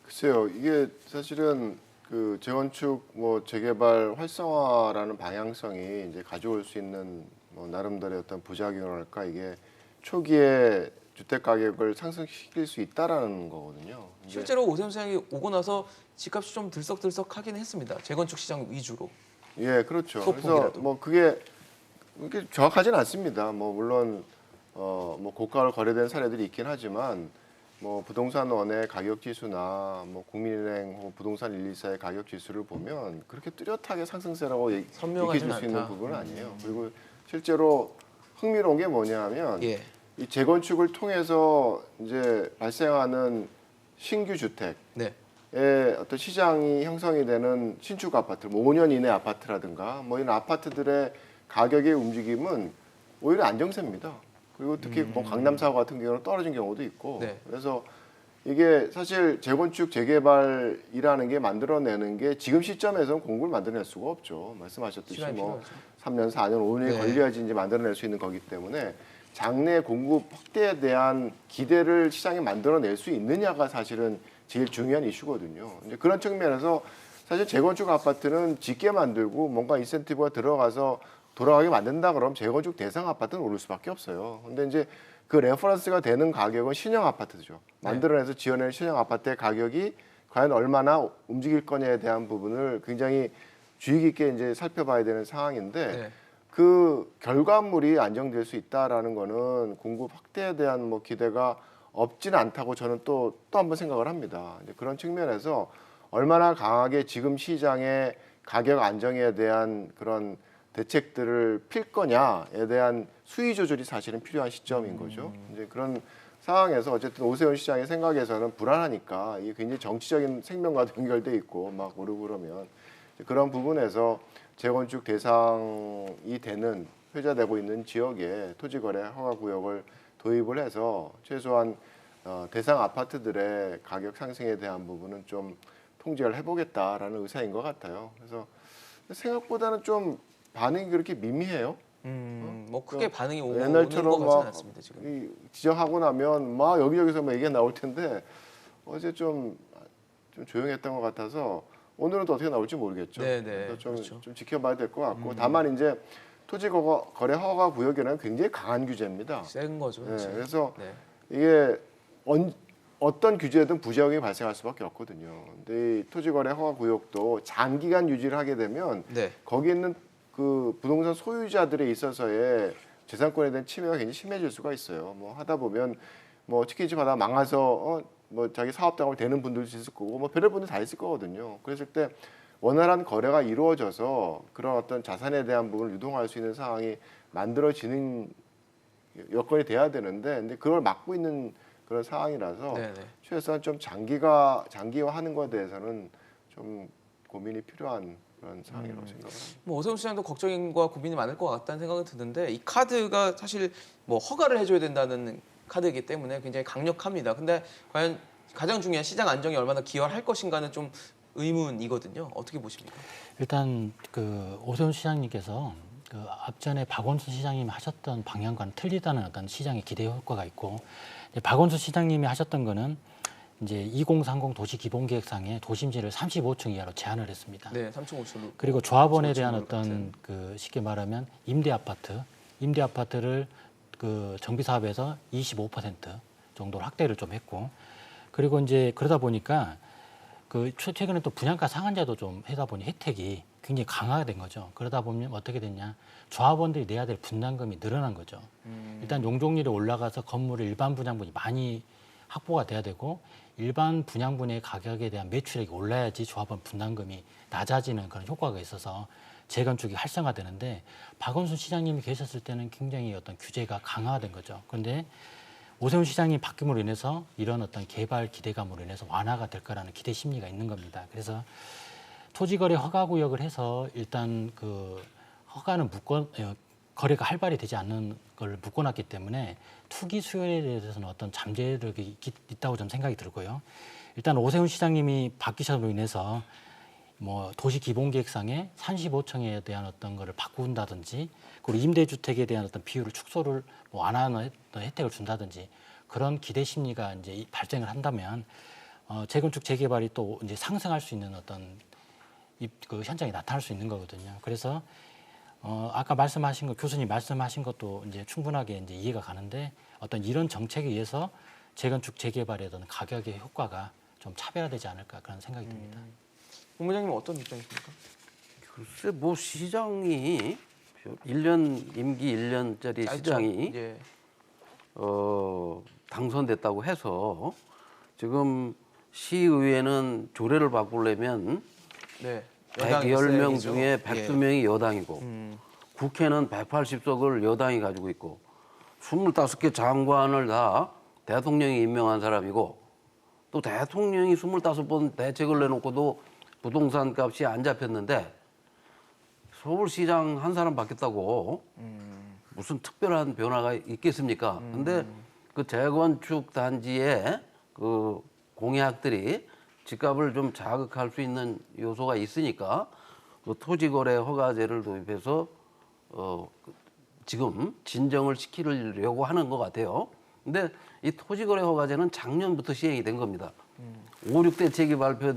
글쎄요, 이게 사실은 그 재건축 뭐 재개발 활성화라는 방향성이 이제 가져올 수 있는 뭐 나름대로의 어떤 부작용이랄까 이게 초기에 주택 가격을 상승시킬 수 있다라는 거거든요. 실제로 오세훈 시장이 오고 나서 집값이 좀 들썩들썩하긴 했습니다. 재건축 시장 위주로. 예, 그렇죠. 소폭이라도. 그래서 뭐 그게 정확하지는 않습니다. 뭐 물론 뭐 고가로 거래된 사례들이 있긴 하지만 뭐 부동산원의 가격 지수나 뭐 국민은행 혹은 부동산 124의 가격 지수를 보면 그렇게 뚜렷하게 상승세라고 선명하진 얘기해 줄 수 있는 않다. 부분은 아니에요. 그리고 실제로 흥미로운 게 뭐냐면 예. 이 재건축을 통해서 이제 발생하는 신규 주택의 네. 어떤 시장이 형성이 되는 신축 아파트, 뭐 5년 이내 아파트라든가 뭐 이런 아파트들의 가격의 움직임은 오히려 안정세입니다. 그리고 특히 뭐 강남 사고 같은 경우는 떨어진 경우도 있고 네. 그래서 이게 사실 재건축 재개발이라는 게 만들어내는 게 지금 시점에서는 공급을 만들어낼 수가 없죠. 말씀하셨듯이 시간이 뭐 필요하죠. 3년, 4년, 5년이 네. 걸려야지 이제 만들어낼 수 있는 거기 때문에 장래 공급 확대에 대한 기대를 시장에 만들어낼 수 있느냐가 사실은 제일 중요한 이슈거든요. 이제 그런 측면에서 사실 재건축 아파트는 짓게 만들고 뭔가 인센티브가 들어가서 돌아가게 만든다 그러면 재건축 대상 아파트는 오를 수밖에 없어요. 근데 이제 그 레퍼런스가 되는 가격은 신형 아파트죠. 만들어내서 지어낸 신형 아파트의 가격이 과연 얼마나 움직일 거냐에 대한 부분을 굉장히 주의 깊게 이제 살펴봐야 되는 상황인데 네. 그 결과물이 안정될 수 있다라는 거는 공급 확대에 대한 뭐 기대가 없지는 않다고 저는 또 한 번 생각을 합니다. 이제 그런 측면에서 얼마나 강하게 지금 시장의 가격 안정에 대한 그런 대책들을 필 거냐에 대한 수위 조절이 사실은 필요한 시점인 거죠. 이제 그런 상황에서 어쨌든 오세훈 시장의 생각에서는 불안하니까 이게 굉장히 정치적인 생명과도 연결돼 있고 막 오르고 그러면 그런 부분에서 재건축 대상이 되는 회자되고 있는 지역에 토지거래 허가구역을 도입을 해서 최소한 대상 아파트들의 가격 상승에 대한 부분은 좀 통제를 해보겠다라는 의사인 것 같아요. 그래서 생각보다는 좀 반응이 그렇게 미미해요. 뭐 크게 반응이 오는 것 옛날처럼 같지는 막 않습니다 지금. 이 지적하고 나면 막 여기저기서 막 얘기가 나올 텐데 어제 좀 조용했던 것 같아서 오늘은 또 어떻게 나올지 모르겠죠. 네네, 그래서 그렇죠. 좀 지켜봐야 될 것 같고 다만 이제 토지 거래 허가 구역에는 굉장히 강한 규제입니다. 센 거죠. 네, 지금. 그래서 네. 이게 어떤 규제든 부작용이 발생할 수밖에 없거든요. 근데 이 토지거래 허가 구역도 장기간 유지를 하게 되면 네. 거기 있는 그 부동산 소유자들에 있어서의 재산권에 대한 침해가 굉장히 심해질 수가 있어요. 뭐 하다 보면 뭐 치킨집 하다 망해서 뭐 자기 사업장을 되는 분들도 있을 거고 뭐 별의 분들 다 있을 거거든요. 그랬을 때 원활한 거래가 이루어져서 그런 어떤 자산에 대한 부분을 유동할 수 있는 상황이 만들어지는 여건이 돼야 되는데 근데 그걸 막고 있는 그런 상황이라서 네네. 최소한 좀 장기화하는 것에 대해서는 좀 고민이 필요한 그런 상황이라고 생각합니다. 뭐 오세훈 시장도 걱정과 고민이 많을 것 같다는 생각은 드는데 이 카드가 사실 뭐 허가를 해줘야 된다는 카드이기 때문에 굉장히 강력합니다. 근데 과연 가장 중요한 시장 안정에 얼마나 기여를 할 것인가는 좀 의문이거든요. 어떻게 보십니까? 일단 그 오세훈 시장님께서 그 앞전에 박원순 시장님이 하셨던 방향과는 틀리다는 어떤 시장의 기대 효과가 있고 박원순 시장님이 하셨던 거는 이제 2030 도시기본계획상에 도심지를 35층 이하로 제한을 했습니다. 네, 3.5층으로. 그리고 조합원에 대한 35층으로 어떤 그 쉽게 말하면 임대 아파트를 그 정비 사업에서 25% 정도로 확대를 좀 했고 그리고 이제 그러다 보니까 그 최근에 또 분양가 상한제도 좀 하다 보니 혜택이 굉장히 강화된 거죠. 그러다 보면 어떻게 됐냐? 조합원들이 내야 될 분담금이 늘어난 거죠. 일단 용적률이 올라가서 건물의 일반 분양분이 많이 확보가 돼야 되고 일반 분양분의 가격에 대한 매출액이 올라야지 조합원 분담금이 낮아지는 그런 효과가 있어서 재건축이 활성화되는데 박원순 시장님이 계셨을 때는 굉장히 어떤 규제가 강화된 거죠. 그런데 오세훈 시장이 바뀜으로 인해서 이런 어떤 개발 기대감으로 인해서 완화가 될 거라는 기대 심리가 있는 겁니다. 그래서 토지거래 허가구역을 해서 일단 그 허가는 거래가 활발히 되지 않는 걸 묶어놨기 때문에 투기 수요에 대해서는 어떤 잠재력이 있다고 좀 생각이 들고요. 일단 오세훈 시장님이 바뀌심으로 인해서 뭐 도시기본계획상에 35층에 대한 어떤 거를 바꾼다든지 그리고 임대주택에 대한 어떤 비율을 축소를 뭐 완화하는 혜택을 준다든지 그런 기대 심리가 이제 발생을 한다면 재건축 재개발이 또 이제 상승할 수 있는 어떤 그 현장이 나타날 수 있는 거거든요. 그래서 아까 말씀하신 거 교수님 말씀하신 것도 이제 충분하게 이제 이해가 가는데 어떤 이런 정책에 의해서 재건축 재개발에 대한 가격의 효과가 좀 차별화되지 않을까 그런 생각이 듭니다. 본부장님 어떤 입장이십니까? 글쎄 뭐 시장이 1년 임기 1년짜리 시장이 예. 당선됐다고 해서 지금 시의회는 조례를 바꾸려면 네. 110명 중에 102명이 예. 여당이고 국회는 180석을 여당이 가지고 있고 25개 장관을 다 대통령이 임명한 사람이고 또 대통령이 25번 대책을 내놓고도 부동산 값이 안 잡혔는데 서울시장 한 사람 바뀌었다고 무슨 특별한 변화가 있겠습니까? 근데 그 재건축 단지의 그 공약들이 집값을 좀 자극할 수 있는 요소가 있으니까 그 토지거래 허가제를 도입해서 지금 진정을 시키려고 하는 것 같아요. 근데 이 토지거래 허가제는 작년부터 시행이 된 겁니다. 5, 6대책이 발표돼서